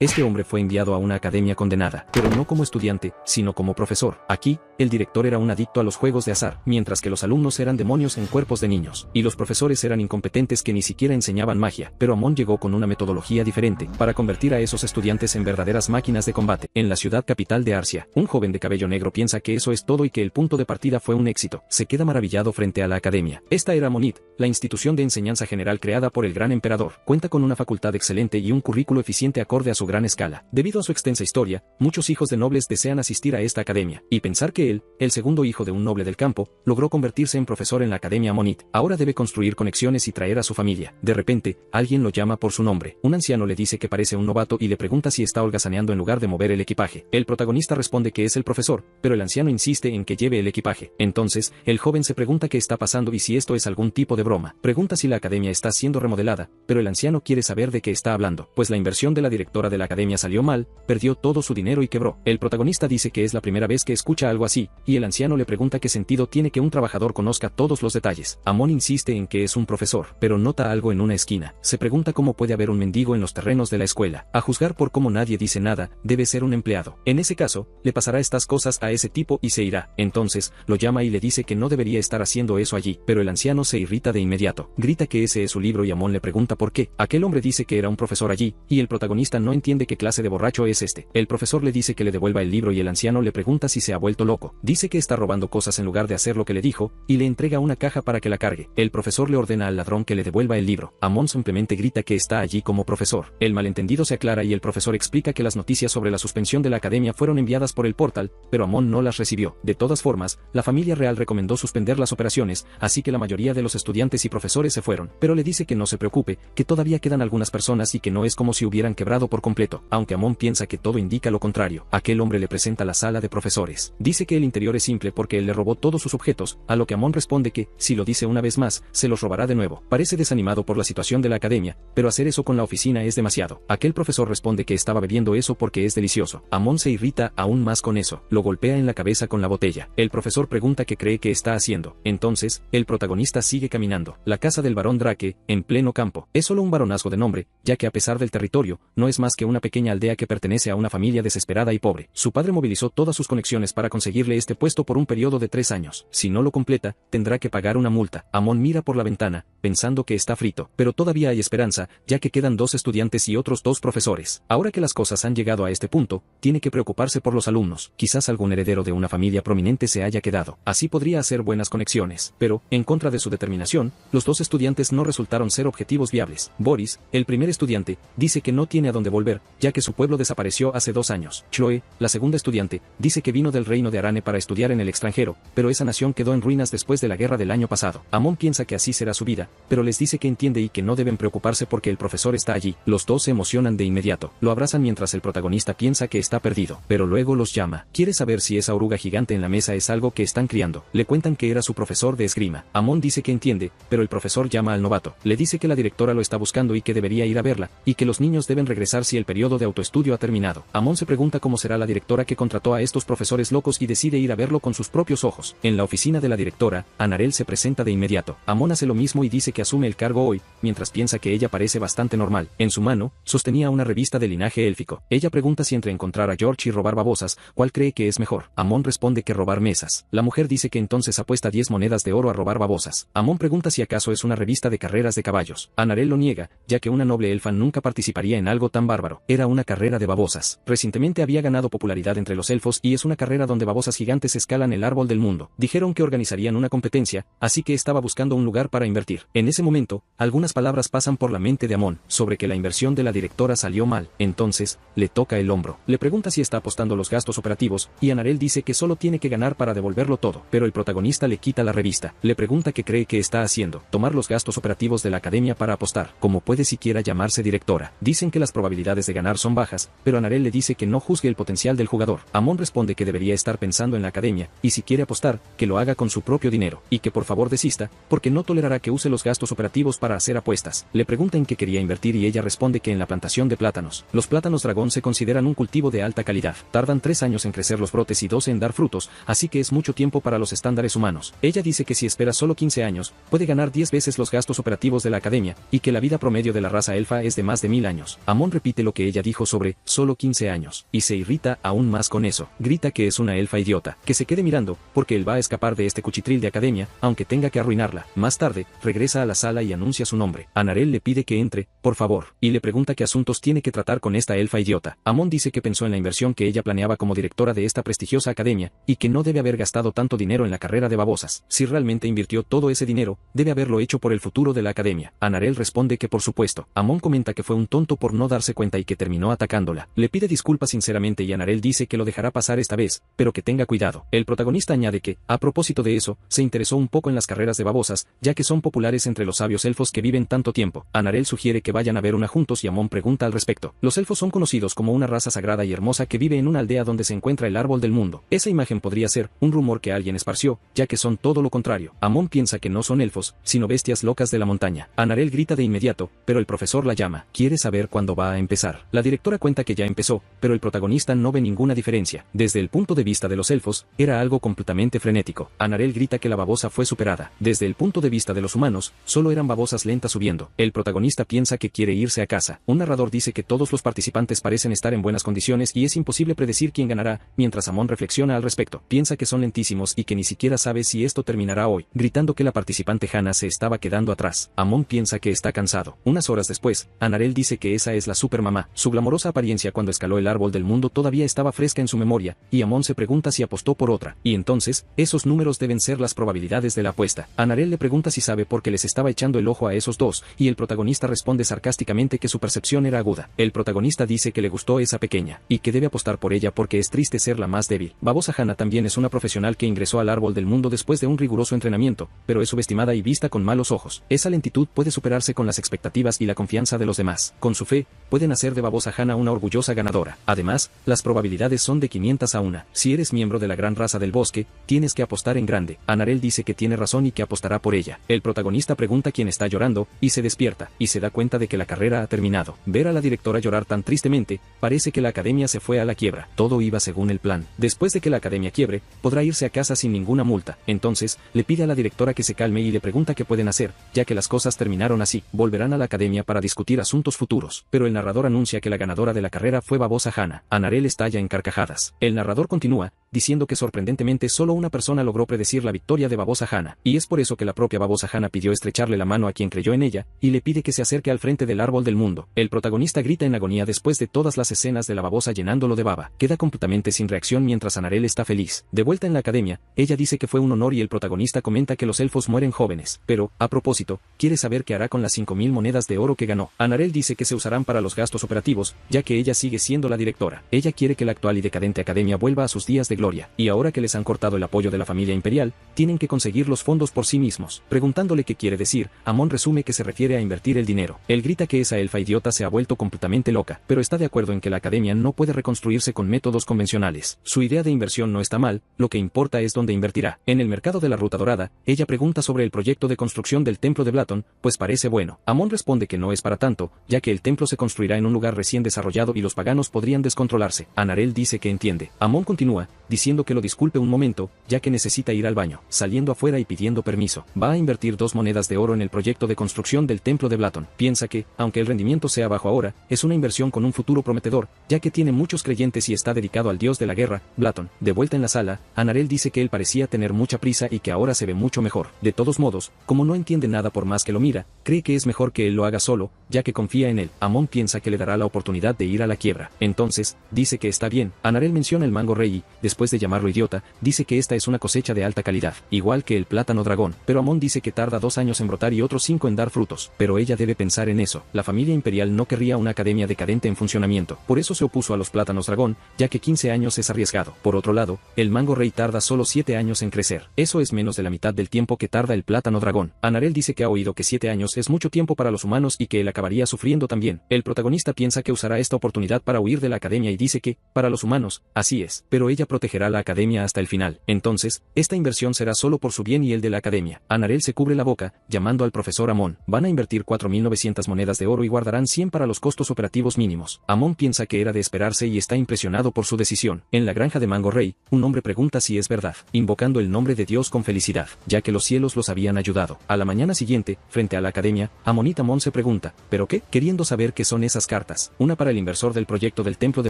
Este hombre fue enviado a una academia condenada, pero no como estudiante, sino como profesor. Aquí, el director era un adicto a los juegos de azar, mientras que los alumnos eran demonios en cuerpos de niños, y los profesores eran incompetentes que ni siquiera enseñaban magia. Pero Amon llegó con una metodología diferente, para convertir a esos estudiantes en verdaderas máquinas de combate. En la ciudad capital de Arcia, un joven de cabello negro piensa que eso es todo y que el punto de partida fue un éxito. Se queda maravillado frente a la academia. Esta era Amonit, la institución de enseñanza general creada por el gran emperador. Cuenta con una facultad excelente y un currículo eficiente acorde a su gran escala. Debido a su extensa historia, muchos hijos de nobles desean asistir a esta academia, y pensar que él, el segundo hijo de un noble del campo, logró convertirse en profesor en la academia Amonit. Ahora debe construir conexiones y traer a su familia. De repente, alguien lo llama por su nombre. Un anciano le dice que parece un novato y le pregunta si está holgazaneando en lugar de mover el equipaje. El protagonista responde que es el profesor, pero el anciano insiste en que lleve el equipaje. Entonces, el joven se pregunta qué está pasando y si esto es algún tipo de broma. Pregunta si la academia está siendo remodelada, pero el anciano quiere saber de qué está hablando, pues la inversión de la directora de la academia salió mal, perdió todo su dinero y quebró. El protagonista dice que es la primera vez que escucha algo así, y el anciano le pregunta qué sentido tiene que un trabajador conozca todos los detalles. Amon insiste en que es un profesor, pero nota algo en una esquina. Se pregunta cómo puede haber un mendigo en los terrenos de la escuela. A juzgar por cómo nadie dice nada, debe ser un empleado. En ese caso, le pasará estas cosas a ese tipo y se irá. Entonces, lo llama y le dice que no debería estar haciendo eso allí, pero el anciano se irrita de inmediato. Grita que ese es su libro y Amon le pregunta por qué. Aquel hombre dice que era un profesor allí, y el protagonista no entiende qué clase de borracho es este. El profesor le dice que le devuelva el libro y el anciano le pregunta si se ha vuelto loco. Dice que está robando cosas en lugar de hacer lo que le dijo, y le entrega una caja para que la cargue. El profesor le ordena al ladrón que le devuelva el libro. Amon simplemente grita que está allí como profesor. El malentendido se aclara y el profesor explica que las noticias sobre la suspensión de la academia fueron enviadas por el portal, pero Amon no las recibió. De todas formas, la familia real recomendó suspender las operaciones, así que la mayoría de los estudiantes y profesores se fueron, pero le dice que no se preocupe, que todavía quedan algunas personas y que no es como si hubieran quebrado por completo, aunque Amon piensa que todo indica lo contrario. Aquel hombre le presenta la sala de profesores. Dice que el interior es simple porque él le robó todos sus objetos, a lo que Amon responde que, si lo dice una vez más, se los robará de nuevo. Parece desanimado por la situación de la academia, pero hacer eso con la oficina es demasiado. Aquel profesor responde que estaba bebiendo eso porque es delicioso. Amon se irrita aún más con eso. Lo golpea en la cabeza con la botella. El profesor pregunta qué cree que está haciendo. Entonces, el protagonista sigue caminando. La casa del barón Drake, en pleno campo, es solo un baronazgo de nombre, ya que a pesar del territorio, no es más que una pequeña aldea que pertenece a una familia desesperada y pobre. Su padre movilizó todas sus conexiones para conseguirle este puesto por un periodo de 3 años. Si no lo completa, tendrá que pagar una multa. Amon mira por la ventana, pensando que está frito, pero todavía hay esperanza, ya que quedan 2 estudiantes y otros 2 profesores. Ahora que las cosas han llegado a este punto, tiene que preocuparse por los alumnos. Quizás algún heredero de una familia prominente se haya quedado. Así podría hacer buenas conexiones. Pero, en contra de su determinación, los 2 estudiantes no resultaron ser objetivos viables. Boris, el primer estudiante, dice que no tiene a dónde volver, ya que su pueblo desapareció hace 2 años. Chloe, la segunda estudiante, dice que vino del reino de Arane para estudiar en el extranjero, pero esa nación quedó en ruinas después de la guerra del año pasado. Amon piensa que así será su vida, pero les dice que entiende y que no deben preocuparse porque el profesor está allí. Los 2 se emocionan de inmediato. Lo abrazan mientras el protagonista piensa que está perdido, pero luego los llama. Quiere saber si esa oruga gigante en la mesa es algo que están criando. Le cuentan que era su profesor de esgrima. Amon dice que entiende, pero el profesor llama al novato. Le dice que la directora lo está buscando y que debería ir a verla, y que los niños deben regresar si el periodo de autoestudio ha terminado. Amon se pregunta cómo será la directora que contrató a estos profesores locos y decide ir a verlo con sus propios ojos. En la oficina de la directora, Anarel se presenta de inmediato. Amon hace lo mismo y dice que asume el cargo hoy, mientras piensa que ella parece bastante normal. En su mano, sostenía una revista de linaje élfico. Ella pregunta si entre encontrar a George y robar babosas, ¿cuál cree que es mejor? Amon responde que robar mesas. La mujer dice que entonces apuesta 10 monedas de oro a robar babosas. Amon pregunta si acaso es una revista de carreras de caballos. Anarel lo niega, ya que una noble elfa nunca participaría en algo tan bárbaro. Era una carrera de babosas. Recientemente había ganado popularidad entre los elfos y es una carrera donde babosas gigantes escalan el árbol del mundo. Dijeron que organizarían una competencia, así que estaba buscando un lugar para invertir. En ese momento, algunas palabras pasan por la mente de Amon, sobre que la inversión de la directora salió mal. Entonces, le toca el hombro. Le pregunta si está apostando los gastos operativos, y Anarel dice que solo tiene que ganar para devolverlo todo, pero el protagonista le quita la revista. Le pregunta qué cree que está haciendo. Tomar los gastos operativos de la academia para apostar. ¿Cómo puede siquiera llamarse directora? Dicen que las probabilidades de ganar son bajas, pero Anarel le dice que no juzgue el potencial del jugador. Amon responde que debería estar pensando en la academia, y si quiere apostar, que lo haga con su propio dinero, y que por favor desista, porque no tolerará que use los gastos operativos para hacer apuestas. Le pregunta en qué quería invertir y ella responde que en la plantación de plátanos. Los plátanos dragón se consideran un cultivo de alta calidad. Tardan 3 años en crecer los brotes y 12 en dar frutos, así que es mucho tiempo para los estándares humanos. Ella dice que si espera solo 15 años, puede ganar 10 veces los gastos operativos de la academia, y que la vida promedio de la raza elfa es de más de 1000 años. Amon repite lo lo que ella dijo sobre solo 15 años, y se irrita aún más con eso. Grita que es una elfa idiota, que se quede mirando, porque él va a escapar de este cuchitril de academia, aunque tenga que arruinarla. Más tarde, regresa a la sala y anuncia su nombre. Anarel le pide que entre, por favor, y le pregunta qué asuntos tiene que tratar con esta elfa idiota. Amon dice que pensó en la inversión que ella planeaba como directora de esta prestigiosa academia, y que no debe haber gastado tanto dinero en la carrera de babosas. Si realmente invirtió todo ese dinero, debe haberlo hecho por el futuro de la academia. Anarel responde que por supuesto. Amon comenta que fue un tonto por no darse cuenta y que terminó atacándola. Le pide disculpas sinceramente y Anarel dice que lo dejará pasar esta vez, pero que tenga cuidado. El protagonista añade que, a propósito de eso, se interesó un poco en las carreras de babosas, ya que son populares entre los sabios elfos que viven tanto tiempo. Anarel sugiere que vayan a ver una juntos y Amon pregunta al respecto. Los elfos son conocidos como una raza sagrada y hermosa que vive en una aldea donde se encuentra el árbol del mundo. Esa imagen podría ser un rumor que alguien esparció, ya que son todo lo contrario. Amon piensa que no son elfos, sino bestias locas de la montaña. Anarel grita de inmediato, pero el profesor la llama. Quiere saber cuándo va a empezar. La directora cuenta que ya empezó, pero el protagonista no ve ninguna diferencia. Desde el punto de vista de los elfos, era algo completamente frenético. Anarel grita que la babosa fue superada. Desde el punto de vista de los humanos, solo eran babosas lentas subiendo. El protagonista piensa que quiere irse a casa. Un narrador dice que todos los participantes parecen estar en buenas condiciones y es imposible predecir quién ganará, mientras Amon reflexiona al respecto. Piensa que son lentísimos y que ni siquiera sabe si esto terminará hoy, gritando que la participante Hannah se estaba quedando atrás. Amon piensa que está cansado. Unas horas después, Anarel dice que esa es la supermamá. Su glamorosa apariencia cuando escaló el árbol del mundo todavía estaba fresca en su memoria, y Amon se pregunta si apostó por otra. Y entonces, esos números deben ser las probabilidades de la apuesta. Anarel le pregunta si sabe por qué les estaba echando el ojo a esos dos, y el protagonista responde sarcásticamente que su percepción era aguda. El protagonista dice que le gustó esa pequeña, y que debe apostar por ella porque es triste ser la más débil. Babosa Hannah también es una profesional que ingresó al árbol del mundo después de un riguroso entrenamiento, pero es subestimada y vista con malos ojos. Esa lentitud puede superarse con las expectativas y la confianza de los demás. Con su fe, pueden hacer de Babosa Hannah una orgullosa ganadora. Además, las probabilidades son de 500 a 1. Si eres miembro de la gran raza del bosque, tienes que apostar en grande. Anarel dice que tiene razón y que apostará por ella. El protagonista pregunta quién está llorando, y se despierta, y se da cuenta de que la carrera ha terminado. Ver a la directora llorar tan tristemente, parece que la academia se fue a la quiebra. Todo iba según el plan. Después de que la academia quiebre, podrá irse a casa sin ninguna multa. Entonces, le pide a la directora que se calme y le pregunta qué pueden hacer, ya que las cosas terminaron así. Volverán a la academia para discutir asuntos futuros. Pero el narrador anuncia que la ganadora de la carrera fue Babosa Hannah. Anarel estalla en carcajadas. El narrador continúa, diciendo que sorprendentemente solo una persona logró predecir la victoria de Babosa Hannah, y es por eso que la propia Babosa Hannah pidió estrecharle la mano a quien creyó en ella, y le pide que se acerque al frente del árbol del mundo. El protagonista grita en agonía después de todas las escenas de la babosa llenándolo de baba. Queda completamente sin reacción mientras Anarel está feliz. De vuelta en la academia, ella dice que fue un honor y el protagonista comenta que los elfos mueren jóvenes, pero, a propósito, quiere saber qué hará con las 5000 monedas de oro que ganó. Anarel dice que se usarán para los gastos operativos, ya que ella sigue siendo la directora. Ella quiere que la actual y decadente academia vuelva a sus días de gloria, y ahora que les han cortado el apoyo de la familia imperial, tienen que conseguir los fondos por sí mismos. Preguntándole qué quiere decir, Amon resume que se refiere a invertir el dinero. Él grita que esa elfa idiota se ha vuelto completamente loca, pero está de acuerdo en que la academia no puede reconstruirse con métodos convencionales. Su idea de inversión no está mal, lo que importa es dónde invertirá. En el mercado de la Ruta Dorada, ella pregunta sobre el proyecto de construcción del templo de Blaton, pues parece bueno. Amon responde que no es para tanto, ya que el templo se construirá en un lugar recién desarrollado y los paganos podrían descontrolarse. Anarel dice que entiende. Amon continúa, diciendo que lo disculpe un momento, ya que necesita ir al baño, saliendo afuera y pidiendo permiso. Va a invertir 2 monedas de oro en el proyecto de construcción del templo de Blaton. Piensa que, aunque el rendimiento sea bajo ahora, es una inversión con un futuro prometedor, ya que tiene muchos creyentes y está dedicado al dios de la guerra, Blaton. De vuelta en la sala, Anarel dice que él parecía tener mucha prisa y que ahora se ve mucho mejor. De todos modos, como no entiende nada por más que lo mira, cree que es mejor que él lo haga solo, ya que confía en él. Amon piensa que le dará la oportunidad de ir a la quiebra. Entonces, dice que está bien. Anarel menciona el mango rey y, después de llamarlo idiota, dice que esta es una cosecha de alta calidad, igual que el plátano dragón. Pero Amon dice que tarda 2 años en brotar y otros 5 en dar frutos. Pero ella debe pensar en eso. La familia imperial no querría una academia decadente en funcionamiento. Por eso se opuso a los plátanos dragón, ya que 15 años es arriesgado. Por otro lado, el mango rey tarda solo 7 años en crecer. Eso es menos de la mitad del tiempo que tarda el plátano dragón. Anarel dice que ha oído que 7 años es mucho tiempo para los humanos y que él acabaría sufriendo también. El protagonista piensa que usará esta oportunidad para huir de la academia y dice que, para los humanos, así es. Pero ella protege protegerá la academia hasta el final. Entonces, esta inversión será solo por su bien y el de la academia. Anarel se cubre la boca, llamando al profesor Amon. Van a invertir 4.900 monedas de oro y guardarán 100 para los costos operativos mínimos. Amon piensa que era de esperarse y está impresionado por su decisión. En la granja de Mango Rey, un hombre pregunta si es verdad, invocando el nombre de Dios con felicidad, ya que los cielos los habían ayudado. A la mañana siguiente, frente a la academia, Amonita Amon se pregunta, ¿pero qué? Queriendo saber qué son esas cartas. Una para el inversor del proyecto del templo de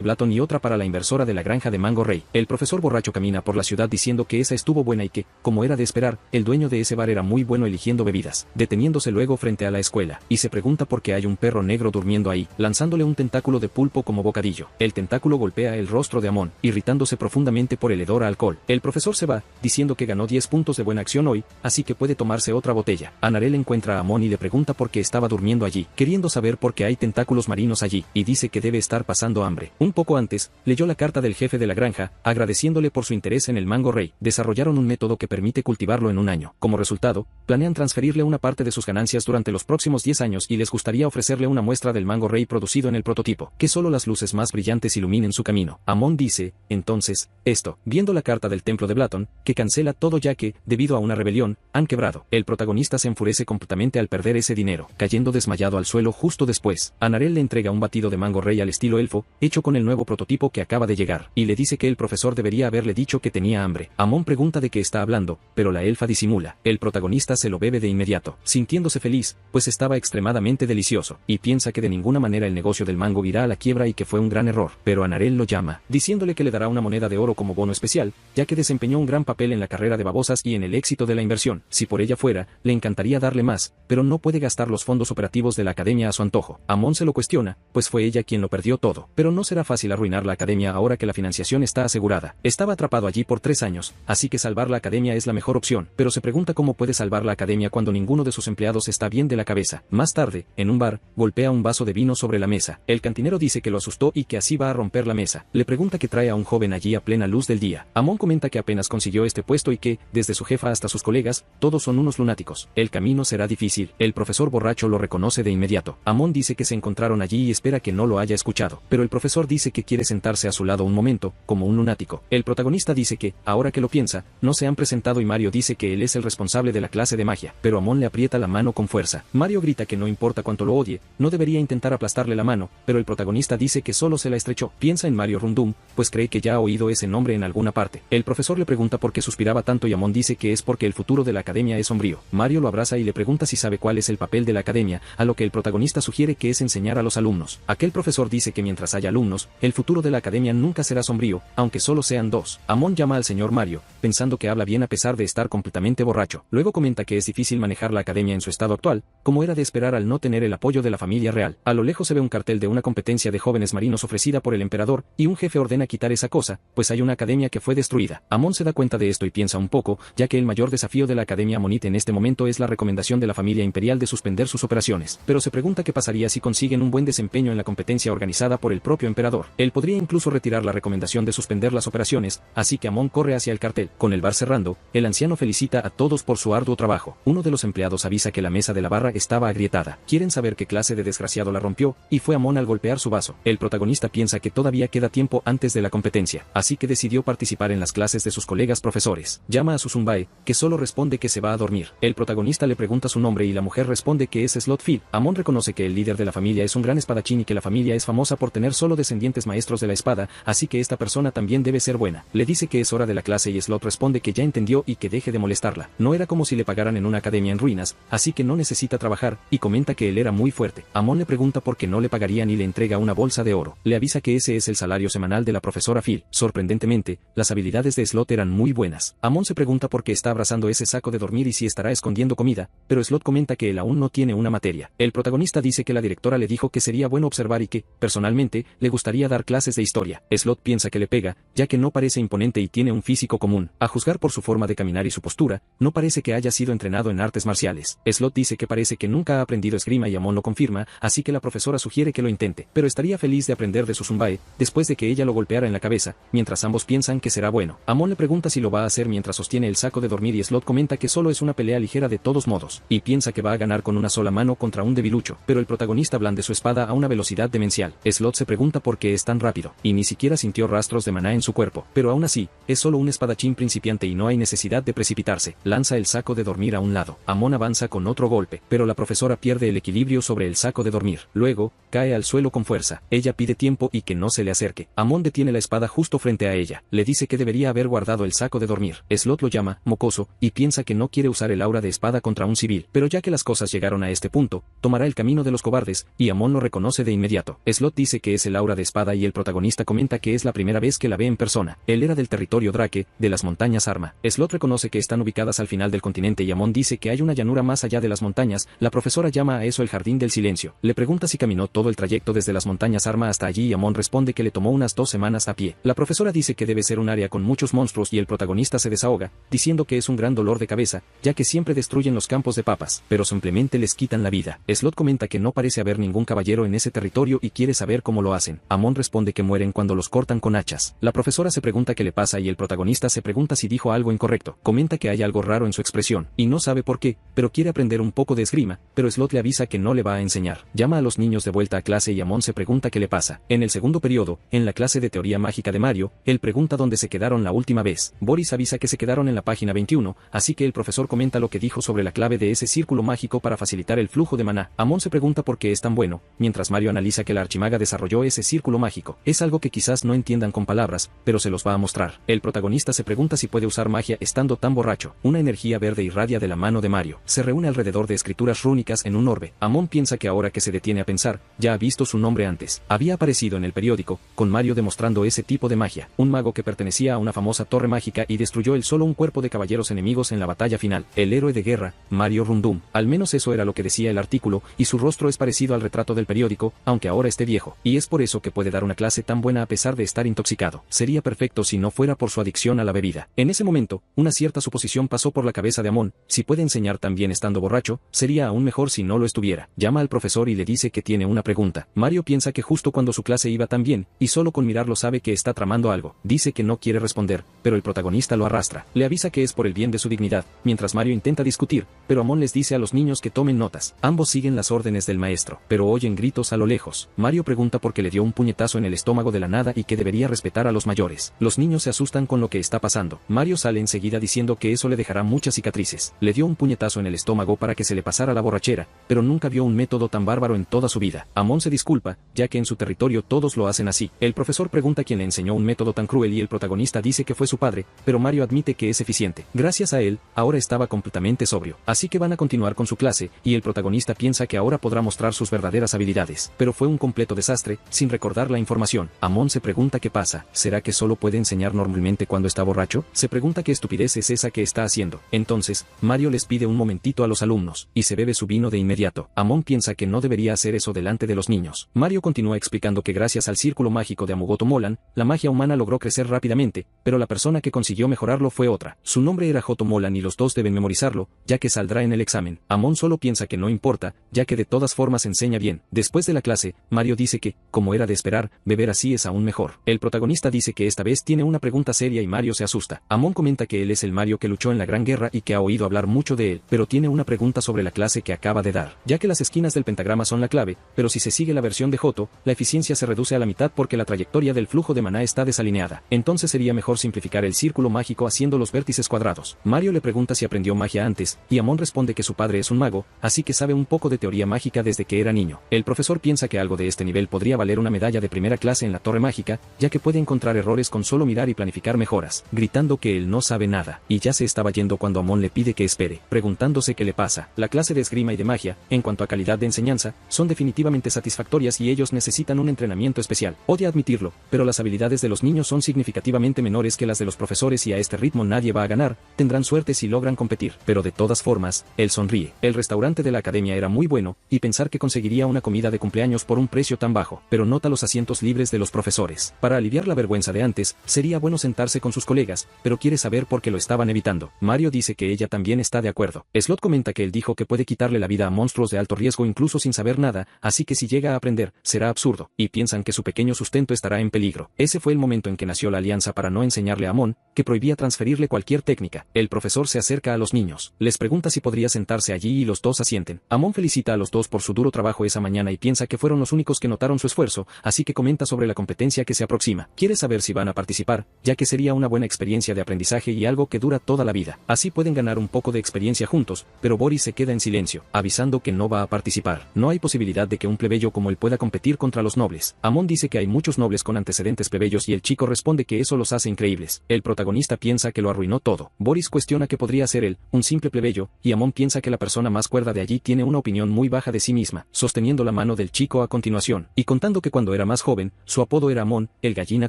Blaton y otra para la inversora de la granja de Mango Rey. El profesor borracho camina por la ciudad diciendo que esa estuvo buena y que, como era de esperar, el dueño de ese bar era muy bueno eligiendo bebidas, deteniéndose luego frente a la escuela, y se pregunta por qué hay un perro negro durmiendo ahí, lanzándole un tentáculo de pulpo como bocadillo. El tentáculo golpea el rostro de Amon, irritándose profundamente por el hedor a alcohol. El profesor se va, diciendo que ganó 10 puntos de buena acción hoy, así que puede tomarse otra botella. Anarel encuentra a Amon y le pregunta por qué estaba durmiendo allí, queriendo saber por qué hay tentáculos marinos allí, y dice que debe estar pasando hambre. Un poco antes, leyó la carta del jefe de la granja, agradeciéndole por su interés en el Mango Rey. Desarrollaron un método que permite cultivarlo en un año. Como resultado, planean transferirle una parte de sus ganancias durante los próximos 10 años y les gustaría ofrecerle una muestra del Mango Rey producido en el prototipo, que solo las luces más brillantes iluminen su camino. Amon dice, entonces, esto, viendo la carta del templo de Blaton, que cancela todo ya que, debido a una rebelión, han quebrado. El protagonista se enfurece completamente al perder ese dinero, cayendo desmayado al suelo justo después. Anarel le entrega un batido de Mango Rey al estilo elfo, hecho con el nuevo prototipo que acaba de llegar, y le dice que el profesor debería haberle dicho que tenía hambre. Amon pregunta de qué está hablando, pero la elfa disimula. El protagonista se lo bebe de inmediato, sintiéndose feliz, pues estaba extremadamente delicioso, y piensa que de ninguna manera el negocio del mango irá a la quiebra y que fue un gran error. Pero Anarel lo llama, diciéndole que le dará una moneda de oro como bono especial, ya que desempeñó un gran papel en la carrera de babosas y en el éxito de la inversión. Si por ella fuera, le encantaría darle más, pero no puede gastar los fondos operativos de la academia a su antojo. Amon se lo cuestiona, pues fue ella quien lo perdió todo. Pero no será fácil arruinar la academia ahora que la financiación está asegurada. Estaba atrapado allí por 3 años, así que salvar la academia es la mejor opción, pero se pregunta cómo puede salvar la academia cuando ninguno de sus empleados está bien de la cabeza. Más tarde, en un bar, golpea un vaso de vino sobre la mesa. El cantinero dice que lo asustó y que así va a romper la mesa. Le pregunta qué trae a un joven allí a plena luz del día. Amon comenta que apenas consiguió este puesto y que, desde su jefa hasta sus colegas, todos son unos lunáticos. El camino será difícil. El profesor borracho lo reconoce de inmediato. Amon dice que se encontraron allí y espera que no lo haya escuchado, pero el profesor dice que quiere sentarse a su lado un momento, como un lunático. El protagonista dice que, ahora que lo piensa, no se han presentado y Mario dice que él es el responsable de la clase de magia, pero Amon le aprieta la mano con fuerza. Mario grita que no importa cuánto lo odie, no debería intentar aplastarle la mano, pero el protagonista dice que solo se la estrechó. Piensa en Mario Rundum, pues cree que ya ha oído ese nombre en alguna parte. El profesor le pregunta por qué suspiraba tanto y Amon dice que es porque el futuro de la academia es sombrío. Mario lo abraza y le pregunta si sabe cuál es el papel de la academia, a lo que el protagonista sugiere que es enseñar a los alumnos. Aquel profesor dice que mientras haya alumnos, el futuro de la academia nunca será sombrío, aunque solo sean 2. Amon llama al señor Mario, pensando que habla bien a pesar de estar completamente borracho. Luego comenta que es difícil manejar la academia en su estado actual, como era de esperar al no tener el apoyo de la familia real. A lo lejos se ve un cartel de una competencia de jóvenes marinos ofrecida por el emperador, y un jefe ordena quitar esa cosa, pues hay una academia que fue destruida. Amon se da cuenta de esto y piensa un poco, ya que el mayor desafío de la academia amonite en este momento es la recomendación de la familia imperial de suspender sus operaciones, pero se pregunta qué pasaría si consiguen un buen desempeño en la competencia organizada por el propio emperador. Él podría incluso retirar la recomendación de suspender las operaciones, así que Amon corre hacia el cartel. Con el bar cerrando, el anciano felicita a todos por su arduo trabajo. Uno de los empleados avisa que la mesa de la barra estaba agrietada. Quieren saber qué clase de desgraciado la rompió, y fue Amon al golpear su vaso. El protagonista piensa que todavía queda tiempo antes de la competencia, así que decidió participar en las clases de sus colegas profesores. Llama a su Zumbae, que solo responde que se va a dormir. El protagonista le pregunta su nombre y la mujer responde que es Slotfield. Amon reconoce que el líder de la familia es un gran espadachín y que la familia es famosa por tener solo descendientes maestros de la espada, así que esta persona también debe ser buena. Le dice que es hora de la clase y Slot responde que ya entendió y que deje de molestarla. No era como si le pagaran en una academia en ruinas, así que no necesita trabajar, y comenta que él era muy fuerte. Amon le pregunta por qué no le pagarían y le entrega una bolsa de oro. Le avisa que ese es el salario semanal de la profesora Phil. Sorprendentemente, las habilidades de Slot eran muy buenas. Amon se pregunta por qué está abrazando ese saco de dormir y si estará escondiendo comida, pero Slot comenta que él aún no tiene una materia. El protagonista dice que la directora le dijo que sería bueno observar y que, personalmente, le gustaría dar clases de historia. Slot piensa que le pega, ya que no parece imponente y tiene un físico común. A juzgar por su forma de caminar y su postura, no parece que haya sido entrenado en artes marciales. Slot dice que parece que nunca ha aprendido esgrima y Amon lo confirma, así que la profesora sugiere que lo intente, pero estaría feliz de aprender de su Zumbae, después de que ella lo golpeara en la cabeza, mientras ambos piensan que será bueno. Amon le pregunta si lo va a hacer mientras sostiene el saco de dormir y Slot comenta que solo es una pelea ligera de todos modos, y piensa que va a ganar con una sola mano contra un debilucho, pero el protagonista blande su espada a una velocidad demencial. Slot se pregunta por qué es tan rápido, y ni siquiera sintió rastros de maná en su cuerpo. cuerpo. Pero aún así, es solo un espadachín principiante y no hay necesidad de precipitarse. Lanza el saco de dormir a un lado. Amon avanza con otro golpe, pero la profesora pierde el equilibrio sobre el saco de dormir. Luego, cae al suelo con fuerza. Ella pide tiempo y que no se le acerque. Amon detiene la espada justo frente a ella. Le dice que debería haber guardado el saco de dormir. Slot lo llama mocoso y piensa que no quiere usar el aura de espada contra un civil. Pero ya que las cosas llegaron a este punto, tomará el camino de los cobardes, y Amon lo reconoce de inmediato. Slot dice que es el aura de espada y el protagonista comenta que es la primera vez que la ve en persona. Él era del territorio Drake, de las montañas Arma. Slot reconoce que están ubicadas al final del continente y Amon dice que hay una llanura más allá de las montañas. La profesora llama a eso el jardín del silencio. Le pregunta si caminó todo el trayecto desde las montañas Arma hasta allí y Amon responde que le tomó unas 2 semanas a pie. La profesora dice que debe ser un área con muchos monstruos y el protagonista se desahoga, diciendo que es un gran dolor de cabeza, ya que siempre destruyen los campos de papas, pero simplemente les quitan la vida. Slot comenta que no parece haber ningún caballero en ese territorio y quiere saber cómo lo hacen. Amon responde que mueren cuando los cortan con hachas. La profesora se pregunta qué le pasa y el protagonista se pregunta si dijo algo incorrecto. Comenta que hay algo raro en su expresión, y no sabe por qué, pero quiere aprender un poco de esgrima, pero Slot le avisa que no le va a enseñar. Llama a los niños de vuelta a clase y Amon se pregunta qué le pasa. En el segundo periodo, en la clase de teoría mágica de Mario, él pregunta dónde se quedaron la última vez. Boris avisa que se quedaron en la página 21, así que el profesor comenta lo que dijo sobre la clave de ese círculo mágico para facilitar el flujo de maná. Amon se pregunta por qué es tan bueno, mientras Mario analiza que la archimaga desarrolló ese círculo mágico. Es algo que quizás no entiendan con palabras, pero se los va a mostrar. El protagonista se pregunta si puede usar magia estando tan borracho. Una energía verde irradia de la mano de Mario. Se reúne alrededor de escrituras rúnicas en un orbe. Amon piensa que ahora que se detiene a pensar, ya ha visto su nombre antes. Había aparecido en el periódico, con Mario demostrando ese tipo de magia. Un mago que pertenecía a una famosa torre mágica y destruyó el solo un cuerpo de caballeros enemigos en la batalla final. El héroe de guerra, Mario Rundum. Al menos eso era lo que decía el artículo, y su rostro es parecido al retrato del periódico, aunque ahora esté viejo. Y es por eso que puede dar una clase tan buena a pesar de estar intoxicado. Sería perfecto si no fuera por su adicción a la bebida. En ese momento, una cierta suposición pasó por la cabeza de Amon. Si puede enseñar también estando borracho, sería aún mejor si no lo estuviera. Llama al profesor y le dice que tiene una pregunta. Mario piensa que justo cuando su clase iba tan bien, y solo con mirarlo sabe que está tramando algo. Dice que no quiere responder, pero el protagonista lo arrastra. Le avisa que es por el bien de su dignidad, mientras Mario intenta discutir, pero Amon les dice a los niños que tomen notas. Ambos siguen las órdenes del maestro, pero oyen gritos a lo lejos. Mario pregunta por qué le dio un puñetazo en el estómago de la nada y que debería respetar a los mayores. Los niños se asustan con lo que está pasando. Mario sale enseguida diciendo que eso le dejará muchas cicatrices. Le dio un puñetazo en el estómago para que se le pasara la borrachera, pero nunca vio un método tan bárbaro en toda su vida. Amon se disculpa, ya que en su territorio todos lo hacen así. El profesor pregunta quién le enseñó un método tan cruel y el protagonista dice que fue su padre, pero Mario admite que es eficiente. Gracias a él, ahora estaba completamente sobrio. Así que van a continuar con su clase, y el protagonista piensa que ahora podrá mostrar sus verdaderas habilidades. Pero fue un completo desastre, sin recordar la información. Amon se pregunta qué pasa. ¿Será que solo puede enseñar normalmente cuando está borracho? Se pregunta qué estupidez es esa que está haciendo. Entonces, Mario les pide un momentito a los alumnos, y se bebe su vino de inmediato. Amon piensa que no debería hacer eso delante de los niños. Mario continúa explicando que gracias al círculo mágico de Amugoto Molan, la magia humana logró crecer rápidamente, pero la persona que consiguió mejorarlo fue otra. Su nombre era Joto Molan y los dos deben memorizarlo, ya que saldrá en el examen. Amon solo piensa que no importa, ya que de todas formas enseña bien. Después de la clase, Mario dice que, como era de esperar, beber así es aún mejor. El protagonista dice que esta vez tiene una pregunta seria y Mario se asusta. Amon comenta que él es el Mario que luchó en la Gran Guerra y que ha oído hablar mucho de él, pero tiene una pregunta sobre la clase que acaba de dar, ya que las esquinas del pentagrama son la clave, pero si se sigue la versión de Joto, la eficiencia se reduce a la mitad porque la trayectoria del flujo de maná está desalineada. Entonces sería mejor simplificar el círculo mágico haciendo los vértices cuadrados. Mario le pregunta si aprendió magia antes, y Amon responde que su padre es un mago, así que sabe un poco de teoría mágica desde que era niño. El profesor piensa que algo de este nivel podría valer una medalla de primera clase en la torre mágica, ya que puede encontrar errores con solo mirar y planificar mejoras, gritando que él no sabe nada, y ya se estaba yendo cuando Amon le pide que espere, preguntándose qué le pasa. La clase de esgrima y de magia, en cuanto a calidad de enseñanza, son definitivamente satisfactorias y ellos necesitan un entrenamiento especial. Odia admitirlo, pero las habilidades de los niños son significativamente menores que las de los profesores y a este ritmo nadie va a ganar, tendrán suerte si logran competir. Pero de todas formas, él sonríe. El restaurante de la academia era muy bueno, y pensar que conseguiría una comida de cumpleaños por un precio tan bajo, pero nota los asientos libres de los profesores. Para aliviar la vergüenza de antes, sería bueno sentarse con sus colegas, pero quiere saber por qué lo estaban evitando. Mario dice que ella también está de acuerdo. Slot comenta que él dijo que puede quitarle la vida a monstruos de alto riesgo incluso sin saber nada, así que si llega a aprender, será absurdo, y piensan que su pequeño sustento estará en peligro. Ese fue el momento en que nació la alianza para no enseñarle a Amon, que prohibía transferirle cualquier técnica. El profesor se acerca a los niños, les pregunta si podría sentarse allí y los dos asienten. Amon felicita a los dos por su duro trabajo esa mañana y piensa que fueron los únicos que notaron su esfuerzo, así que comenta sobre la competencia que se aproxima. Quiere saber si si van a participar, ya que sería una buena experiencia de aprendizaje y algo que dura toda la vida. Así pueden ganar un poco de experiencia juntos, pero Boris se queda en silencio, avisando que no va a participar. No hay posibilidad de que un plebeyo como él pueda competir contra los nobles. Amon dice que hay muchos nobles con antecedentes plebeyos y el chico responde que eso los hace increíbles. El protagonista piensa que lo arruinó todo. Boris cuestiona que podría ser él, un simple plebeyo, y Amon piensa que la persona más cuerda de allí tiene una opinión muy baja de sí misma, sosteniendo la mano del chico a continuación, y contando que cuando era más joven, su apodo era Amon, el gallina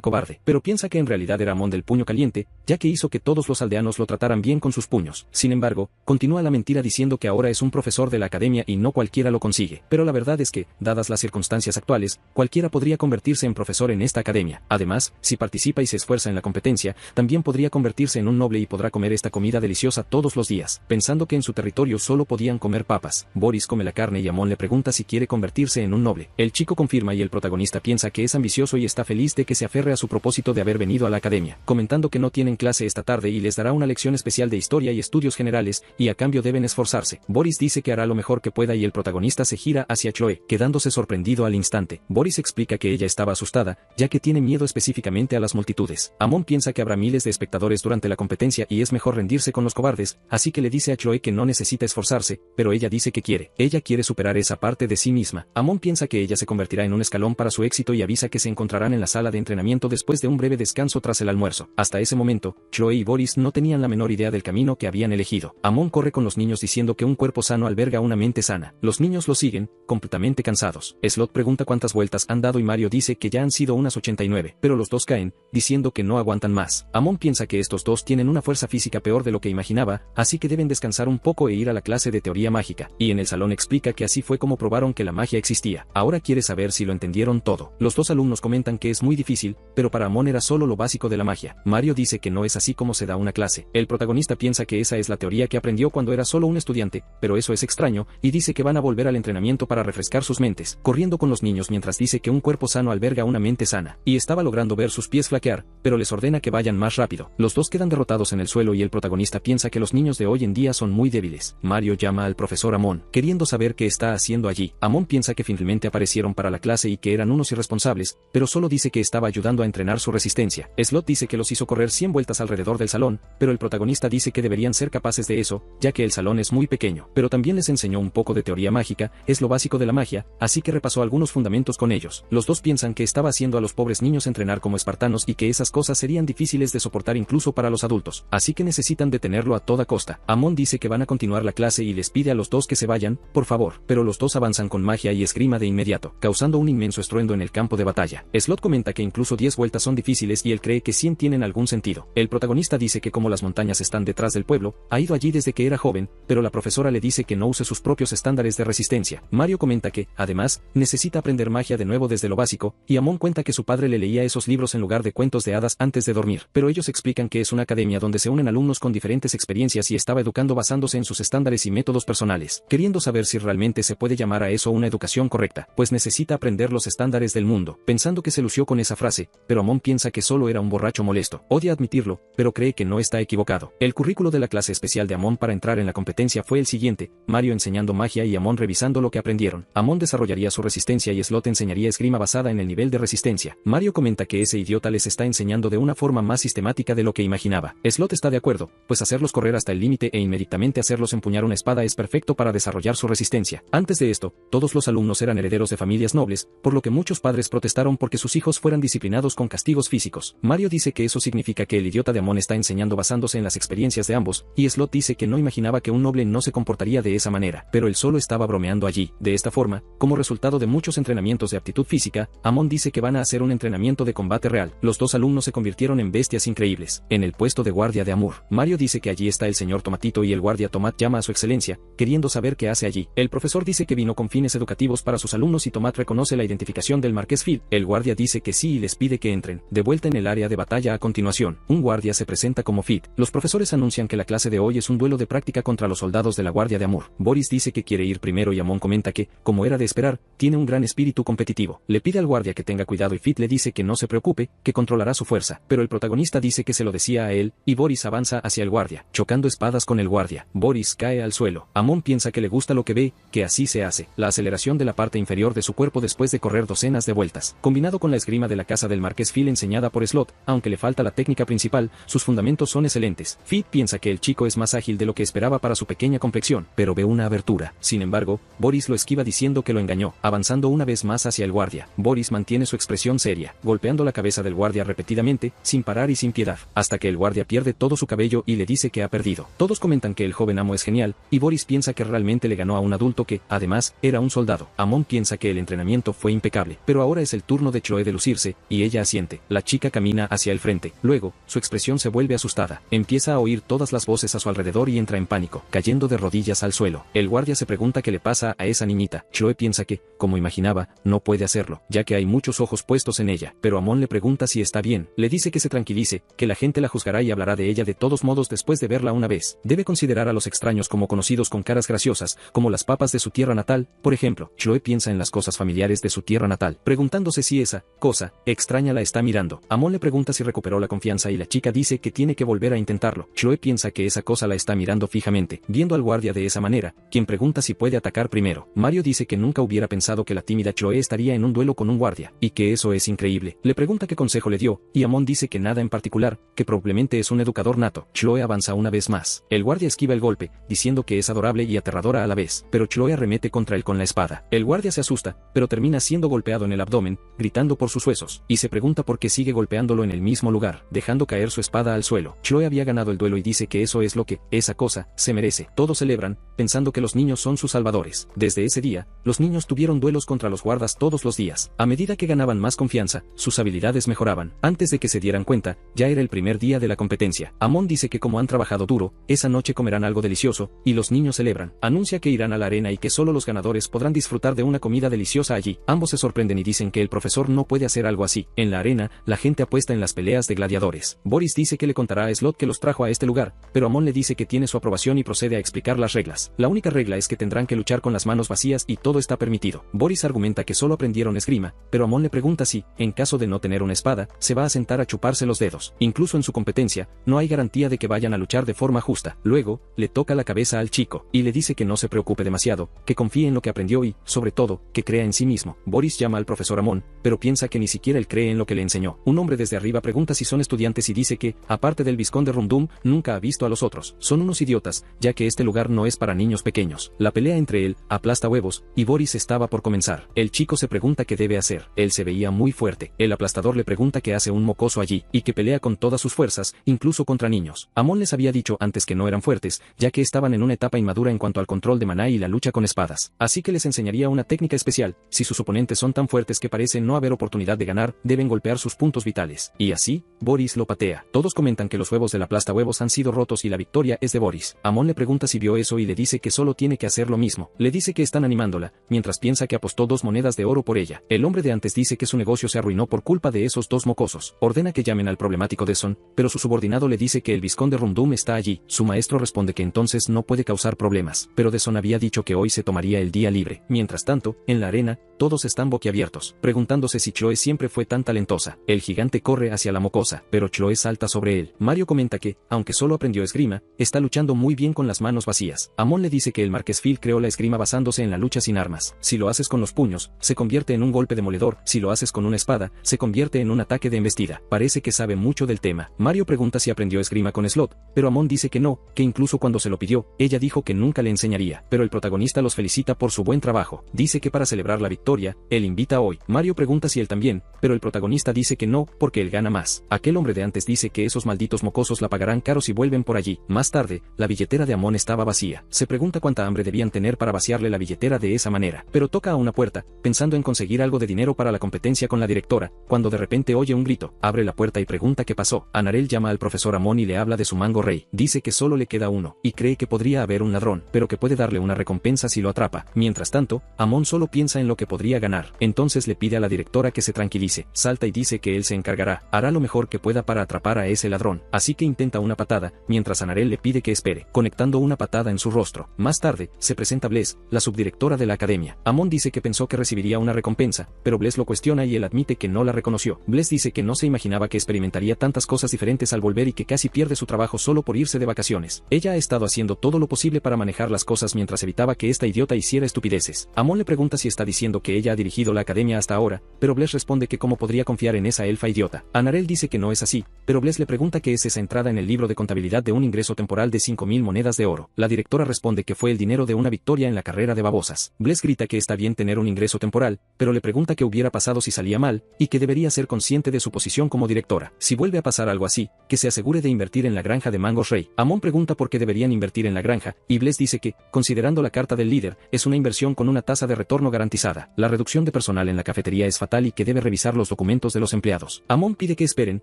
cobarde, pero piensa que en realidad era Amon del puño caliente, ya que hizo que todos los aldeanos lo trataran bien con sus puños. Sin embargo, continúa la mentira diciendo que ahora es un profesor de la academia y no cualquiera lo consigue. Pero la verdad es que, dadas las circunstancias actuales, cualquiera podría convertirse en profesor en esta academia. Además, si participa y se esfuerza en la competencia, también podría convertirse en un noble y podrá comer esta comida deliciosa todos los días. Pensando que en su territorio solo podían comer papas, Boris come la carne y Amon le pregunta si quiere convertirse en un noble. El chico confirma y el protagonista piensa que es ambicioso y está feliz de que se aferre a su propósito de haber venido a la academia, comentando que no tienen clase esta tarde y les dará una lección especial de historia y estudios generales, y a cambio deben esforzarse. Boris dice que hará lo mejor que pueda y el protagonista se gira hacia Chloe, quedándose sorprendido al instante. Boris explica que ella estaba asustada, ya que tiene miedo específicamente a las multitudes. Amon piensa que habrá miles de espectadores durante la competencia y es mejor rendirse con los cobardes, así que le dice a Chloe que no necesita esforzarse, pero ella dice que quiere. Ella quiere superar esa parte de sí misma. Amon piensa que ella se convertirá en un escalón para su éxito y avisa que se encontrarán en la sala de entrenamiento después de un breve descanso tras el almuerzo. Hasta ese momento, Chloe y Boris no tenían la menor idea del camino que habían elegido. Amon corre con los niños diciendo que un cuerpo sano alberga una mente sana. Los niños lo siguen, completamente cansados. Slot pregunta cuántas vueltas han dado y Mario dice que ya han sido unas 89, pero los dos caen, diciendo que no aguantan más. Amon piensa que estos dos tienen una fuerza física peor de lo que imaginaba, así que deben descansar un poco e ir a la clase de teoría mágica, y en el salón explica que así fue como probaron que la magia existía. Ahora quiere saber si lo entendieron todo. Los dos alumnos comentan que es muy difícil, pero para Amon era solo lo básico de la magia. Mario dice que no es así como se da una clase. El protagonista piensa que esa es la teoría que aprendió cuando era solo un estudiante, pero eso es extraño, y dice que van a volver al entrenamiento para refrescar sus mentes, corriendo con los niños mientras dice que un cuerpo sano alberga una mente sana, y estaba logrando ver sus pies flaquear, pero les ordena que vayan más rápido. Los dos quedan derrotados en el suelo y el protagonista piensa que los niños de hoy en día son muy débiles. Mario llama al profesor Amon, queriendo saber qué está haciendo allí. Amon piensa que finalmente aparecieron para la clase y que eran unos irresponsables, pero solo dice que estaba ayudando a entrenar su resistencia. Slot dice que los hizo correr 100 vueltas alrededor del salón, pero el protagonista dice que deberían ser capaces de eso, ya que el salón es muy pequeño, pero también les enseñó un poco de teoría mágica, es lo básico de la magia, así que repasó algunos fundamentos con ellos. Los dos piensan que estaba haciendo a los pobres niños entrenar como espartanos y que esas cosas serían difíciles de soportar incluso para los adultos, así que necesitan detenerlo a toda costa. Amon dice que van a continuar la clase y les pide a los dos que se vayan, por favor, pero los dos avanzan con magia y esgrima de inmediato, causando un inmenso estruendo en el campo de batalla. Slot comenta que incluso 10 vueltas son difíciles y él cree que 100 tienen algún sentido. El protagonista dice que como las montañas están detrás del pueblo, ha ido allí desde que era joven, pero la profesora le dice que no use sus propios estándares de resistencia. Mario comenta que, además, necesita aprender magia de nuevo desde lo básico, y Amon cuenta que su padre le leía esos libros en lugar de cuentos de hadas antes de dormir, pero ellos explican que es una academia donde se unen alumnos con diferentes experiencias y estaba educando basándose en sus estándares y métodos personales, queriendo saber si realmente se puede llamar a eso una educación correcta, pues necesita aprender los estándares del mundo, pensando que se lució con esa frase, pero Amon piensa que solo era un borracho molesto. Odia admitirlo, pero cree que no está equivocado. El currículo de la clase especial de Amon para entrar en la competencia fue el siguiente: Mario enseñando magia y Amon revisando lo que aprendieron. Amon desarrollaría su resistencia y Slot enseñaría esgrima basada en el nivel de resistencia. Mario comenta que ese idiota les está enseñando de una forma más sistemática de lo que imaginaba. Slot está de acuerdo, pues hacerlos correr hasta el límite e inmediatamente hacerlos empuñar una espada es perfecto para desarrollar su resistencia. Antes de esto, todos los alumnos eran herederos de familias nobles, por lo que muchos padres protestaron porque sus hijos fueran disciplinados con castigos físicos. Mario dice que eso significa que el idiota de Amon está enseñando basándose en las experiencias de ambos, y Slot dice que no imaginaba que un noble no se comportaría de esa manera, pero él solo estaba bromeando allí. De esta forma, como resultado de muchos entrenamientos de aptitud física, Amon dice que van a hacer un entrenamiento de combate real. Los dos alumnos se convirtieron en bestias increíbles. En el puesto de guardia de Amur, Mario dice que allí está el señor Tomatito y el guardia Tomat llama a su excelencia, queriendo saber qué hace allí. El profesor dice que vino con fines educativos para sus alumnos y Tomat reconoce la identificación del Marqués Phil. El guardia dice que sí y les pide que entren. De vuelta en el área de batalla a continuación, un guardia se presenta como Fit. Los profesores anuncian que la clase de hoy es un duelo de práctica contra los soldados de la guardia de Amur. Boris dice que quiere ir primero y Amon comenta que, como era de esperar, tiene un gran espíritu competitivo. Le pide al guardia que tenga cuidado y Fit le dice que no se preocupe, que controlará su fuerza, pero el protagonista dice que se lo decía a él, y Boris avanza hacia el guardia, chocando espadas con el guardia. Boris cae al suelo. Amon piensa que le gusta lo que ve, que así se hace. La aceleración de la parte inferior de su cuerpo después de correr docenas de vueltas, combinado con la esgrima de la casa del Marqués Marqués Phil enseñada por Slot, aunque le falta la técnica principal, sus fundamentos son excelentes. Phil piensa que el chico es más ágil de lo que esperaba para su pequeña complexión, pero ve una abertura. Sin embargo, Boris lo esquiva diciendo que lo engañó, avanzando una vez más hacia el guardia. Boris mantiene su expresión seria, golpeando la cabeza del guardia repetidamente, sin parar y sin piedad, hasta que el guardia pierde todo su cabello y le dice que ha perdido. Todos comentan que el joven amo es genial, y Boris piensa que realmente le ganó a un adulto que, además, era un soldado. Amon piensa que el entrenamiento fue impecable, pero ahora es el turno de Chloe de lucirse, y ella asiente. La chica camina hacia el frente. Luego, su expresión se vuelve asustada. Empieza a oír todas las voces a su alrededor y entra en pánico, cayendo de rodillas al suelo. El guardia se pregunta qué le pasa a esa niñita. Chloe piensa que, como imaginaba, no puede hacerlo, ya que hay muchos ojos puestos en ella, pero Amon le pregunta si está bien. Le dice que se tranquilice, que la gente la juzgará y hablará de ella de todos modos después de verla una vez. Debe considerar a los extraños como conocidos con caras graciosas, como las papas de su tierra natal, por ejemplo. Chloe piensa en las cosas familiares de su tierra natal, preguntándose si esa cosa extraña la está mirando. Amon le pregunta si recuperó la confianza y la chica dice que tiene que volver a intentarlo. Chloe piensa que esa cosa la está mirando fijamente, viendo al guardia de esa manera, quien pregunta si puede atacar primero. Mario dice que nunca hubiera pensado que la tímida Chloe estaría en un duelo con un guardia, y que eso es increíble. Le pregunta qué consejo le dio, y Amon dice que nada en particular, que probablemente es un educador nato. Chloe avanza una vez más. El guardia esquiva el golpe, diciendo que es adorable y aterradora a la vez, pero Chloe arremete contra él con la espada. El guardia se asusta, pero termina siendo golpeado en el abdomen, gritando por sus huesos, y se pregunta por qué sigue golpeándolo en el mismo lugar, dejando caer su espada al suelo. Chloe había ganado el duelo y dice que eso es lo que, esa cosa, se merece. Todos celebran, pensando que los niños son sus salvadores. Desde ese día, los niños tuvieron duelos contra los guardas todos los días. A medida que ganaban más confianza, sus habilidades mejoraban. Antes de que se dieran cuenta, ya era el primer día de la competencia. Amon dice que como han trabajado duro, esa noche comerán algo delicioso, y los niños celebran. Anuncia que irán a la arena y que solo los ganadores podrán disfrutar de una comida deliciosa allí. Ambos se sorprenden y dicen que el profesor no puede hacer algo así. En la arena, la gente apuesta en las peleas de gladiadores. Boris dice que le contará a Slot que los trajo a este lugar, pero Amon le dice que tiene su aprobación y procede a explicar las reglas. La única regla es que tendrán que luchar con las manos vacías y todo está permitido. Boris argumenta que solo aprendieron esgrima, pero Amon le pregunta si, en caso de no tener una espada, se va a sentar a chuparse los dedos. Incluso en su competencia, no hay garantía de que vayan a luchar de forma justa. Luego, le toca la cabeza al chico, y le dice que no se preocupe demasiado, que confíe en lo que aprendió y, sobre todo, que crea en sí mismo. Boris llama al profesor Amon, pero piensa que ni siquiera él cree en lo que le enseñó. Un hombre desde arriba pregunta si son estudiantes y dice que, aparte del vizconde Rumdum, nunca ha visto a los otros. Son unos idiotas, ya que este lugar no es para niños pequeños. La pelea entre él, aplastahuevos, y Boris estaba por comenzar. El chico se pregunta qué debe hacer. Él se veía muy fuerte. El aplastador le pregunta qué hace un mocoso allí, y que pelea con todas sus fuerzas, incluso contra niños. Amon les había dicho antes que no eran fuertes, ya que estaban en una etapa inmadura en cuanto al control de maná y la lucha con espadas. Así que les enseñaría una técnica especial. Si sus oponentes son tan fuertes que parecen no haber oportunidad de ganar, deben golpear sus puntos vitales. Y así, Boris lo patea. Todos comentan que los huevos del aplastahuevos han sido rotos y la victoria es de Boris. Amon le pregunta si vio eso y le dice que solo tiene que hacer lo mismo. Le dice que están animándola, mientras piensa que apostó 2 monedas de oro por ella. El hombre de antes dice que su negocio se arruinó por culpa de esos 2 mocosos. Ordena que llamen al problemático Deson, pero su subordinado le dice que el vizconde Rumdum está allí. Su maestro responde que entonces no puede causar problemas, pero Deson había dicho que hoy se tomaría el día libre. Mientras tanto, en la arena, todos están boquiabiertos, preguntándose si Chloe siempre fue tan talentosa. El gigante corre hacia la mocosa, pero Chloe salta sobre él. Mario comenta que, aunque solo aprendió esgrima, está luchando muy bien con las manos vacías. Amon le dice que el Marqués Phil creó la esgrima basándose en la lucha sin armas. Si lo haces con los puños, se convierte en un golpe demoledor. Si lo haces con una espada, se convierte en un ataque de embestida. Parece que sabe mucho del tema. Mario pregunta si aprendió esgrima con Slot, pero Amon dice que no, que incluso cuando se lo pidió, ella dijo que nunca le enseñaría. Pero el protagonista los felicita por su buen trabajo. Dice que para celebrar la victoria, él invita hoy. Mario pregunta si él también, pero el protagonista dice que no, porque él gana más. Aquel hombre de antes dice que esos malditos mocosos la pagarán caro si vuelven por allí. Más tarde, la billetera de Amon estaba vacía. Se pregunta cuánta hambre debían tener para vaciarle la billetera de esa manera. Pero toca a una puerta, pensando en conseguir algo de dinero para la competencia con la directora, cuando de repente oye un grito. Abre la puerta y pregunta qué pasó. Anarel llama al profesor Amon y le habla de su mango rey. Dice que solo le queda uno, y cree que podría haber un ladrón, pero que puede darle una recompensa si lo atrapa. Mientras tanto, Amon solo piensa en lo que podría ganar. Entonces le pide a la directora que se tranquilice. Salta y dice que él se encargará. Hará lo mejor que pueda para atrapar a ese ladrón. Así que intenta una patada, mientras Anarel le pide que espere, conectando una patada en su rostro. Más tarde, se presenta Bless, la subdirectora de la academia. Amon dice que pensó que recibiría una recompensa, pero Bless lo cuestiona y él admite que no la reconoció. Bless dice que no se imaginaba que experimentaría tantas cosas diferentes al volver y que casi pierde su trabajo solo por irse de vacaciones. Ella ha estado haciendo todo lo posible para manejar las cosas mientras evitaba que esta idiota hiciera estupideces. Amon le pregunta si está diciendo que ella ha dirigido la academia hasta ahora, pero Bless responde que cómo podría podía confiar en esa elfa idiota. Anarel dice que no es así, pero Bless le pregunta qué es esa entrada en el libro de contabilidad de un ingreso temporal de 5.000 monedas de oro. La directora responde que fue el dinero de una victoria en la carrera de babosas. Bless grita que está bien tener un ingreso temporal, pero le pregunta qué hubiera pasado si salía mal, y que debería ser consciente de su posición como directora. Si vuelve a pasar algo así, que se asegure de invertir en la granja de Mangos Rey. Amon pregunta por qué deberían invertir en la granja, y Bless dice que, considerando la carta del líder, es una inversión con una tasa de retorno garantizada. La reducción de personal en la cafetería es fatal y que debe revisar los documentos de los empleados. Amon pide que esperen,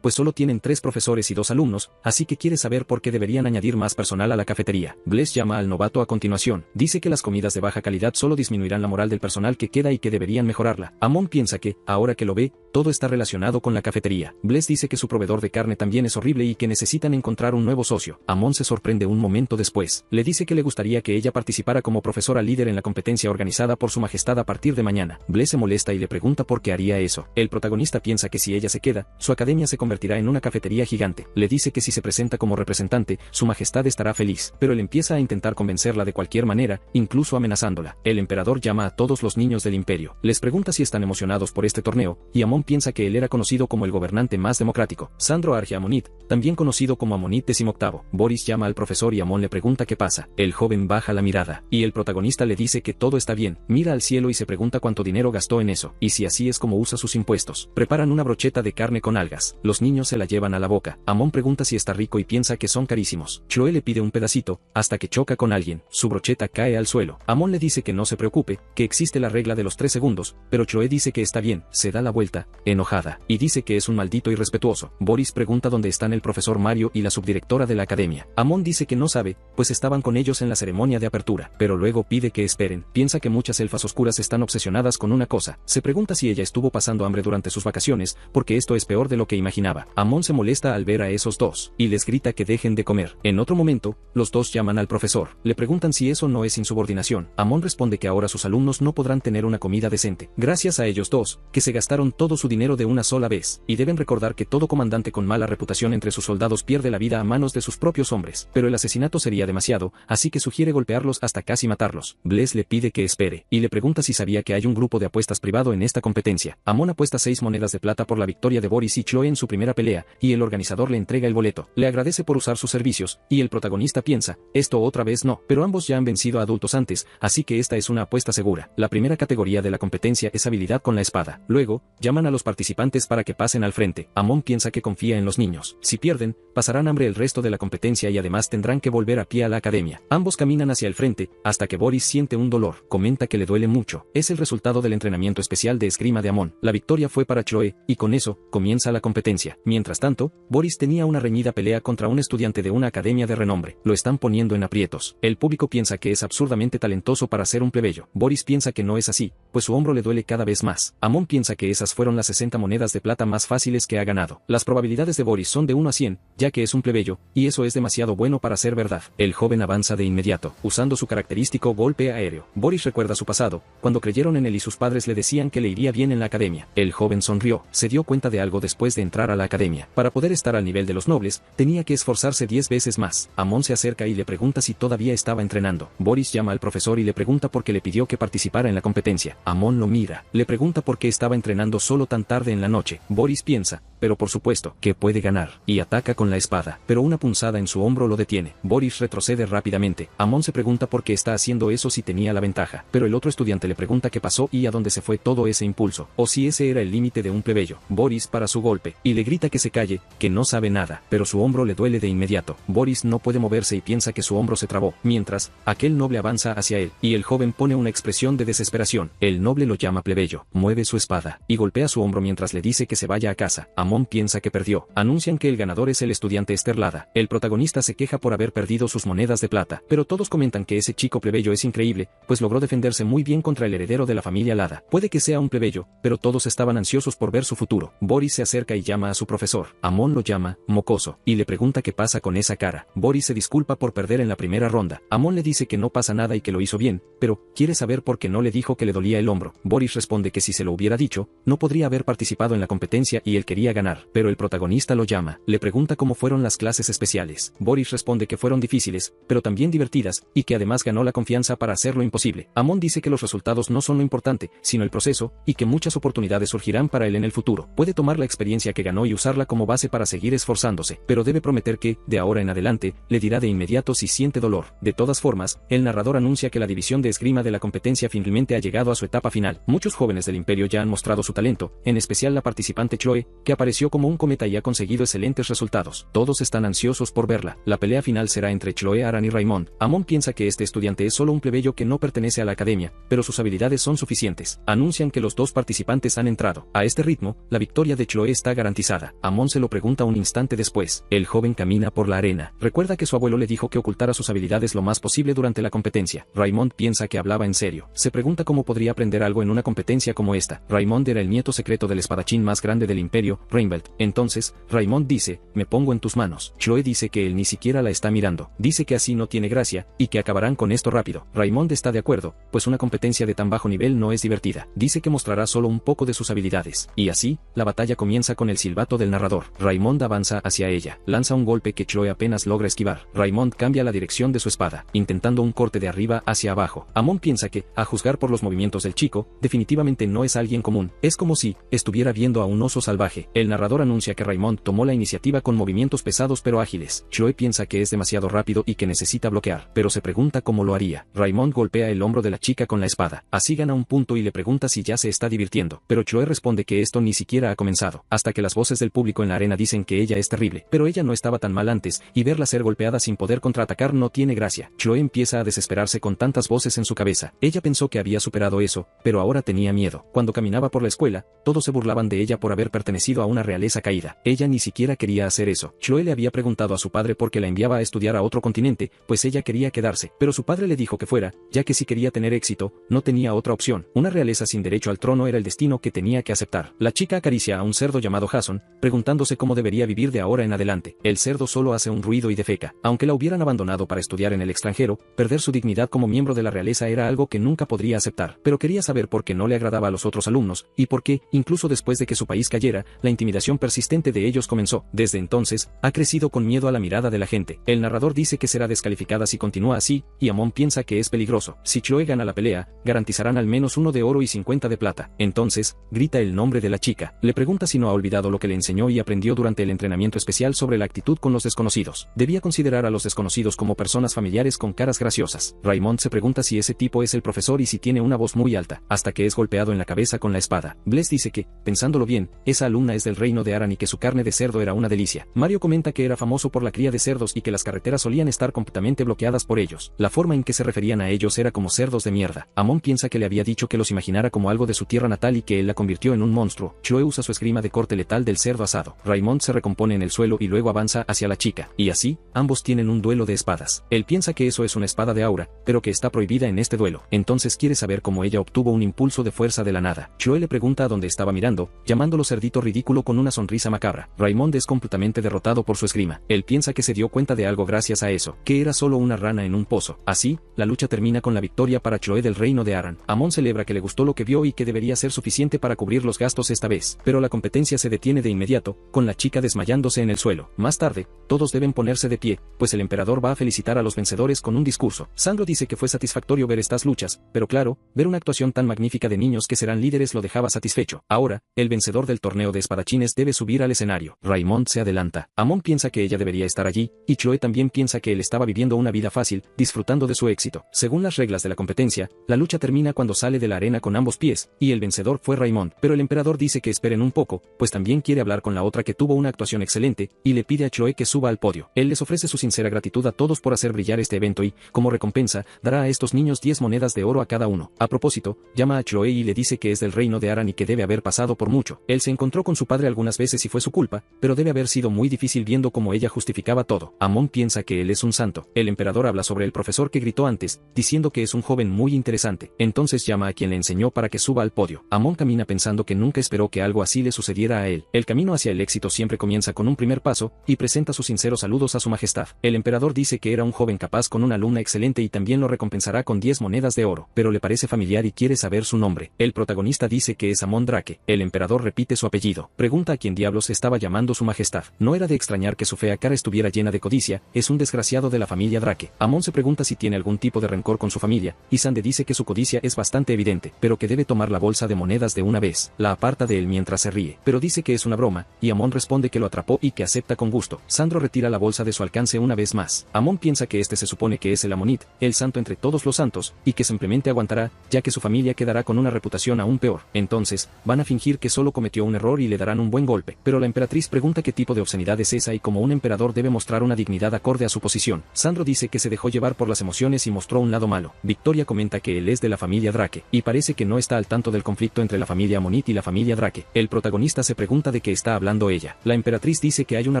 pues solo tienen 3 profesores y 2 alumnos, así que quiere saber por qué deberían añadir más personal a la cafetería. Bless llama al novato a continuación. Dice que las comidas de baja calidad solo disminuirán la moral del personal que queda y que deberían mejorarla. Amon piensa que, ahora que lo ve, todo está relacionado con la cafetería. Bless dice que su proveedor de carne también es horrible y que necesitan encontrar un nuevo socio. Amon se sorprende un momento después. Le dice que le gustaría que ella participara como profesora líder en la competencia organizada por su majestad a partir de mañana. Bless se molesta y le pregunta por qué haría eso. El protagonista piensa que si ella se queda, su academia se convertirá en una cafetería gigante. Le dice que si se presenta como representante, su majestad estará feliz, pero él empieza a intentar convencerla de cualquier manera, incluso amenazándola. El emperador llama a todos los niños del imperio. Les pregunta si están emocionados por este torneo, y Amon piensa que él era conocido como el gobernante más democrático. Sandro Arge Amonit, también conocido como Amonit XVIII. Boris llama al profesor y Amon le pregunta qué pasa. El joven baja la mirada, y el protagonista le dice que todo está bien. Mira al cielo y se pregunta cuánto dinero gastó en eso, y si así es como usa sus impuestos. Preparan una brocheta de carne con algas. Los niños se la llevan a la boca. Amon pregunta si está rico y piensa que son carísimos. Chloe le pide un pedacito, hasta que choca con alguien. Su brocheta cae al suelo. Amon le dice que no se preocupe, que existe la regla de los 3 segundos, pero Chloe dice que está bien. Se da la vuelta, enojada, y dice que es un maldito irrespetuoso. Boris pregunta dónde están el profesor Mario y la subdirectora de la academia. Amon dice que no sabe, pues estaban con ellos en la ceremonia de apertura, pero luego pide que esperen. Piensa que muchas elfas oscuras están obsesionadas con una cosa. Se pregunta si ella estuvo pasando hambre durante sus vacaciones, porque esto es peor de lo que imaginaba. Amon se molesta al ver a esos dos, y les grita que dejen de comer. En otro momento, los dos llaman al profesor. Le preguntan si eso no es insubordinación. Amon responde que ahora sus alumnos no podrán tener una comida decente, gracias a ellos dos, que se gastaron todo su dinero de una sola vez, y deben recordar que todo comandante con mala reputación entre sus soldados pierde la vida a manos de sus propios hombres, pero el asesinato sería demasiado, así que sugiere golpearlos hasta casi matarlos. Bless le pide que espere, y le pregunta si sabía que hay un grupo de apuestas privado en esta competencia. Amon apuesta 6 monedas de plata por la victoria de Boris y Chloe en su primera pelea, y el organizador le entrega el boleto. Le agradece por usar sus servicios, y el protagonista piensa, esto otra vez no, pero ambos ya han vencido a adultos antes, así que esta es una apuesta segura. La primera categoría de la competencia es habilidad con la espada. Luego, llaman a los participantes para que pasen al frente. Amon piensa que confía en los niños. Si pierden, pasarán hambre el resto de la competencia y además tendrán que volver a pie a la academia. Ambos caminan hacia el frente, hasta que Boris siente un dolor. Comenta que le duele mucho. Es el resultado del entrenamiento especial de esgrima de Amon. La victoria fue para Chloe, y con eso, comienza la competencia. Mientras tanto, Boris tenía una reñida pelea contra un estudiante de una academia de renombre. Lo están poniendo en aprietos. El público piensa que es absurdamente talentoso para ser un plebeyo. Boris piensa que no es así, pues su hombro le duele cada vez más. Amon piensa que esas fueron las 60 monedas de plata más fáciles que ha ganado. Las probabilidades de Boris son de 1 a 100, ya que es un plebeyo, y eso es demasiado bueno para ser verdad. El joven avanza de inmediato, usando su característico golpe aéreo. Boris recuerda su pasado, cuando creyeron en él y sus padres le decían que le iría bien en la academia. El joven sonrió, se dio cuenta de algo después de entrar a la academia. Para poder estar al nivel de los nobles, tenía que esforzarse 10 veces más. Amon se acerca y le pregunta si todavía estaba entrenando. Boris llama al profesor y le pregunta por qué le pidió que participara en la competencia. Amon lo mira, le pregunta por qué estaba entrenando solo tan tarde en la noche. Boris piensa, pero por supuesto, que puede ganar, y ataca con la espada, pero una punzada en su hombro lo detiene. Boris retrocede rápidamente. Amon se pregunta por qué está haciendo eso si tenía la ventaja, pero el otro estudiante le pregunta qué pasó y a dónde se fue todo ese impulso, o si ese era el límite de un plebeyo. Boris para su golpe, y le grita que se calle, que no sabe nada, pero su hombro le duele de inmediato. Boris no puede moverse y piensa que su hombro se trabó, mientras, aquel noble avanza hacia él, y el joven pone una expresión de desesperación. El noble lo llama plebeyo, mueve su espada, y golpea su hombro mientras le dice que se vaya a casa. Amon piensa que perdió. Anuncian que el ganador es el estudiante Esterlada. El protagonista se queja por haber perdido sus monedas de plata, pero todos comentan que ese chico plebeyo es increíble, pues logró defenderse muy bien contra el heredero de la familia Lada. Puede que sea un plebeyo, pero todos estaban ansiosos por ver su futuro. Boris se acerca y llama a su profesor. Amon lo llama mocoso, y le pregunta qué pasa con esa cara. Boris se disculpa por perder en la primera ronda. Amon le dice que no pasa nada y que lo hizo bien, pero quiere saber por qué no le dijo que le dolía el hombro. Boris responde que si se lo hubiera dicho, no podría haber participado en la competencia y él quería ganar, pero el protagonista lo llama. Le pregunta cómo fueron las clases especiales. Boris responde que fueron difíciles, pero también divertidas, y que además ganó la confianza para hacer lo imposible. Amon dice que los resultados no son lo importante, sino el proceso, y que muchas oportunidades surgirán para él en el futuro. Puede tomar la experiencia que ganó y usarla como base para seguir esforzándose, pero debe prometer que, de ahora en adelante, le dirá de inmediato si siente dolor. De todas formas, el narrador anuncia que la división de esgrima de la competencia finalmente ha llegado a su etapa final. Muchos jóvenes del Imperio ya han mostrado su talento, en especial la participante Chloe, que apareció como un cometa y ha conseguido excelentes resultados. Todos están ansiosos por verla. La pelea final será entre Chloe Aran y Raymond. Amon piensa que este estudiante es solo un plebeyo que no pertenece a la academia, pero sus habilidades son suficientes. Anuncian que los dos participantes han entrado. A este ritmo, la victoria de Chloe está garantizada. Amon se lo pregunta un instante después. El joven camina por la arena. Recuerda que su abuelo le dijo que ocultara sus habilidades lo más posible durante la competencia. Raymond piensa que hablaba en serio. Se pregunta cómo podría aprender algo en una competencia como esta. Raymond era el nieto secreto del espadachín más grande del imperio, Reinbelt. Entonces, Raymond dice, me pongo en tus manos. Chloe dice que él ni siquiera la está mirando. Dice que así no tiene gracia, y que acabarán con esto rápido. Raymond está de acuerdo, pues una competencia de tan bajo nivel no es divertida. Dice que mostrará solo un poco de sus habilidades. Y así, la batalla comienza con el silbato del narrador. Raymond avanza hacia ella. Lanza un golpe que Chloe apenas logra esquivar. Raymond cambia la dirección de su espada, intentando un corte de arriba hacia abajo. Amon piensa que, a juzgar por los movimientos del chico, definitivamente no es alguien común. Es como si estuviera viendo a un oso salvaje. El narrador anuncia que Raymond tomó la iniciativa con movimientos pesados pero ágiles. Chloe piensa que es demasiado rápido y que necesita bloquear, pero se pregunta cómo lo haría. Raymond golpea el hombro de la chica con la espada. Así gana un punto y le pregunta si ya se está divirtiendo, pero Chloe responde que esto ni siquiera ha comenzado, hasta que las voces del público en la arena dicen que ella es terrible, pero ella no estaba tan mal antes, y verla ser golpeada sin poder contraatacar no tiene gracia. Chloe empieza a desesperarse con tantas voces en su cabeza. Ella pensó que había superado eso, pero ahora tenía miedo. Cuando caminaba por la escuela, todos se burlaban de ella por haber pertenecido a una realeza caída. Ella ni siquiera quería hacer eso. Chloe le había preguntado a su padre por qué la enviaba a estudiar a otro continente, pues ella quería quedarse, pero su padre le dijo que fuera, ya que si quería tener éxito, no tenía otra opción. Una realeza sin derecho al trono era el destino que tenía que aceptar. La chica acaricia a un cerdo llamado Jason, preguntándose cómo debería vivir de ahora en adelante. El cerdo solo hace un ruido y defeca. Aunque la hubieran abandonado para estudiar en el extranjero, perder su dignidad como miembro de la realeza era algo que nunca podría aceptar, pero quería saber por qué no le agradaba a los otros alumnos, y por qué, incluso después de que su país cayera, la intimidación persistente de ellos comenzó. Desde entonces, ha crecido con miedo a la mirada de la gente. El narrador dice que será descalificada si continúa así, y Amon piensa que es peligroso. Si Chloe gana la pelea, garantizarán al menos 1 de oro y 50 de plata. Entonces, grita el nombre de la chica. Le pregunta si no ha olvidado lo que le enseñó y aprendió durante el entrenamiento especial sobre la actitud con los desconocidos. Debía considerar a los desconocidos como personas familiares con caras graciosas. Raymond se pregunta si ese tipo es el profesor y si tiene una voz muy alta, hasta que es golpeado en la cabeza con la espada. Bless dice que, pensándolo bien, esa alumna es del reino de Aran y que su carne de cerdo era una delicia. Mario comenta que era famoso por la cría de cerdos y que las carreteras solían estar completamente bloqueadas por ellos. La forma en que se referían a ellos era como cerdos de mierda. Amon piensa que le había dicho que los imaginara como algo de su tierra natal y que él la convirtió en un monstruo. Chloe usa su esgrima de corte letal del cerdo asado. Raymond se recompone en el suelo y luego avanza hacia la chica, y así, ambos tienen un duelo de espadas. Él piensa que eso es una espada de aura, pero que está prohibida en este duelo. Entonces quiere saber cómo ella obtuvo un impulso de fuerza de la nada. Chloe le pregunta a dónde estaba mirando, llamándolo cerdito ridículo con una sonrisa macabra. Raymond es completamente derrotado por su esgrima. Él piensa que se dio cuenta de algo gracias a eso, que era solo una rana en un pozo. Así, la lucha termina con la victoria para Chloe del reino de Aran. Amon celebra que le gustó lo que vio y que debería ser suficiente para cubrir los gastos esta vez, pero la competencia se detiene de inmediato, con la chica desmayándose en el suelo. Más tarde, todos deben ponerse de pie, pues el emperador va a felicitar a los vencedores con un discurso. Sandro dice que fue satisfactorio ver estas luchas, pero claro, ver una actuación tan magnífica de niños que serán líderes lo dejaba satisfecho. Ahora, el vencedor del torneo de espadachines debe subir al escenario. Raymond se adelanta. Amon piensa que ella debería estar allí, y Chloe también piensa que él estaba viviendo una vida fácil, disfrutando de su éxito. Según las reglas de la competencia, la lucha termina cuando sale de la arena con ambos pies, y el vencedor fue Raymond, pero el emperador dice que esperen un poco, pues también quiere hablar con la otra que tuvo una actuación excelente, y le pide a Chloe que suba al podio. Él les ofrece su sincera gratitud a todos por hacer brillar este evento y, como recompensa, dará a estos niños 10 monedas de oro a cada uno. A propósito, llama a Chloe y le dice que es del reino de Aran y que debe haber pasado por mucho. Él se encontró con su padre algunas veces y fue su culpa, pero debe haber sido muy difícil viendo cómo ella justificaba todo. Amon piensa que él es un santo. El emperador habla sobre el profesor que gritó antes, diciendo que es un joven muy interesante. Entonces llama a quien le enseñó para que suba al podio. Amon camina pensando que nunca esperó que algo así le sucediera a él. El camino hacia el éxito siempre comienza con un primer paso, y presenta sus sinceros saludos a su majestad. El emperador dice que era un joven capaz con una alumna excelente y también lo recompensará con 10 monedas de oro, pero le parece familiar y quiere saber su nombre. El protagonista dice que es Amon Drake. El emperador repite su apellido. Pregunta a quién diablos estaba llamando su majestad. No era de extrañar que su fea cara estuviera llena de codicia, es un desgraciado de la familia Drake. Amon se pregunta si tiene algún tipo de rencor con su familia, y Sande dice que su codicia es bastante evidente, pero que debe tomar la bolsa de monedas de una vez. la aparta de él mientras se ríe, pero dice que es una broma, y Amon responde que lo atrapó y que acepta con gusto. Sandro retira la bolsa de su alcance una vez más. Amon piensa que este se supone que es el Amonit, el santo entre todos los santos, y que simplemente aguantará, ya que su familia quedará con una reputación aún peor. Entonces, van a fingir que solo cometió un error y le darán un buen golpe. Pero la emperatriz pregunta qué tipo de obscenidad es esa y cómo un emperador debe mostrar una dignidad acorde a su posición. Sandro dice que se dejó llevar por las emociones y mostró un lado malo. Victoria comenta que él es de la familia Drake, y parece que no está al tanto del conflicto entre la familia Amonit y la familia Drake. El protagonista se pregunta de qué está hablando ella. La emperatriz dice que hay una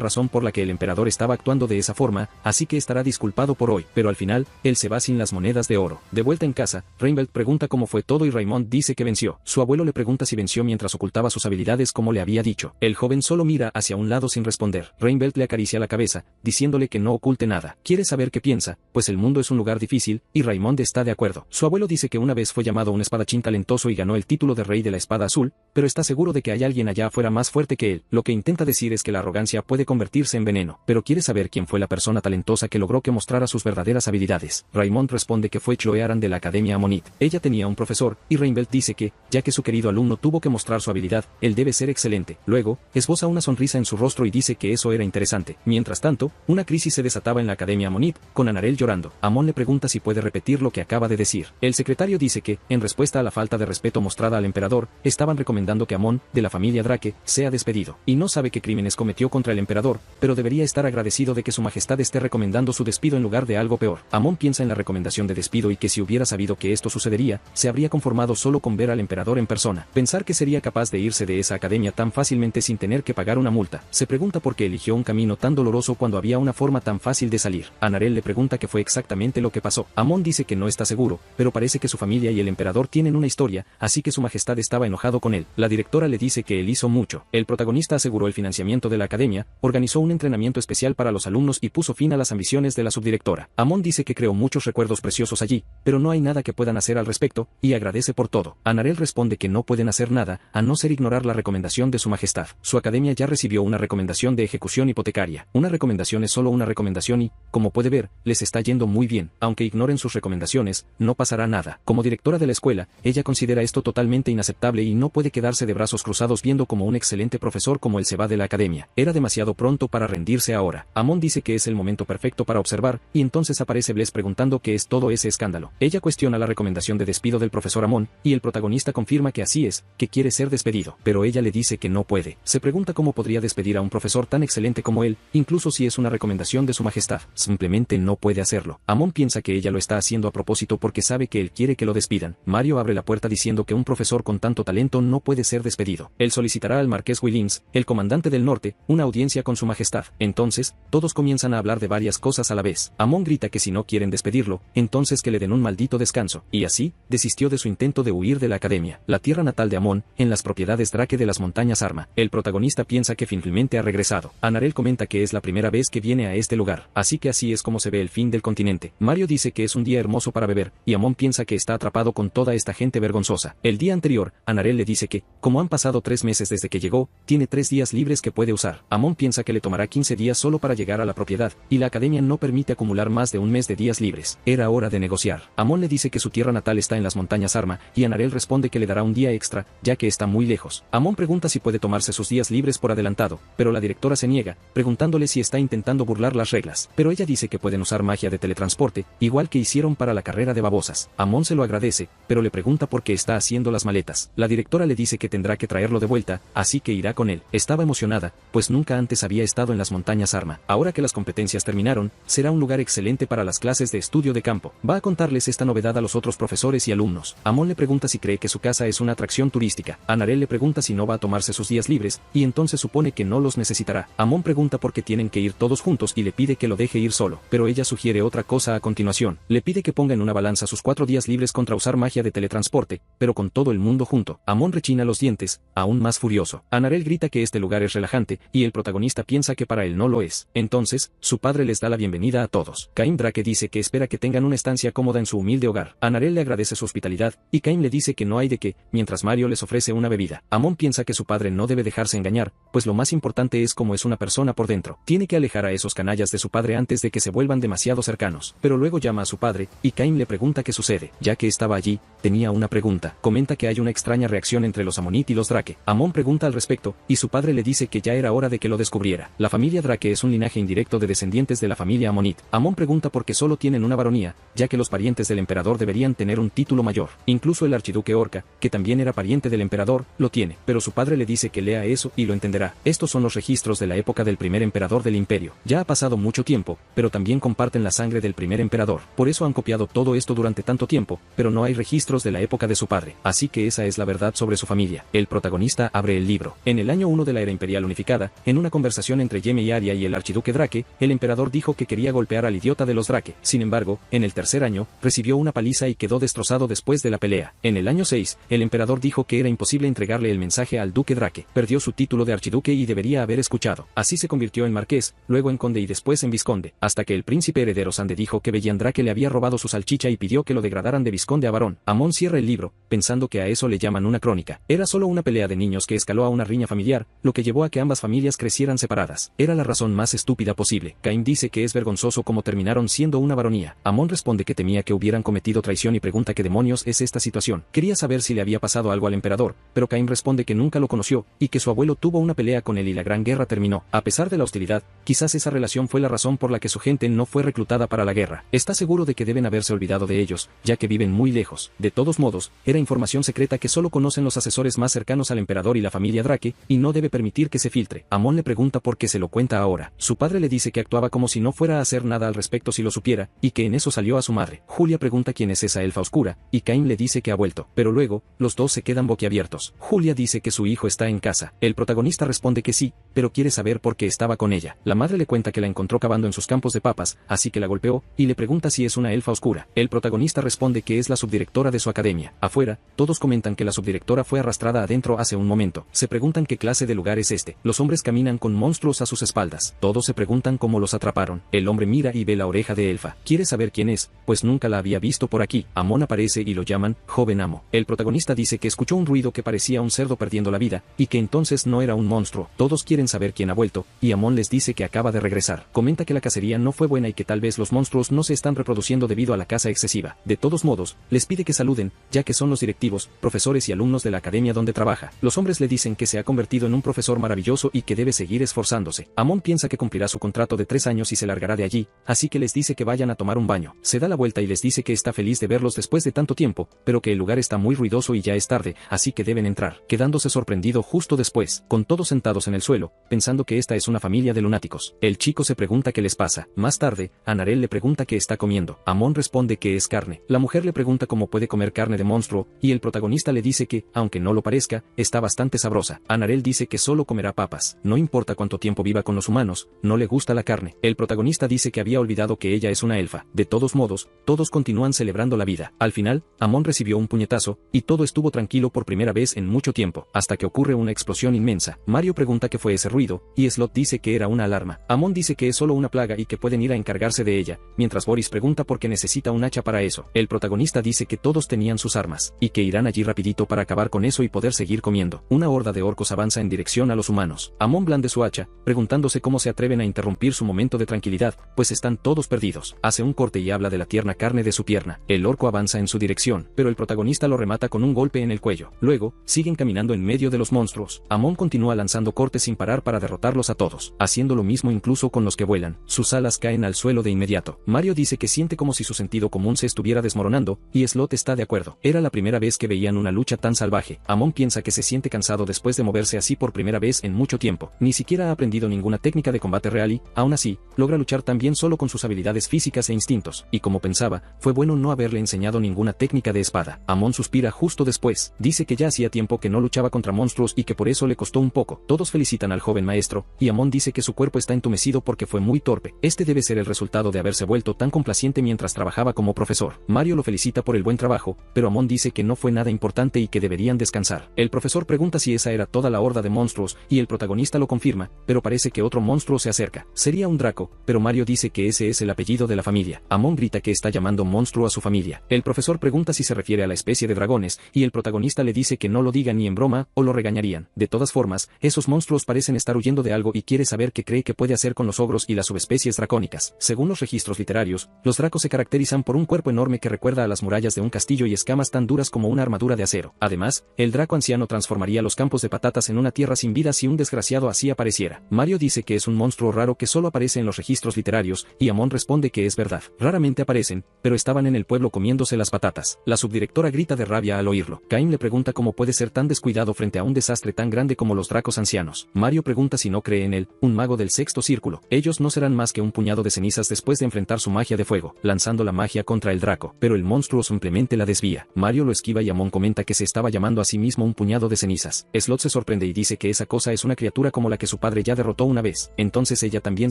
razón por la que el emperador estaba actuando de esa forma, así que estará disculpado por hoy, pero al final, él se va sin las monedas de oro. De vuelta en casa, Reinfeldt pregunta cómo fue todo y Raymond dice que venció. Su abuelo le pregunta si venció mientras ocultaba sus habilidades como le había dicho. El joven solo mira hacia un lado sin responder. Reinfeldt le acaricia la cabeza, diciéndole que no oculte nada. Quiere saber qué piensa, pues el mundo es un lugar difícil, y Raymond está de acuerdo. Su abuelo dice que una vez fue llamado un espadachín talentoso y ganó el título de rey de la espada azul, pero está seguro de que hay alguien allá afuera más fuerte que él. Lo que intenta decir es que la arrogancia puede convertirse en veneno, pero quiere saber quién fue la persona talentosa que logró que mostrara sus verdaderas habilidades. Raymond responde que fue Chloe Aran de la Academia Amonit. Ella tenía un profesor, y Reinfeldt dice que, ya que su querido alumno tuvo que mostrar su habilidad, él debe ser excelente. Luego, esboza una sonrisa en su rostro y dice que eso era interesante. Mientras tanto, una crisis se desataba en la Academia Amonit, con Anarel llorando. Amon le pregunta si puede repetir lo que acaba de decir. El secretario dice que, en respuesta a la falta de respeto mostrada al emperador, estaban recomendando que Amon, de la familia Drake, sea despedido. Y no sabe qué crímenes cometió contra el emperador, pero debería estar agradecido de que su majestad esté recomendando su despido en lugar de algo peor. Amon piensa en la recomendación de despido y que si hubiera sabido que esto sucedería, se habría conformado solo con ver al emperador en persona. Pensar que sería capaz de irse de esa academia tan fácilmente sin tener que pagar una multa. Se pregunta por qué eligió un camino tan doloroso cuando había una forma tan fácil de salir. Anarel le pregunta qué fue exactamente lo que pasó. Amon dice que no está seguro, pero parece que su familia y el emperador tienen una historia, así que su majestad estaba enojado con él. La directora le dice que él hizo mucho. El protagonista aseguró el financiamiento de la academia, organizó un entrenamiento especial para los alumnos y puso fin a las ambiciones de la subdirectora. Amon dice que creó muchos recuerdos preciosos allí, pero no hay nada que puedan hacer al respecto, y agradece por todo. Anarel responde que no pueden hacer nada, a no ser ignorar la recomendación de su majestad. Su academia ya recibió una recomendación de ejecución hipotecaria. Una recomendación es solo una recomendación y, como puede ver, les está yendo muy bien. Aunque ignoren sus recomendaciones, no pasará nada. Como directora de la escuela, ella considera esto totalmente inaceptable y no puede quedarse de brazos cruzados viendo como un excelente profesor como él se va de la academia. Era demasiado pronto para rendirse ahora. Amon dice que es el momento perfecto para observar, y entonces aparece Bless preguntando qué es todo ese escándalo. Ella cuestiona la recomendación de despido del profesor Amon, y el protagonista confirma que así es, que quiere ser despedido, pero ella le dice que no puede. Se pregunta cómo podría despedir a un profesor tan excelente como él, incluso si es una recomendación de su majestad. Simplemente no puede hacerlo. Amon piensa que ella lo está haciendo a propósito porque sabe que él quiere que lo despidan. Mario abre la puerta diciendo que un profesor con tanto talento no puede ser despedido. Él solicitará al marqués Willings, el comandante del norte, una audiencia con su majestad. Entonces, todos comienzan a hablar de varias cosas a la vez. Amon grita que si no quieren despedirlo, entonces que le den un maldito descanso. Y así, desistió de su intento de huir de la academia. La tierra natal de Amon, en las propiedades Drake de las montañas Arma. El protagonista piensa que finalmente ha regresado. Anarel comenta que es la primera vez que viene a este lugar, así que así es como se ve el fin del continente. Mario dice que es un día hermoso para beber, y Amon piensa que está atrapado con toda esta gente vergonzosa. El día anterior, Anarel le dice que, como han pasado 3 meses desde que llegó, tiene 3 días libres que puede usar. Amon piensa que le tomará 15 días solo para llegar a la propiedad, y la academia no permite acumular más de un mes de días libres. Era hora de negociar. Amon le dice que su tierra natal está en las montañas Arma, y Anarel responde que le dará un día extra, ya que está muy lejos. Amon pregunta si puede tomarse sus días libres por adelantado, pero la directora se niega, preguntándole si está intentando burlar las reglas. Pero ella dice que pueden usar magia de teletransporte, igual que hicieron para la carrera de babosas. Amon se lo agradece, pero le pregunta por qué está haciendo las maletas. La directora le dice que tendrá que traerlo de vuelta, así que irá con él. Estaba emocionada, pues nunca antes había estado en las montañas Arma. Ahora que las competencias terminaron, será un lugar excelente para las clases de estudio de campo. Va a contarles esta novedad a los otros profesores y alumnos. Amon le pregunta si cree que su casa es una atracción turística. Anarel le pregunta si no va a tomarse sus días libres, y entonces supone que no los necesitará. Amon pregunta por qué tienen que ir todos juntos y le pide que lo deje ir solo, pero ella sugiere otra cosa a continuación. Le pide que ponga en una balanza sus 4 días libres contra usar magia de teletransporte, pero con todo el mundo junto. Amon rechina los dientes, aún más furioso. Anarel grita que este lugar es relajante, y el protagonista piensa que para él no lo es. Entonces, su padre les da la bienvenida a todos. Caim Drake dice que espera que tengan una estancia cómoda en su humilde hogar. Anarel le agradece su hospitalidad, y Caim le dice que no hay de qué, mientras Mario les ofrece una bebida. Amon piensa que su padre no debe dejarse engañar, pues lo más importante es cómo es una persona por dentro. Tiene que alejar a esos canallas de su padre antes de que se vuelvan demasiado cercanos. Pero luego llama a su padre, y Caim le pregunta qué sucede. Ya que estaba allí, tenía una pregunta. Comenta que hay una extraña reacción guerreaban entre los Amonit y los Drake. Amon pregunta al respecto, y su padre le dice que ya era hora de que lo descubriera. La familia Drake es un linaje indirecto de descendientes de la familia Amonit. Amon pregunta por qué solo tienen una baronía, ya que los parientes del emperador deberían tener un título mayor. Incluso el archiduque Orca, que también era pariente del emperador, lo tiene, pero su padre le dice que lea eso y lo entenderá. Estos son los registros de la época del primer emperador del imperio. Ya ha pasado mucho tiempo, pero también comparten la sangre del primer emperador. Por eso han copiado todo esto durante tanto tiempo, pero no hay registros de la época de su padre. Así que esa es la verdad sobre su familia. El protagonista abre el libro. En el año 1 de la era imperial unificada, en una conversación entre Yeme y Arya y el archiduque Drake, el emperador dijo que quería golpear al idiota de los Drake. Sin embargo, en el tercer año, recibió una paliza y quedó destrozado después de la pelea. En el año 6, el emperador dijo que era imposible entregarle el mensaje al duque Drake. Perdió su título de archiduque y debería haber escuchado. Así se convirtió en marqués, luego en conde y después en vizconde, hasta que el príncipe heredero Sande dijo que Bellan Drake le había robado su salchicha y pidió que lo degradaran de vizconde a barón. Amon cierra el libro, pensando que a eso le llaman una crónica. Era solo una pelea de niños que escaló a una riña familiar, lo que llevó a que ambas familias crecieran separadas. Era la razón más estúpida posible. Caim dice que es vergonzoso cómo terminaron siendo una baronía. Amon responde que temía que hubieran cometido traición y pregunta qué demonios es esta situación. Quería saber si le había pasado algo al emperador, pero Caim responde que nunca lo conoció, y que su abuelo tuvo una pelea con él y la gran guerra terminó. A pesar de la hostilidad, quizás esa relación fue la razón por la que su gente no fue reclutada para la guerra. Está seguro de que deben haberse olvidado de ellos, ya que viven muy lejos. De todos modos, era información secreta que solo conocen los asesores más cercanos al emperador y la familia Drake, y no debe permitir que se filtre. Amon le pregunta por qué se lo cuenta ahora. Su padre le dice que actuaba como si no fuera a hacer nada al respecto si lo supiera, y que en eso salió a su madre. Julia pregunta quién es esa elfa oscura, y Caim le dice que ha vuelto. Pero luego, los dos se quedan boquiabiertos. Julia dice que su hijo está en casa. El protagonista responde que sí, pero quiere saber por qué estaba con ella. La madre le cuenta que la encontró cavando en sus campos de papas, así que la golpeó, y le pregunta si es una elfa oscura. El protagonista responde que es la subdirectora de su academia. Afuera, todos comentan que la subdirectora fue arrastrada adentro hace un momento. Se preguntan qué clase de lugar es este. Los hombres caminan con monstruos a sus espaldas. Todos se preguntan cómo los atraparon. El hombre mira y ve la oreja de elfa. Quiere saber quién es, pues nunca la había visto por aquí. Amon aparece y lo llaman joven amo. El protagonista dice que escuchó un ruido que parecía un cerdo perdiendo la vida, y que entonces no era un monstruo. Todos quieren saber quién ha vuelto, y Amon les dice que acaba de regresar. Comenta que la cacería no fue buena y que tal vez los monstruos no se están reproduciendo debido a la caza excesiva. De todos modos, les pide que saluden, ya que son los directivos, profesores y alumnos de la academia donde trabaja. Los hombres le dicen que se ha convertido en un profesor maravilloso y que debe seguir esforzándose. Amon piensa que cumplirá su contrato de 3 años y se largará de allí, así que les dice que vayan a tomar un baño. Se da la vuelta y les dice que está feliz de verlos después de tanto tiempo, pero que el lugar está muy ruidoso y ya es tarde, así que deben entrar, quedándose sorprendido justo después, con todos sentados en el suelo, pensando que esta es una familia de lunáticos. El chico se pregunta qué les pasa. Más tarde, Anarel le pregunta qué está comiendo. Amon responde que es carne. La mujer le pregunta cómo puede comer carne de monstruo, y el protagonista le dice que, aunque no lo parezca, está bastante sabrosa. Anarel dice que solo comerá papas. No importa cuánto tiempo viva con los humanos, no le gusta la carne. El protagonista dice que había olvidado que ella es una elfa. De todos modos, todos continúan celebrando la vida. Al final, Amon recibió un puñetazo, y todo estuvo tranquilo por primera vez en mucho tiempo, hasta que ocurre una explosión inmensa. Mario pregunta qué fue ese ruido, y Slot dice que era una alarma. Amon dice que es solo una plaga y que pueden ir a encargarse de ella, mientras Boris pregunta por qué necesita un hacha para eso. El protagonista dice que todos tenían sus armas, y que irán allí rapidito para acabar con eso y poder seguir comiendo. Una horda de orcos avanza en dirección a los humanos. Amon blande su hacha, preguntándose cómo se atreven a interrumpir su momento de tranquilidad, pues están todos perdidos. Hace un corte y habla de la tierna carne de su pierna. El orco avanza en su dirección, pero el protagonista lo remata con un golpe en el cuello. Luego, siguen caminando en medio de los monstruos. Amon continúa lanzando cortes sin parar para derrotarlos a todos, haciendo lo mismo incluso con los que vuelan. Sus alas caen al suelo de inmediato. Mario dice que siente como si su sentido común se estuviera desmoronando, y Slot está de acuerdo. Era la primera vez que veían una lucha tan salvaje. Amon piensa que se siente cansado después de moverse así por primera vez en mucho tiempo. Ni siquiera ha aprendido ninguna técnica de combate real y, aún así, logra luchar tan bien solo con sus habilidades físicas e instintos. Y como pensaba, fue bueno no haberle enseñado ninguna técnica de espada. Amon suspira justo después. Dice que ya hacía tiempo que no luchaba contra monstruos y que por eso le costó un poco. Todos felicitan al joven maestro, y Amon dice que su cuerpo está entumecido porque fue muy torpe. Este debe ser el resultado de haberse vuelto tan complaciente mientras trabajaba como profesor. Mario lo felicita por el buen trabajo, pero Amon dice que no fue nada importante y que deberían descansar. El profesor pregunta si esa era toda la horda de monstruos, y el protagonista lo confirma, pero parece que otro monstruo se acerca. Sería un Draco, pero Mario dice que ese es el apellido de la familia. Amon grita que está llamando monstruo a su familia. El profesor pregunta si se refiere a la especie de dragones, y el protagonista le dice que no lo diga ni en broma, o lo regañarían. De todas formas, esos monstruos parecen estar huyendo de algo y quiere saber qué cree que puede hacer con los ogros y las subespecies dracónicas. Según los registros literarios, los dracos se caracterizan por un cuerpo enorme que recuerda a las murallas de un castillo y escamas tan duras como una armadura de acero. Además, Además, el Draco anciano transformaría los campos de patatas en una tierra sin vida si un desgraciado así apareciera. Mario dice que es un monstruo raro que solo aparece en los registros literarios, y Amon responde que es verdad. Raramente aparecen, pero estaban en el pueblo comiéndose las patatas. La subdirectora grita de rabia al oírlo. Cain le pregunta cómo puede ser tan descuidado frente a un desastre tan grande como los dracos ancianos. Mario pregunta si no cree en él, un mago del sexto círculo. Ellos no serán más que un puñado de cenizas después de enfrentar su magia de fuego, lanzando la magia contra el Draco, pero el monstruo simplemente la desvía. Mario lo esquiva y Amon comenta que se estaba llamando a sí mismo un puñado de cenizas. Slot se sorprende y dice que esa cosa es una criatura como la que su padre ya derrotó una vez, entonces ella también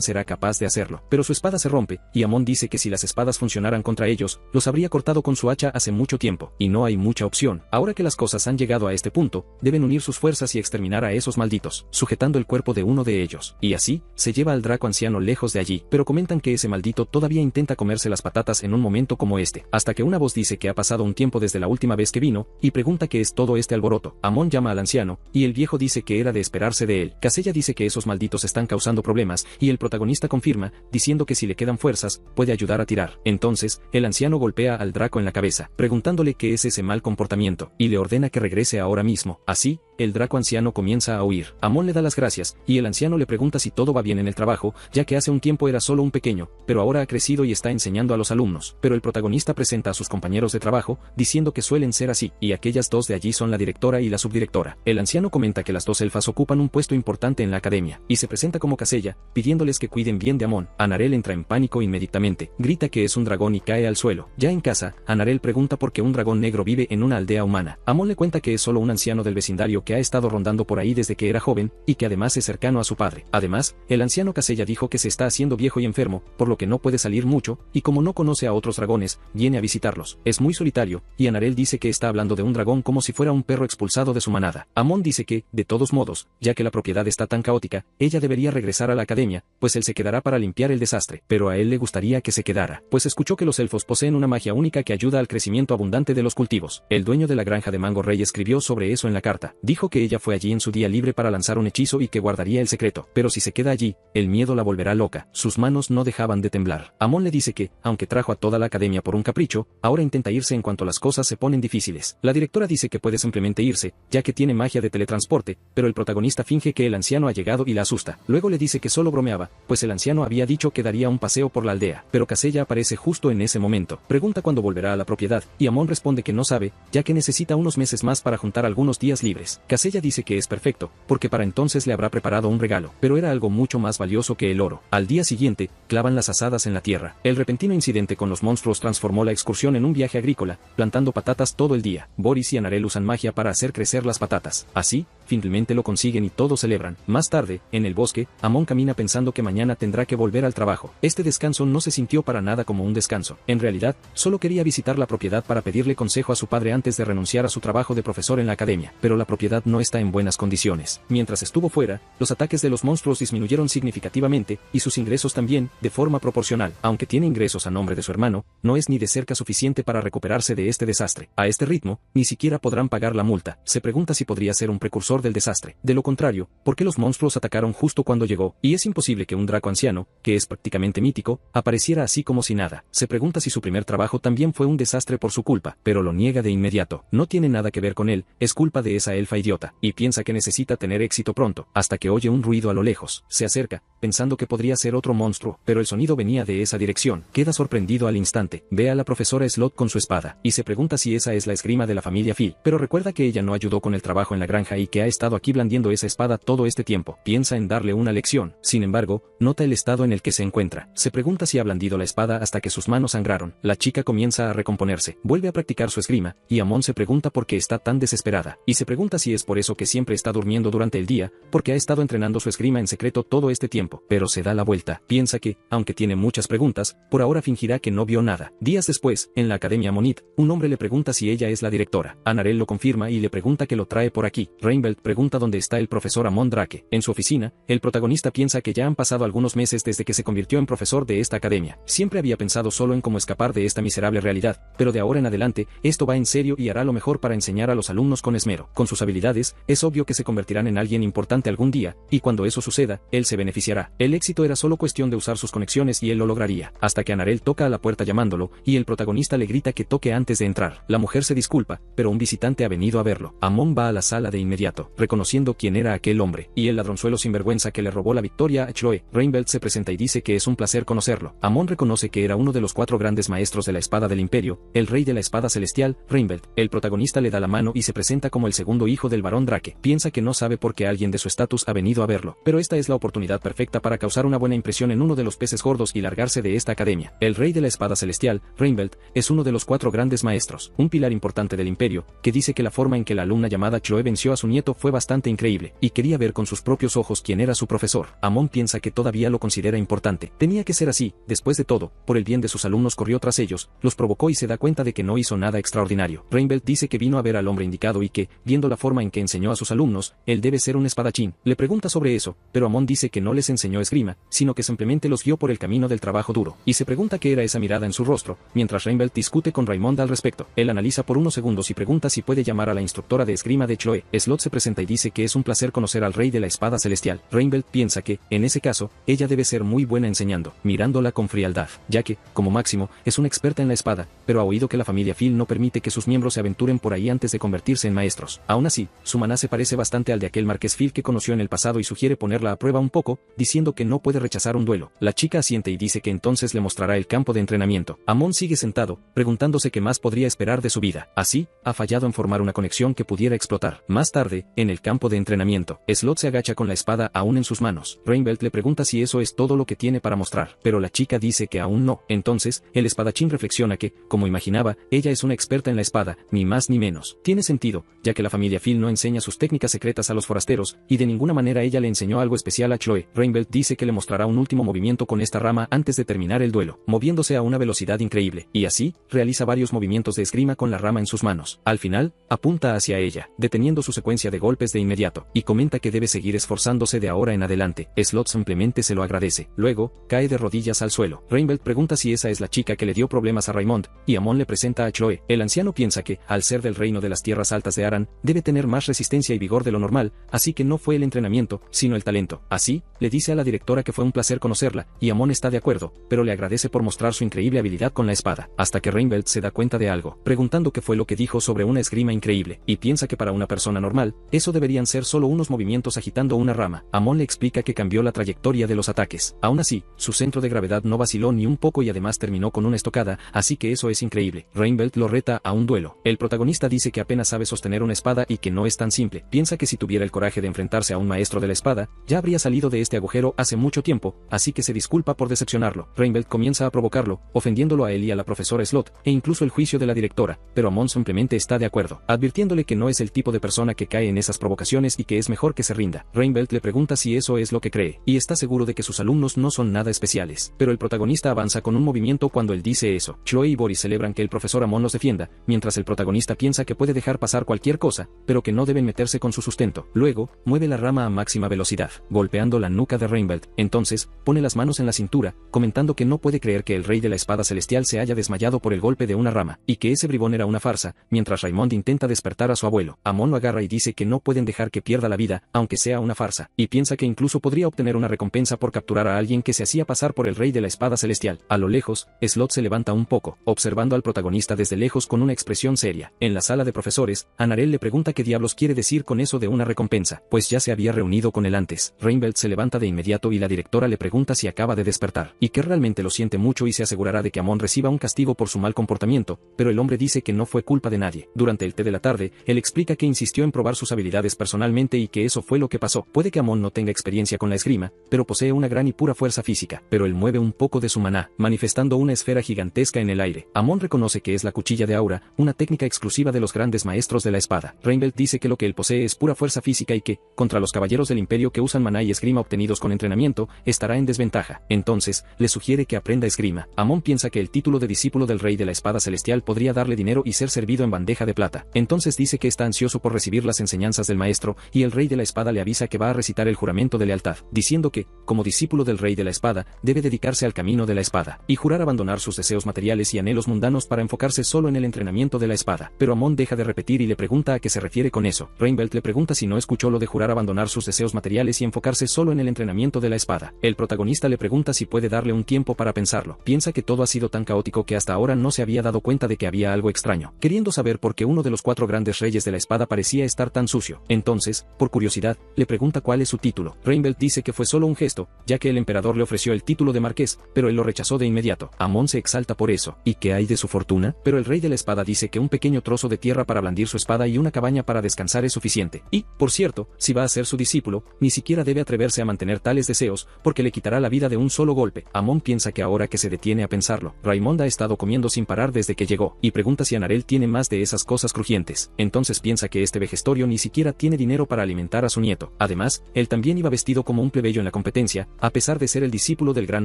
será capaz de hacerlo. Pero su espada se rompe, y Amon dice que si las espadas funcionaran contra ellos, los habría cortado con su hacha hace mucho tiempo, y no hay mucha opción. Ahora que las cosas han llegado a este punto, deben unir sus fuerzas y exterminar a esos malditos, sujetando el cuerpo de uno de ellos. Y así, se lleva al Draco anciano lejos de allí, pero comentan que ese maldito todavía intenta comerse las patatas en un momento como este, hasta que una voz dice que ha pasado un tiempo desde la última vez que vino, y pregunta qué es todo este alboroto. Amon llama al anciano, y el viejo dice que era de esperarse de él. Casella dice que esos malditos están causando problemas, y el protagonista confirma, diciendo que si le quedan fuerzas, puede ayudar a tirar. Entonces, el anciano golpea al Draco en la cabeza, preguntándole qué es ese mal comportamiento, y le ordena que regrese ahora mismo. Así, el Draco anciano comienza a huir. Amon le da las gracias, y el anciano le pregunta si todo va bien en el trabajo, ya que hace un tiempo era solo un pequeño, pero ahora ha crecido y está enseñando a los alumnos. Pero el protagonista presenta a sus compañeros de trabajo, diciendo que suelen ser así, y aquellas dos de allí son la directora y la subdirectora. El anciano comenta que las dos elfas ocupan un puesto importante en la academia, y se presenta como Casella, pidiéndoles que cuiden bien de Amon. Anarel entra en pánico inmediatamente, grita que es un dragón y cae al suelo. Ya en casa, Anarel pregunta por qué un dragón negro vive en una aldea humana. Amon le cuenta que es solo un anciano del vecindario que ha estado rondando por ahí desde que era joven, y que además es cercano a su padre. Además, el anciano Casella dijo que se está haciendo viejo y enfermo, por lo que no puede salir mucho, y como no conoce a otros dragones, viene a visitarlos. Es muy solitario, y Anarel dice que está hablando de un dragón como si fuera un perro expulsado de su manada. Amon dice que, de todos modos, ya que la propiedad está tan caótica, ella debería regresar a la academia, pues él se quedará para limpiar el desastre, pero a él le gustaría que se quedara, pues escuchó que los elfos poseen una magia única que ayuda al crecimiento abundante de los cultivos. El dueño de la granja de Mango Rey escribió sobre eso en la carta. Dijo que ella fue allí en su día libre para lanzar un hechizo y que guardaría el secreto, pero si se queda allí, el miedo la volverá loca. Sus manos no dejaban de temblar. Amon le dice que, aunque trajo a toda la academia por un capricho, ahora intenta irse en cuanto las cosas se ponen difíciles. La directora dice que puede simplemente irse, ya que tiene magia de teletransporte, pero el protagonista finge que el anciano ha llegado y la asusta. Luego le dice que solo bromeaba, pues el anciano había dicho que daría un paseo por la aldea, pero Casella aparece justo en ese momento. Pregunta cuándo volverá a la propiedad, y Amon responde que no sabe, ya que necesita unos meses más para juntar algunos días libres. Casella dice que es perfecto, porque para entonces le habrá preparado un regalo, pero era algo mucho más valioso que el oro. Al día siguiente, clavan las asadas en la tierra. El repentino incidente con los monstruos transformó la excursión en un viaje agrícola, plantando patatas todo el día. Boris y Anarel usan magia para hacer crecer las patatas. Así, finalmente lo consiguen y todos celebran. Más tarde, en el bosque, Amon camina pensando que mañana tendrá que volver al trabajo. Este descanso no se sintió para nada como un descanso. En realidad, solo quería visitar la propiedad para pedirle consejo a su padre antes de renunciar a su trabajo de profesor en la academia, pero la propiedad no está en buenas condiciones. Mientras estuvo fuera, los ataques de los monstruos disminuyeron significativamente, y sus ingresos también, de forma proporcional. Aunque tiene ingresos a nombre de su hermano, no es ni de cerca suficiente para recuperarse de este desastre. A este ritmo, ni siquiera podrán pagar la multa. Se pregunta si podría ser un precursor del desastre. De lo contrario, ¿por qué los monstruos atacaron justo cuando llegó? Y es imposible que un Draco anciano, que es prácticamente mítico, apareciera así como si nada. Se pregunta si su primer trabajo también fue un desastre por su culpa, pero lo niega de inmediato. No tiene nada que ver con él, es culpa de esa elfa idiota, y piensa que necesita tener éxito pronto, hasta que oye un ruido a lo lejos. Se acerca, pensando que podría ser otro monstruo, pero el sonido venía de esa dirección. Queda sorprendido al instante. Ve a la profesora Slot con su espada, y se pregunta si esa es la esgrima de la familia Phil, pero recuerda que ella no ayudó con el trabajo en la granja y que ha estado aquí blandiendo esa espada todo este tiempo. Piensa en darle una lección. Sin embargo, nota el estado en el que se encuentra. Se pregunta si ha blandido la espada hasta que sus manos sangraron. La chica comienza a recomponerse, vuelve a practicar su esgrima, y Amon se pregunta por qué está tan desesperada, y se pregunta si es por eso que siempre está durmiendo durante el día, porque ha estado entrenando su esgrima en secreto todo este tiempo, pero se da la vuelta. Piensa que, aunque tiene muchas preguntas, por ahora fingirá que no vio nada. Días después, en la Academia Monit, un hombre le pregunta si ella es la directora. Anarel lo confirma y le pregunta qué lo trae por aquí. Rainbow Reinbelt pregunta dónde está el profesor Amon Drake. En su oficina, el protagonista piensa que ya han pasado algunos meses desde que se convirtió en profesor de esta academia. Siempre había pensado solo en cómo escapar de esta miserable realidad, pero de ahora en adelante, esto va en serio y hará lo mejor para enseñar a los alumnos con esmero. Con sus habilidades, es obvio que se convertirán en alguien importante algún día, y cuando eso suceda, él se beneficiará. El éxito era solo cuestión de usar sus conexiones y él lo lograría. Hasta que Anarel toca a la puerta llamándolo, y el protagonista le grita que toque antes de entrar. La mujer se disculpa, pero un visitante ha venido a verlo. Amon va a la sala de inmediato, reconociendo quién era aquel hombre, y el ladronzuelo sinvergüenza que le robó la victoria a Chloe. Reinbelt se presenta y dice que es un placer conocerlo. Amon reconoce que era uno de los 4 grandes maestros de la espada del imperio, el rey de la espada celestial, Reinbelt. El protagonista le da la mano y se presenta como el segundo hijo del barón Drake. Piensa que no sabe por qué alguien de su estatus ha venido a verlo, pero esta es la oportunidad perfecta para causar una buena impresión en uno de los peces gordos y largarse de esta academia. El rey de la espada celestial, Reinbelt, es uno de los 4 grandes maestros, un pilar importante del imperio, que dice que la forma en que la alumna llamada Chloe venció a su nieto fue bastante increíble, y quería ver con sus propios ojos quién era su profesor. Amon piensa que todavía lo considera importante. Tenía que ser así, después de todo, por el bien de sus alumnos corrió tras ellos, los provocó y se da cuenta de que no hizo nada extraordinario. Reinbelt dice que vino a ver al hombre indicado y que, viendo la forma en que enseñó a sus alumnos, él debe ser un espadachín. Le pregunta sobre eso, pero Amon dice que no les enseñó esgrima, sino que simplemente los guió por el camino del trabajo duro, y se pregunta qué era esa mirada en su rostro, mientras Reinbelt discute con Raymond al respecto. Él analiza por unos segundos y pregunta si puede llamar a la instructora de esgrima de Chloe. Slot se presenta y dice que es un placer conocer al rey de la espada celestial. Reinbelt piensa que, en ese caso, ella debe ser muy buena enseñando, mirándola con frialdad, ya que, como máximo, es una experta en la espada, pero ha oído que la familia Phil no permite que sus miembros se aventuren por ahí antes de convertirse en maestros. Aún así, su maná se parece bastante al de aquel marqués Phil que conoció en el pasado y sugiere ponerla a prueba un poco, diciendo que no puede rechazar un duelo. La chica asiente y dice que entonces le mostrará el campo de entrenamiento. Amon sigue sentado, preguntándose qué más podría esperar de su vida. Así, ha fallado en formar una conexión que pudiera explotar. Más tarde, en el campo de entrenamiento, Slot se agacha con la espada aún en sus manos. Reinbelt le pregunta si eso es todo lo que tiene para mostrar, pero la chica dice que aún no. Entonces, el espadachín reflexiona que, como imaginaba, ella es una experta en la espada, ni más ni menos. Tiene sentido, ya que la familia Phil no enseña sus técnicas secretas a los forasteros, y de ninguna manera ella le enseñó algo especial a Chloe. Reinbelt dice que le mostrará un último movimiento con esta rama antes de terminar el duelo, moviéndose a una velocidad increíble, y así, realiza varios movimientos de esgrima con la rama en sus manos. Al final, apunta hacia ella, deteniendo su secuencia de golpes de inmediato, y comenta que debe seguir esforzándose de ahora en adelante. Slot simplemente se lo agradece. Luego, cae de rodillas al suelo. Reinbelt pregunta si esa es la chica que le dio problemas a Raymond, y Amon le presenta a Chloe. El anciano piensa que, al ser del reino de las tierras altas de Aran, debe tener más resistencia y vigor de lo normal, así que no fue el entrenamiento, sino el talento. Así, le dice a la directora que fue un placer conocerla, y Amon está de acuerdo, pero le agradece por mostrar su increíble habilidad con la espada, hasta que Reinbelt se da cuenta de algo, preguntando qué fue lo que dijo sobre una esgrima increíble, y piensa que para una persona normal, eso deberían ser solo unos movimientos agitando una rama. Amon le explica que cambió la trayectoria de los ataques. Aún así, su centro de gravedad no vaciló ni un poco y además terminó con una estocada, así que eso es increíble. Reinbelt lo reta a un duelo. El protagonista dice que apenas sabe sostener una espada y que no es tan simple. Piensa que si tuviera el coraje de enfrentarse a un maestro de la espada, ya habría salido de este agujero hace mucho tiempo, así que se disculpa por decepcionarlo. Reinbelt comienza a provocarlo, ofendiéndolo a él y a la profesora Slot, e incluso el juicio de la directora, pero Amon simplemente está de acuerdo, advirtiéndole que no es el tipo de persona que cae en esas provocaciones y que es mejor que se rinda. Reinbelt le pregunta si eso es lo que cree, y está seguro de que sus alumnos no son nada especiales, pero el protagonista avanza con un movimiento cuando él dice eso. Chloe y Boris celebran que el profesor Amon los defienda, mientras el protagonista piensa que puede dejar pasar cualquier cosa, pero que no deben meterse con su sustento. Luego, mueve la rama a máxima velocidad, golpeando la nuca de Reinbelt. Entonces, pone las manos en la cintura, comentando que no puede creer que el rey de la espada celestial se haya desmayado por el golpe de una rama, y que ese bribón era una farsa, mientras Raymond intenta despertar a su abuelo. Amon lo agarra y dice que no pueden dejar que pierda la vida, aunque sea una farsa, y piensa que incluso podría obtener una recompensa por capturar a alguien que se hacía pasar por el rey de la espada celestial. A lo lejos, Slot se levanta un poco, observando al protagonista desde lejos con una expresión seria. En la sala de profesores, Anarel le pregunta qué diablos quiere decir con eso de una recompensa, pues ya se había reunido con él antes. Reinbelt se levanta de inmediato y la directora le pregunta si acaba de despertar, y que realmente lo siente mucho y se asegurará de que Amon reciba un castigo por su mal comportamiento, pero el hombre dice que no fue culpa de nadie. Durante el té de la tarde, él explica que insistió en probar sus habilidades personalmente y que eso fue lo que pasó. Puede que Amon no tenga experiencia con la esgrima, pero posee una gran y pura fuerza física, pero él mueve un poco de su maná, manifestando una esfera gigantesca en el aire. Amon reconoce que es la cuchilla de Aura, una técnica exclusiva de los grandes maestros de la espada. Reinbelt dice que lo que él posee es pura fuerza física y que, contra los caballeros del imperio que usan maná y esgrima obtenidos con entrenamiento, estará en desventaja. Entonces, le sugiere que aprenda esgrima. Amon piensa que el título de discípulo del rey de la espada celestial podría darle dinero y ser servido en bandeja de plata. Entonces dice que está ansioso por recibir las enseñanzas enseñanzas del maestro, y el rey de la espada le avisa que va a recitar el juramento de lealtad, diciendo que, como discípulo del rey de la espada, debe dedicarse al camino de la espada, y jurar abandonar sus deseos materiales y anhelos mundanos para enfocarse solo en el entrenamiento de la espada. Pero Amon deja de repetir y le pregunta a qué se refiere con eso. Reinbelt le pregunta si no escuchó lo de jurar abandonar sus deseos materiales y enfocarse solo en el entrenamiento de la espada. El protagonista le pregunta si puede darle un tiempo para pensarlo. Piensa que todo ha sido tan caótico que hasta ahora no se había dado cuenta de que había algo extraño, queriendo saber por qué uno de los 4 grandes reyes de la espada parecía estar tan sucio. Entonces, por curiosidad, le pregunta cuál es su título. Reinbelt dice que fue solo un gesto, ya que el emperador le ofreció el título de marqués, pero él lo rechazó de inmediato. Amon se exalta por eso. ¿Y qué hay de su fortuna? Pero el rey de la espada dice que un pequeño trozo de tierra para blandir su espada y una cabaña para descansar es suficiente. Y, por cierto, si va a ser su discípulo, ni siquiera debe atreverse a mantener tales deseos, porque le quitará la vida de un solo golpe. Amon piensa que ahora que se detiene a pensarlo, Raimond ha estado comiendo sin parar desde que llegó, y pregunta si Anarel tiene más de esas cosas crujientes. Entonces piensa que este vejestorio ni siquiera tiene dinero para alimentar a su nieto. Además, él también iba vestido como un plebeyo en la competencia, a pesar de ser el discípulo del gran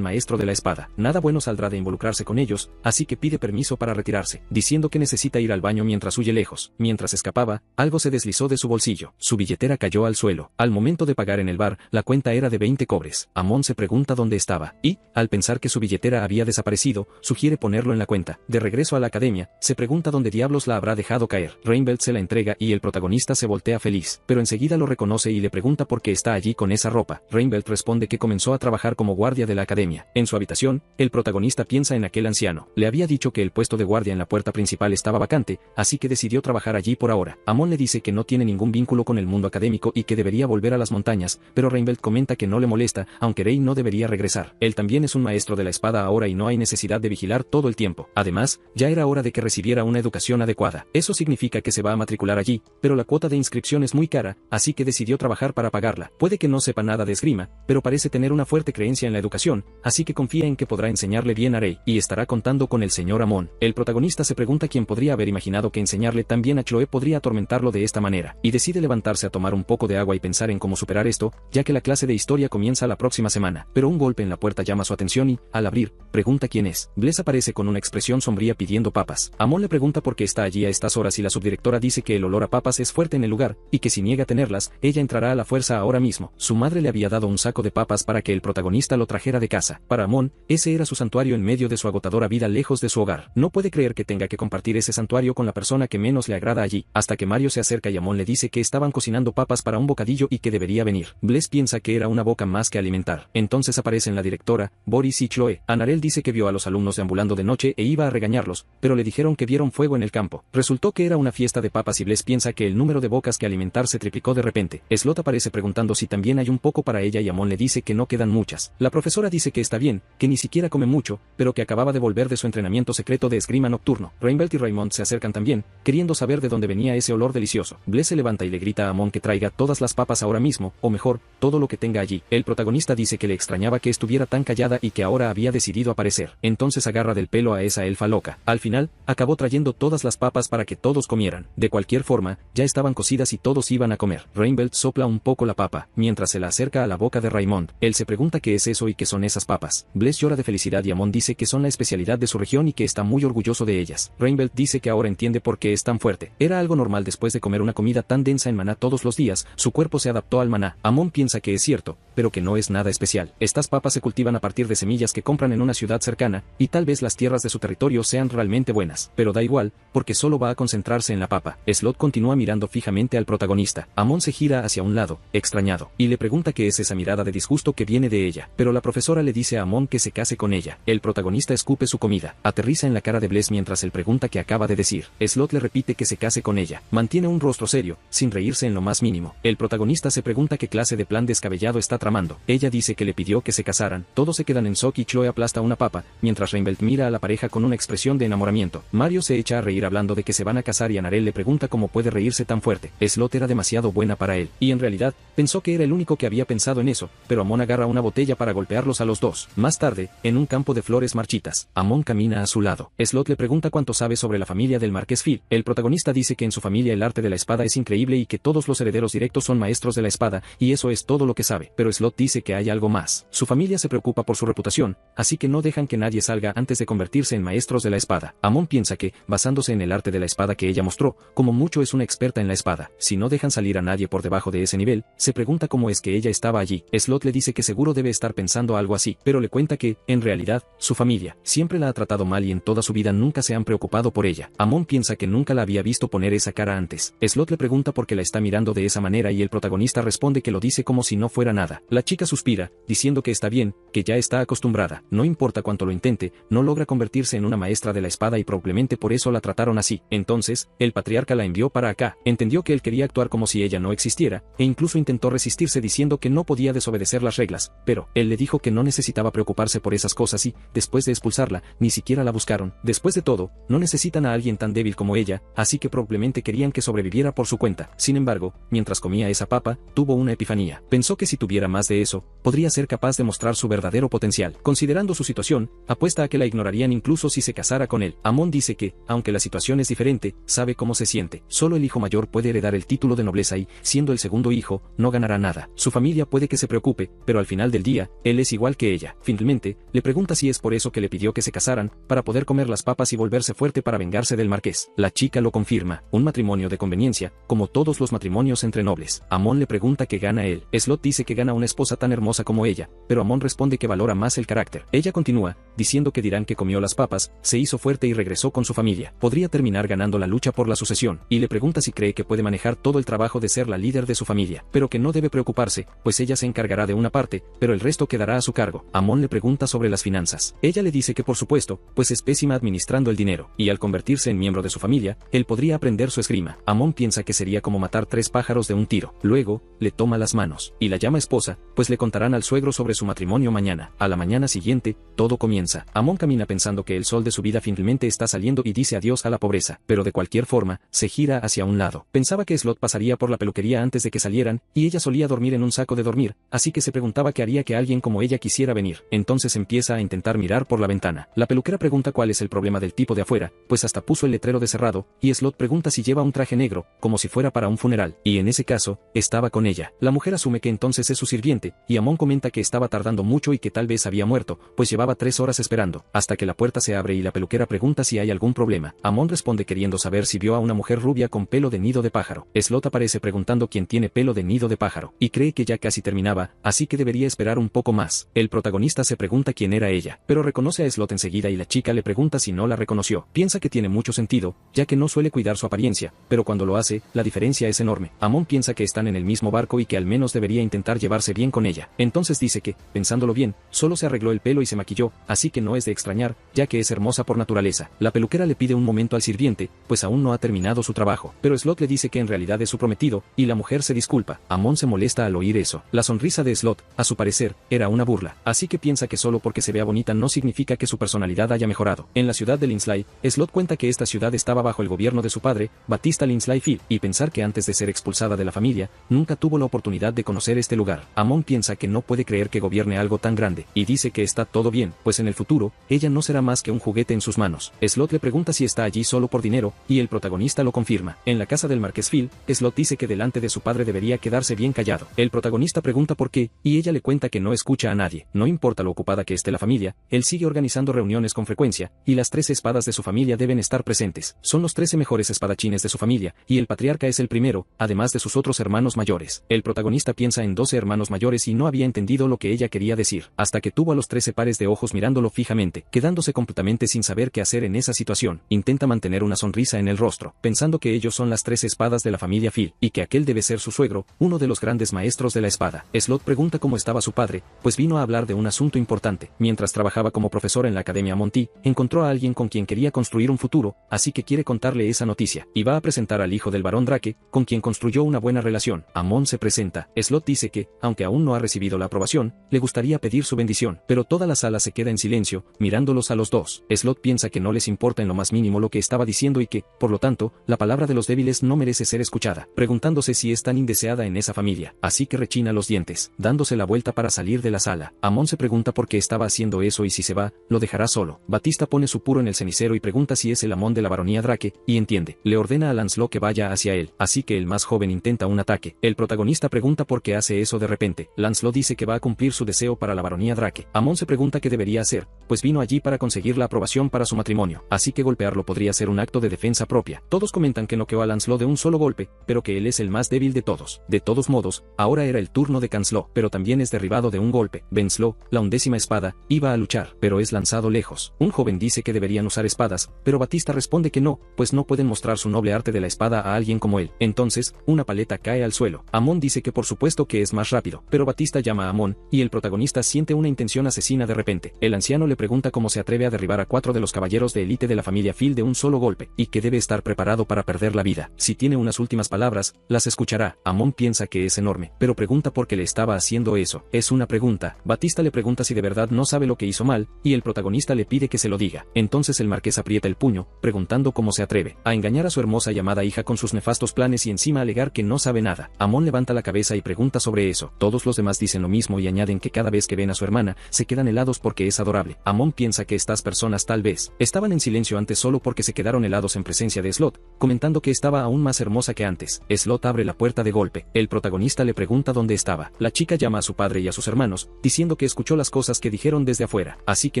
maestro de la espada. Nada bueno saldrá de involucrarse con ellos, así que pide permiso para retirarse, diciendo que necesita ir al baño mientras huye lejos. Mientras escapaba, algo se deslizó de su bolsillo. Su billetera cayó al suelo. Al momento de pagar en el bar, la cuenta era de 20 cobres. Amon se pregunta dónde estaba, y, al pensar que su billetera había desaparecido, sugiere ponerlo en la cuenta. De regreso a la academia, se pregunta dónde diablos la habrá dejado caer. Reinbelt se la entrega y el protagonista se voltea feliz, pero enseguida lo reconoce y le pregunta por qué está allí con esa ropa. Reinbelt responde que comenzó a trabajar como guardia de la academia. En su habitación, el protagonista piensa en aquel anciano. Le había dicho que el puesto de guardia en la puerta principal estaba vacante, así que decidió trabajar allí por ahora. Amon le dice que no tiene ningún vínculo con el mundo académico y que debería volver a las montañas, pero Reinbelt comenta que no le molesta, aunque Rey no debería regresar. Él también es un maestro de la espada ahora y no hay necesidad de vigilar todo el tiempo. Además, ya era hora de que recibiera una educación adecuada. Eso significa que se va a matricular allí, pero la cuota de inscripción es muy cara, así que decidió trabajar para pagarla. Puede que no sepa nada de esgrima, pero parece tener una fuerte creencia en la educación, así que confía en que podrá enseñarle bien a Rey, y estará contando con el señor Amon. El protagonista se pregunta quién podría haber imaginado que enseñarle tan bien a Chloe podría atormentarlo de esta manera, y decide levantarse a tomar un poco de agua y pensar en cómo superar esto, ya que la clase de historia comienza la próxima semana. Pero un golpe en la puerta llama su atención y, al abrir, pregunta quién es. Bless aparece con una expresión sombría pidiendo papas. Amon le pregunta por qué está allí a estas horas y la subdirectora dice que el olor a papas es fuerte en el lugar, y que si niega tenerlas, ella entrará a la fuerza ahora mismo. Su madre le había dado un saco de papas para que el protagonista lo trajera de casa. Para Amon, ese era su santuario en medio de su agotadora vida lejos de su hogar. No puede creer que tenga que compartir ese santuario con la persona que menos le agrada allí, hasta que Mario se acerca y Amon le dice que estaban cocinando papas para un bocadillo y que debería venir. Bless piensa que era una boca más que alimentar. Entonces aparecen la directora, Boris y Chloe. Anarel dice que vio a los alumnos deambulando de noche e iba a regañarlos, pero le dijeron que vieron fuego en el campo. Resultó que era una fiesta de papas y Bless piensa que el número de bocas que alimentar se triplicó de repente. Slot aparece preguntando si también hay un poco para ella y Amon le dice que no quedan muchas. La profesora dice que está bien, que ni siquiera come mucho, pero que acababa de volver de su entrenamiento secreto de esgrima nocturno. Reinbelt y Raymond se acercan también, queriendo saber de dónde venía ese olor delicioso. Bless se levanta y le grita a Amon que traiga todas las papas ahora mismo, o mejor, todo lo que tenga allí. El protagonista dice que le extrañaba que estuviera tan callada y que ahora había decidido aparecer. Entonces agarra del pelo a esa elfa loca. Al final, acabó trayendo todas las papas para que todos comieran. De cualquier forma, ya estaban cocidas y todos iban a comer. Reinbelt sopla un poco la papa, mientras se la acerca a la boca de Raymond. Él se pregunta qué es eso y qué son esas papas. Bless llora de felicidad y Amon dice que son la especialidad de su región y que está muy orgulloso de ellas. Reinbelt dice que ahora entiende por qué es tan fuerte. Era algo normal después de comer una comida tan densa en maná todos los días, su cuerpo se adaptó al maná. Amon piensa que es cierto, pero que no es nada especial. Estas papas se cultivan a partir de semillas que compran en una ciudad cercana, y tal vez las tierras de su territorio sean realmente buenas, pero da igual, porque solo va a concentrarse en la papa. Slot continúa mirando fijamente al protagonista. Amon se gira hacia un lado, extrañado, y le pregunta qué es esa mirada de disgusto que viene de ella, pero la profesora le dice a Amon que se case con ella. El protagonista escupe su comida, aterriza en la cara de Bless mientras él pregunta qué acaba de decir. Slot le repite que se case con ella. Mantiene un rostro serio, sin reírse en lo más mínimo. El protagonista se pregunta qué clase de plan descabellado está tramando. Ella dice que le pidió que se casaran. Todos se quedan en shock y Chloe aplasta una papa, mientras Reinbelt mira a la pareja con una expresión de enamoramiento. Mario se echa a reír hablando de que se van a casar y Anarel le pregunta cómo puede reírse tan fuerte. Slot era demasiado buena para él, y en realidad, pensó que era el único que había pensado en eso, pero Amon agarra una botella para golpearlos a los dos. Más tarde, en un campo de flores marchitas, Amon camina a su lado. Slot le pregunta cuánto sabe sobre la familia del Marqués Phil. El protagonista dice que en su familia el arte de la espada es increíble y que todos los herederos directos son maestros de la espada, y eso es todo lo que sabe. Pero Slot dice que hay algo más. Su familia se preocupa por su reputación, así que no dejan que nadie salga antes de convertirse en maestros de la espada. Amon piensa que, basándose en el arte de la espada que ella mostró, como mucho es una experta en la espada. nada. Si no dejan salir a nadie por debajo de ese nivel, se pregunta cómo es que ella estaba allí. Slot le dice que seguro debe estar pensando algo así, pero le cuenta que, en realidad, su familia siempre la ha tratado mal y en toda su vida nunca se han preocupado por ella. Amon piensa que nunca la había visto poner esa cara antes. Slot le pregunta por qué la está mirando de esa manera y el protagonista responde que lo dice como si no fuera nada. La chica suspira, diciendo que está bien, que ya está acostumbrada. No importa cuánto lo intente, no logra convertirse en una maestra de la espada y probablemente por eso la trataron así. Entonces, el patriarca la envió para acá. Entendió que él quería actuar como si ella no existiera, e incluso intentó resistirse diciendo que no podía desobedecer las reglas, pero él le dijo que no necesitaba preocuparse por esas cosas y, después de expulsarla, ni siquiera la buscaron. Después de todo, no necesitan a alguien tan débil como ella, así que probablemente querían que sobreviviera por su cuenta. Sin embargo, mientras comía esa papa, tuvo una epifanía. Pensó que si tuviera más de eso, podría ser capaz de mostrar su verdadero potencial. Considerando su situación, apuesta a que la ignorarían incluso si se casara con él. Amon dice que, aunque la situación es diferente, sabe cómo se siente. Solo el hijo mayor puede heredar el título de nobleza y, siendo el segundo hijo, no ganará nada. Su familia puede que se preocupe, pero al final del día, él es igual que ella. Finalmente, le pregunta si es por eso que le pidió que se casaran, para poder comer las papas y volverse fuerte para vengarse del marqués. La chica lo confirma, un matrimonio de conveniencia, como todos los matrimonios entre nobles. Amon le pregunta qué gana él. Slot dice que gana una esposa tan hermosa como ella, pero Amon responde que valora más el carácter. Ella continúa, diciendo que dirán que comió las papas, se hizo fuerte y regresó con su familia. Podría terminar ganando la lucha por la sucesión, y le pregunta si cree que puede manejar todo el trabajo de ser la líder de su familia, pero que no debe preocuparse, pues ella se encargará de una parte, pero el resto quedará a su cargo. Amon le pregunta sobre las finanzas. Ella le dice que por supuesto, pues es pésima administrando el dinero, y al convertirse en miembro de su familia, él podría aprender su esgrima. Amon piensa que sería como matar 3 pájaros de un tiro. Luego, le toma las manos, y la llama esposa, pues le contarán al suegro sobre su matrimonio mañana. A la mañana siguiente, todo comienza. Amon camina pensando que el sol de su vida finalmente está saliendo y dice adiós a la pobreza, pero de cualquier forma, se gira hacia un lado. Pensaba que Slot pasaría por la peluquería antes de que salieran, y ella solía dormir en un saco de dormir, así que se preguntaba qué haría que alguien como ella quisiera venir. Entonces empieza a intentar mirar por la ventana. La peluquera pregunta cuál es el problema del tipo de afuera, pues hasta puso el letrero de cerrado, y Slot pregunta si lleva un traje negro, como si fuera para un funeral, y en ese caso, estaba con ella. La mujer asume que entonces es su sirviente, y Amon comenta que estaba tardando mucho y que tal vez había muerto, pues llevaba 3 horas esperando, hasta que la puerta se abre y la peluquera pregunta si hay algún problema. Amon responde queriendo saber si vio a una mujer rubia con pelo de nido de pájaro. Slot aparece preguntando quién tiene pelo de nido de pájaro, y cree que ya casi terminaba, así que debería esperar un poco más. El protagonista se pregunta quién era ella, pero reconoce a Slot enseguida y la chica le pregunta si no la reconoció. Piensa que tiene mucho sentido, ya que no suele cuidar su apariencia, pero cuando lo hace, la diferencia es enorme. Amon piensa que están en el mismo barco y que al menos debería intentar llevarse bien con ella. Entonces dice que, pensándolo bien, solo se arregló el pelo y se maquilló, así que no es de extrañar, ya que es hermosa por naturaleza. La peluquera le pide un momento al sirviente, pues aún no ha terminado su trabajo, pero Slot le dice que en realidad es su prometido, y la mujer se disculpa. Amon se molesta al oír eso. La sonrisa de Slot, a su parecer, era una burla, así que piensa que solo porque se vea bonita no significa que su personalidad haya mejorado. En la ciudad de Linsley, Slot cuenta que esta ciudad estaba bajo el gobierno de su padre, Batista Linsley Field, y pensar que antes de ser expulsada de la familia, nunca tuvo la oportunidad de conocer este lugar. Amon piensa que no puede creer que gobierne algo tan grande, y dice que está todo bien, pues en el futuro, ella no será más que un juguete en sus manos. Slot le pregunta si está allí solo por dinero, y el protagonista lo confirma. En la casa del Marqués Field, Slot dice que delante de su padre debería quedarse bien callado. El protagonista pregunta por qué, y ella le cuenta que no escucha a nadie. No importa lo ocupada que esté la familia, él sigue organizando reuniones con frecuencia, y las 13 espadas de su familia deben estar presentes. Son los 13 mejores espadachines de su familia, y el patriarca es el primero, además de sus otros hermanos mayores. El protagonista piensa en 12 hermanos mayores y no había entendido lo que ella quería decir, hasta que tuvo a los 13 pares de ojos mirándolo fijamente, quedándose completamente sin saber qué hacer en esa situación. Intenta mantener una sonrisa en el rostro, pensando que ellos son las 13 espadas de la familia Field, y que aquel debe ser su suegro, uno de los grandes maestros de la espada. Slot pregunta cómo estaba su padre, pues vino a hablar de un asunto importante. Mientras trabajaba como profesor en la Academia Monty, encontró a alguien con quien quería construir un futuro, así que quiere contarle esa noticia, y va a presentar al hijo del barón Drake, con quien construyó una buena relación. Amon se presenta. Slot dice que, aunque aún no ha recibido la aprobación, le gustaría pedir su bendición, pero toda la sala se queda en silencio, mirándolos a los dos. Slot piensa que no les importa en lo más mínimo lo que estaba diciendo y que, por lo tanto, la palabra de los débiles no merece ser escuchada, preguntándose si es tan indeseada en esa familia, así que rechina los dientes, dándose la vuelta para salir de la sala. Amon se pregunta por qué estaba haciendo eso y si se va, lo dejará solo. Batista pone su puro en el cenicero y pregunta si es el Amon de la baronía Drake, y entiende. Le ordena a Lancelot que vaya hacia él, así que el más joven intenta un ataque. El protagonista pregunta por qué hace eso de repente. Lancelot dice que va a cumplir su deseo para la baronía Drake. Amon se pregunta qué debería hacer, Slayer, pues vino allí para conseguir la aprobación para su matrimonio, así que golpearlo podría ser un acto de defensa propia. Todos comentan que noqueó a Lancelot de un solo golpe, pero que él es el más débil de todos. De todos modos, ahora era el turno de Lancelot, pero también es derribado de un golpe. Lancelot, la 11ª espada, iba a luchar, pero es lanzado lejos. Un joven dice que deberían usar espadas, pero Batista responde que no, pues no pueden mostrar su noble arte de la espada a alguien como él. Entonces, una paleta cae al suelo. Amon dice que por supuesto que es más rápido, pero Batista llama a Amon, y el protagonista siente una intención asesina de repente. El anciano le pregunta cómo se atreve a derribar a 4 de los caballeros de élite de la familia Phil de un solo golpe, y que debe estar preparado para perder la vida. Si tiene unas últimas palabras, las escuchará. Amon piensa que es enorme, pero pregunta por qué le estaba haciendo eso. Es una pregunta. Batista le pregunta si de verdad no sabe lo que hizo mal, y el protagonista le pide que se lo diga. Entonces el marqués aprieta el puño, preguntando cómo se atreve a engañar a su hermosa y amada hija con sus nefastos planes y encima alegar que no sabe nada. Amon levanta la cabeza y pregunta sobre eso. Todos los demás dicen lo mismo y añaden que cada vez que ven a su hermana, se quedan helados porque es adorable. Amon piensa que estas personas tal vez estaban en silencio antes solo porque se quedaron helados en presencia de Slot, comentando que estaba aún más hermosa que antes. Slot abre la puerta de golpe. El protagonista le pregunta dónde estaba. La chica llama a su padre y a sus hermanos, diciendo que escuchó las cosas que dijeron desde afuera, así que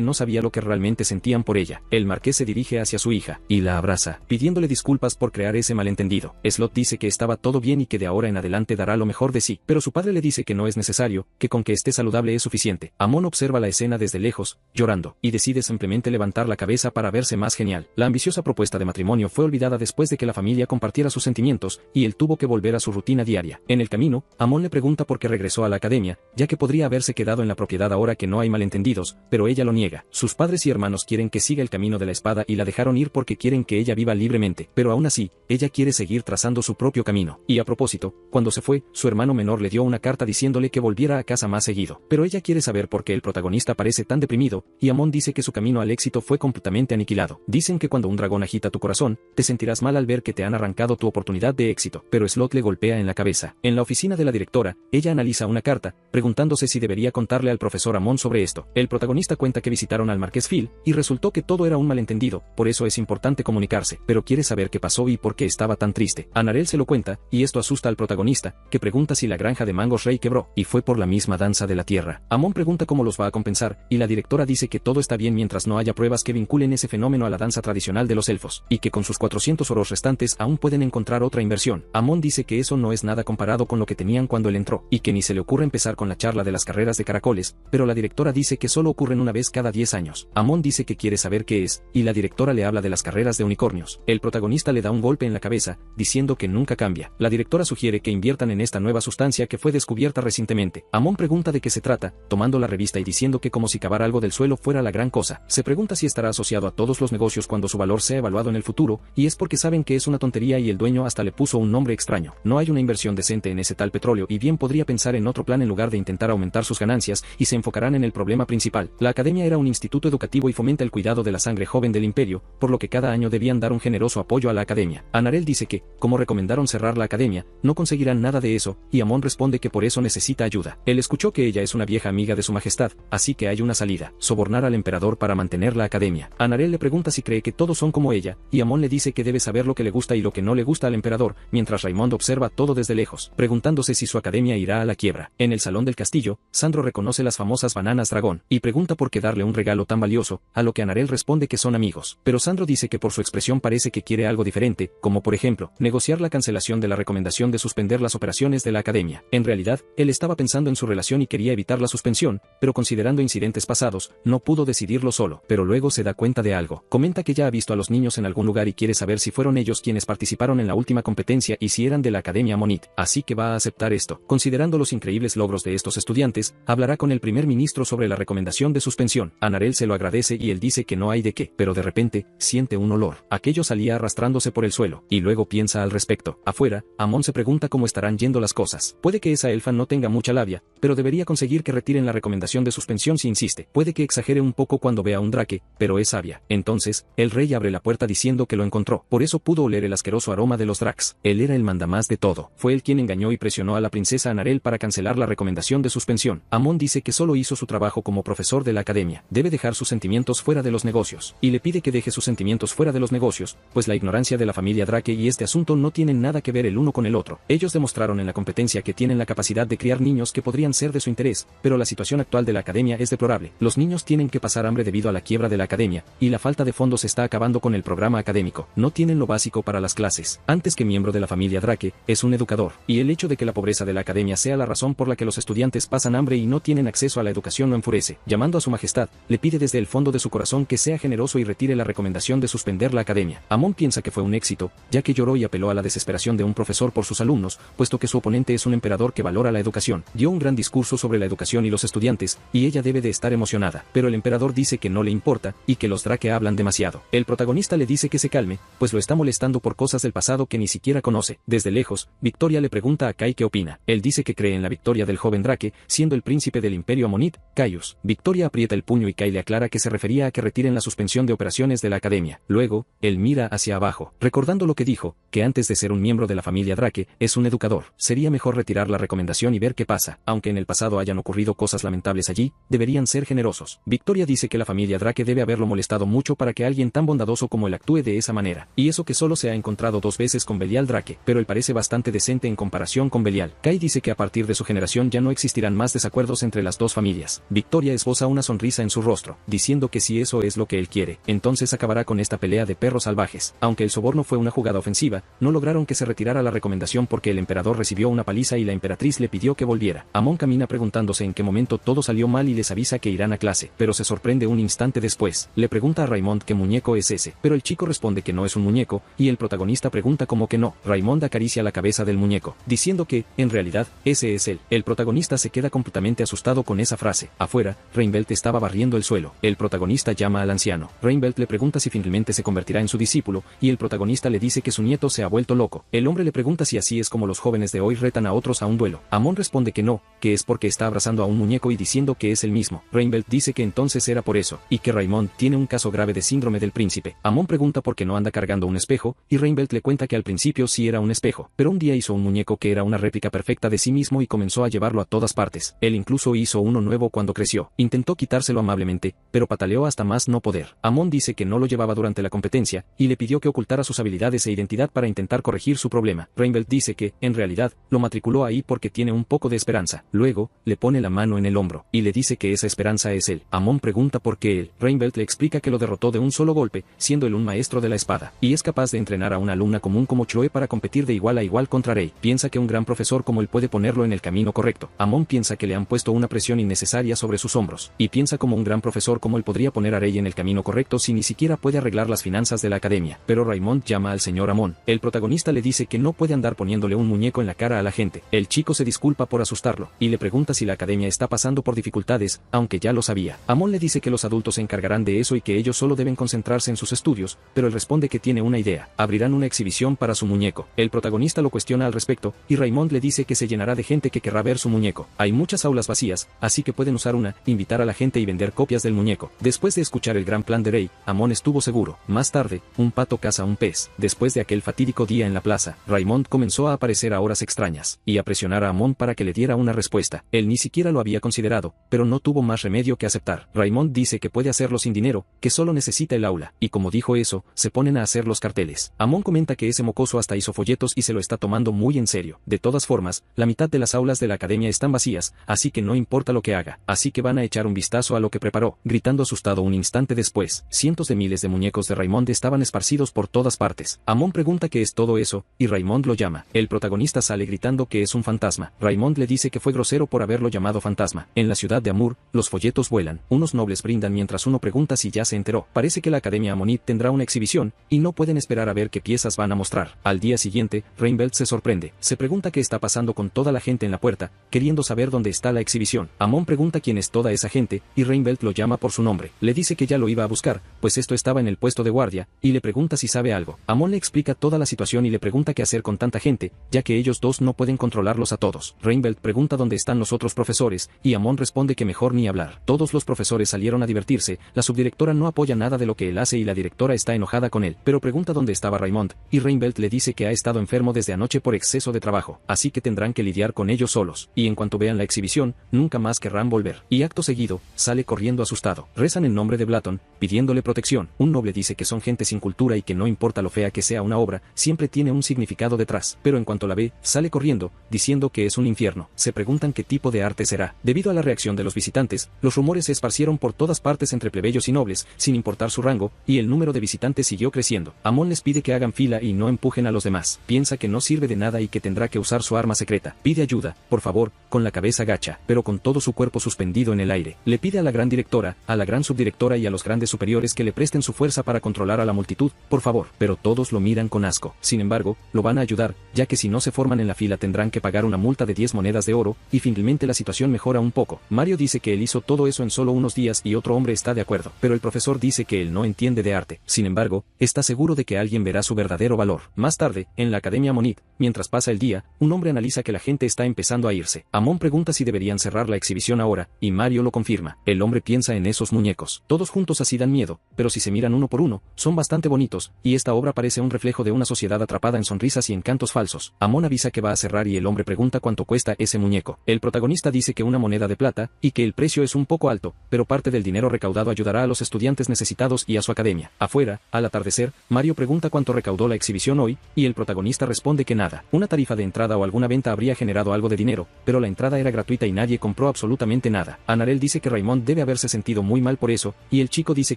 no sabía lo que realmente sentían por ella. El marqués se dirige hacia su hija y la abraza, pidiéndole disculpas por crear ese malentendido. Slot dice que estaba todo bien y que de ahora en adelante dará lo mejor de sí, pero su padre le dice que no es necesario, que con que esté saludable es suficiente. Amon observa la escena desde lejos, llorando, y decide simplemente levantar la cabeza para verse más genial. La ambiciosa propuesta de matrimonio fue olvidada después de que la familia compartiera sus sentimientos, y él tuvo que volver a su rutina diaria. En el camino, Amon le pregunta por qué regresó a la academia, ya que podría haberse quedado en la propiedad ahora que no hay malentendidos, pero ella lo niega. Sus padres y hermanos quieren que siga el camino de la espada y la dejaron ir porque quieren que ella viva libremente, pero aún así, ella quiere seguir trazando su propio camino. Y a propósito, cuando se fue, su hermano menor le dio una carta diciéndole que volviera a casa más seguido, pero ella quiere saber por qué el protagonista parece tan deprimido, y Amon dice que su camino al éxito fue completamente aniquilado. Dicen que cuando un dragón agita tu corazón, te sentirás mal al ver que te han arrancado tu oportunidad de éxito, pero Slot le golpea en la cabeza. En la oficina de la directora, ella analiza una carta, preguntándose si debería contarle al profesor Amon sobre esto. El protagonista cuenta que visitaron al marqués Phil, y resultó que todo era un malentendido, por eso es importante comunicarse, pero quiere saber qué pasó y por qué estaba tan triste. Anarel se lo cuenta, y esto asusta al protagonista, que pregunta si la granja de Mangos Rey quebró, y fue por la misma danza de la tierra. Amon pregunta cómo los va a compensar, y la directora dice que todo está bien mientras no haya pruebas que vinculen ese fenómeno a la danza tradicional de los elfos, y que con sus 400 oros restantes aún pueden encontrar otra inversión. Amon dice que eso no es nada comparado con lo que tenían cuando él entró, y que ni se le ocurre empezar con la charla de las carreras de caracoles, pero la directora dice que solo ocurren una vez cada 10 años. Amon dice que quiere saber qué es, y la directora le habla de las carreras de unicornios. El protagonista le da un golpe en la cabeza, diciendo que nunca cambia. La directora sugiere que inviertan en esta nueva sustancia que fue descubierta recientemente. Amon pregunta de qué se trata, tomando la revista y diciendo que como si cavar algo del suelo fuera la gran cosa. Se pregunta si estará asociado a todos los negocios cuando su valor sea evaluado en el futuro, y es porque saben que es una tontería y el dueño hasta le puso un nombre extraño. No hay una inversión decente en ese tal petróleo y bien podría pensar en otro plan en lugar de intentar aumentar sus ganancias, y se enfocarán en el problema principal. La academia era un instituto educativo y fomenta el cuidado de la sangre joven del imperio, por lo que cada año debían dar un generoso apoyo a la academia. Anarel dice que, como recomendaron cerrar la academia, no conseguirán nada de eso, y Amon responde que por eso necesita ayuda. Él escuchó que ella es una vieja amiga de su majestad, así que hay una salida: sobornar al emperador para mantener la academia. Anarel le pregunta si cree que todos son como ella, y Amon le dice que debe saber lo que le gusta y lo que no le gusta al emperador, mientras Raymond observa todo desde lejos, preguntándose si su academia irá a la quiebra. En el salón del castillo, Sandro reconoce las famosas bananas dragón, y pregunta por qué darle un regalo tan valioso, a lo que Anarel responde que son amigos, pero Sandro dice que por su expresión parece que quiere algo diferente, como por ejemplo, negociar la cancelación de la recomendación de suspender las operaciones de la academia. En realidad, él estaba pensando en su relación y quería evitar la suspensión, pero considerando incidentes pasados, no pudo decidirlo solo, pero luego se da cuenta de algo. Comenta que ya ha visto a los niños en algún lugar y quiere saber si fueron ellos quienes participaron en la última competencia y si eran de la Academia Monit, así que va a aceptar esto. Considerando los increíbles logros de estos estudiantes, hablará con el primer ministro sobre la recomendación de suspensión. Anarel se lo agradece y él dice que no hay de qué, pero de repente, siente un olor. Aquello salía arrastrándose por el suelo, y luego piensa al respecto. Afuera, Amon se pregunta cómo estarán yendo las cosas. Puede que esa elfa no tenga mucha labia, pero debería conseguir que retiren la recomendación de suspensión si insiste. Puede que exagere un poco cuando vea un drake, pero es sabia. Entonces, el rey abre la puerta diciendo que lo encontró. Por eso pudo oler el asqueroso aroma de los Dracs. Él era el mandamás de todo. Fue él quien engañó y presionó a la princesa Anarel para cancelar la recomendación de suspensión. Amon dice que solo hizo su trabajo como profesor de la academia. Debe dejar sus sentimientos fuera de los negocios. Y le pide que deje sus sentimientos fuera de los negocios, pues la ignorancia de la familia Drake y este asunto no tienen nada que ver el uno con el otro. Ellos demostraron en la competencia que tienen la capacidad de criar niños que podrían ser de su interés, pero la situación actual de la academia es deplorable. Los niños niños tienen que pasar hambre debido a la quiebra de la academia, y la falta de fondos está acabando con el programa académico. No tienen lo básico para las clases. Antes que miembro de la familia Drake, es un educador, y el hecho de que la pobreza de la academia sea la razón por la que los estudiantes pasan hambre y no tienen acceso a la educación lo enfurece. Llamando a su majestad, le pide desde el fondo de su corazón que sea generoso y retire la recomendación de suspender la academia. Amon piensa que fue un éxito, ya que lloró y apeló a la desesperación de un profesor por sus alumnos, puesto que su oponente es un emperador que valora la educación. Dio un gran discurso sobre la educación y los estudiantes, y ella debe de estar emocionada, pero el emperador dice que no le importa, y que los Drake hablan demasiado. El protagonista le dice que se calme, pues lo está molestando por cosas del pasado que ni siquiera conoce. Desde lejos, Victoria le pregunta a Kai qué opina. Él dice que cree en la victoria del joven Drake, siendo el príncipe del imperio Amonit, Caius. Victoria aprieta el puño y Kai le aclara que se refería a que retiren la suspensión de operaciones de la academia. Luego, él mira hacia abajo, recordando lo que dijo, que antes de ser un miembro de la familia Drake, es un educador. Sería mejor retirar la recomendación y ver qué pasa. Aunque en el pasado hayan ocurrido cosas lamentables allí, deberían ser generosos. Victoria dice que la familia Drake debe haberlo molestado mucho para que alguien tan bondadoso como él actúe de esa manera. Y eso que solo se ha encontrado 2 veces con Belial Drake, pero él parece bastante decente en comparación con Belial. Kai dice que a partir de su generación ya no existirán más desacuerdos entre las dos familias. Victoria esboza una sonrisa en su rostro, diciendo que si eso es lo que él quiere, entonces acabará con esta pelea de perros salvajes. Aunque el soborno fue una jugada ofensiva, no lograron que se retirara la recomendación porque el emperador recibió una paliza y la emperatriz le pidió que volviera. Amon camina preguntándose en qué momento todo salió mal y les avisa que irán a clase, pero se sorprende un instante después. Le pregunta a Raymond qué muñeco es ese, pero el chico responde que no es un muñeco, y el protagonista pregunta cómo que no. Raymond acaricia la cabeza del muñeco, diciendo que, en realidad, ese es él. El protagonista se queda completamente asustado con esa frase. Afuera, Reinbelt estaba barriendo el suelo. El protagonista llama al anciano. Reinbelt le pregunta si finalmente se convertirá en su discípulo, y el protagonista le dice que su nieto se ha vuelto loco. El hombre le pregunta si así es como los jóvenes de hoy retan a otros a un duelo. Amon responde que no, que es porque está abrazando a un muñeco y diciendo que es el mismo. Reinbelt dice que entonces era por eso, y que Raymond tiene un caso grave de síndrome del príncipe. Amon pregunta por qué no anda cargando un espejo, y Reinbelt le cuenta que al principio sí era un espejo, pero un día hizo un muñeco que era una réplica perfecta de sí mismo y comenzó a llevarlo a todas partes. Él incluso hizo uno nuevo cuando creció. Intentó quitárselo amablemente, pero pataleó hasta más no poder. Amon dice que no lo llevaba durante la competencia, y le pidió que ocultara sus habilidades e identidad para intentar corregir su problema. Reinbelt dice que, en realidad, lo matriculó ahí porque tiene un poco de esperanza. Luego, le pone la mano en el hombro, y le dice que esa esperanza es él. Amon pregunta por qué él. Reinbelt le explica que lo derrotó de un solo golpe, siendo él un maestro de la espada, y es capaz de entrenar a una alumna común como Chloe para competir de igual a igual contra Rei. Piensa que un gran profesor como él puede ponerlo en el camino correcto. Amon piensa que le han puesto una presión innecesaria sobre sus hombros, y piensa como un gran profesor como él podría poner a Rei en el camino correcto si ni siquiera puede arreglar las finanzas de la academia. Pero Raymond llama al señor Amon. El protagonista le dice que no puede andar poniéndole un muñeco en la cara a la gente. El chico se disculpa por asustarlo, y le pregunta si la academia está pasando por dificultades, aunque ya lo sabía. Amon le dice que los adultos se encargarán de eso y que ellos solo deben concentrarse en sus estudios, pero él responde que tiene una idea. Abrirán una exhibición para su muñeco. El protagonista lo cuestiona al respecto, y Raymond le dice que se llenará de gente que querrá ver su muñeco. Hay muchas aulas vacías, así que pueden usar una, invitar a la gente y vender copias del muñeco. Después de escuchar el gran plan de Rei, Amon estuvo seguro. Más tarde, un pato caza un pez. Después de aquel fatídico día en la plaza, Raymond comenzó a aparecer a horas extrañas, y a presionar a Amon para que le diera una respuesta. Él ni siquiera lo había considerado, pero no tuvo más remedio que aceptar. Raymond dice que puede hacerlo sin dinero, que solo necesita el aula, y como dijo eso, se ponen a hacer los carteles. Amon comenta que ese mocoso hasta hizo folletos y se lo está tomando muy en serio. De todas formas, la mitad de las aulas de la academia están vacías, así que no importa lo que haga, así que van a echar un vistazo a lo que preparó. Gritando asustado un instante después, cientos de miles de muñecos de Raymond estaban esparcidos por todas partes. Amon pregunta qué es todo eso, y Raymond lo llama. El protagonista sale gritando que es un fantasma. Raymond le dice que fue grosero por haberlo llamado fantasma. En la ciudad de Amur, los folletos vuelan. Unos nobles brindan mientras uno pregunta si ya se enteró. Parece que la Academia Amonit tendrá una exhibición, y no pueden esperar a ver qué piezas van a mostrar. Al día siguiente, Reinbelt se sorprende. Se pregunta qué está pasando con toda la gente en la puerta, queriendo saber dónde está la exhibición. Amon pregunta quién es toda esa gente, y Reinbelt lo llama por su nombre. Le dice que ya lo iba a buscar, pues esto estaba en el puesto de guardia, y le pregunta si sabe algo. Amon le explica toda la situación y le pregunta qué hacer con tanta gente, ya que ellos dos no pueden controlarlos a todos. Reinbelt pregunta dónde están los otros profesores, y Amon responde que mejor ni hablar. Todos los profesores salieron a divertirse, la subdirectora no apoya nada de lo que él hace y la directora está enojada con él, pero pregunta dónde estaba Raymond, y Reinbelt le dice que ha estado enfermo desde anoche por exceso de trabajo, así que tendrán que lidiar con ellos solos, y en cuanto vean la exhibición, nunca más querrán volver. Y acto seguido, sale corriendo asustado. Rezan en nombre de Blatton, pidiéndole protección. Un noble dice que son gente sin cultura y que no importa lo fea que sea una obra, siempre tiene un significado detrás, pero en cuanto la ve, sale corriendo, diciendo que es un infierno. Se preguntan qué tipo de arte será. Debido a la reacción de los visitantes, los rumores rumores se esparcieron por todas partes entre plebeyos y nobles, sin importar su rango, y el número de visitantes siguió creciendo. Amon les pide que hagan fila y no empujen a los demás. Piensa que no sirve de nada y que tendrá que usar su arma secreta. Pide ayuda, por favor, con la cabeza gacha, pero con todo su cuerpo suspendido en el aire. Le pide a la gran directora, a la gran subdirectora y a los grandes superiores que le presten su fuerza para controlar a la multitud, por favor. Pero todos lo miran con asco. Sin embargo, lo van a ayudar, ya que si no se forman en la fila tendrán que pagar una multa de 10 monedas de oro, y finalmente la situación mejora un poco. Mario dice que él hizo todo eso en solo unos días y otro hombre está de acuerdo, pero el profesor dice que él no entiende de arte. Sin embargo, está seguro de que alguien verá su verdadero valor. Más tarde, en la Academia Monit, mientras pasa el día, un hombre analiza que la gente está empezando a irse. Amon pregunta si deberían cerrar la exhibición ahora, y Mario lo confirma. El hombre piensa en esos muñecos. Todos juntos así dan miedo, pero si se miran uno por uno, son bastante bonitos, y esta obra parece un reflejo de una sociedad atrapada en sonrisas y encantos falsos. Amon avisa que va a cerrar y el hombre pregunta cuánto cuesta ese muñeco. El protagonista dice que una moneda de plata, y que el precio es un poco alto, pero parte del dinero recaudado ayudará a los estudiantes necesitados y a su academia. Afuera, al atardecer, Mario pregunta cuánto recaudó la exhibición hoy, y el protagonista responde que nada. Una tarifa de entrada o alguna venta habría generado algo de dinero, pero la entrada era gratuita y nadie compró absolutamente nada. Anarel dice que Raymond debe haberse sentido muy mal por eso, y el chico dice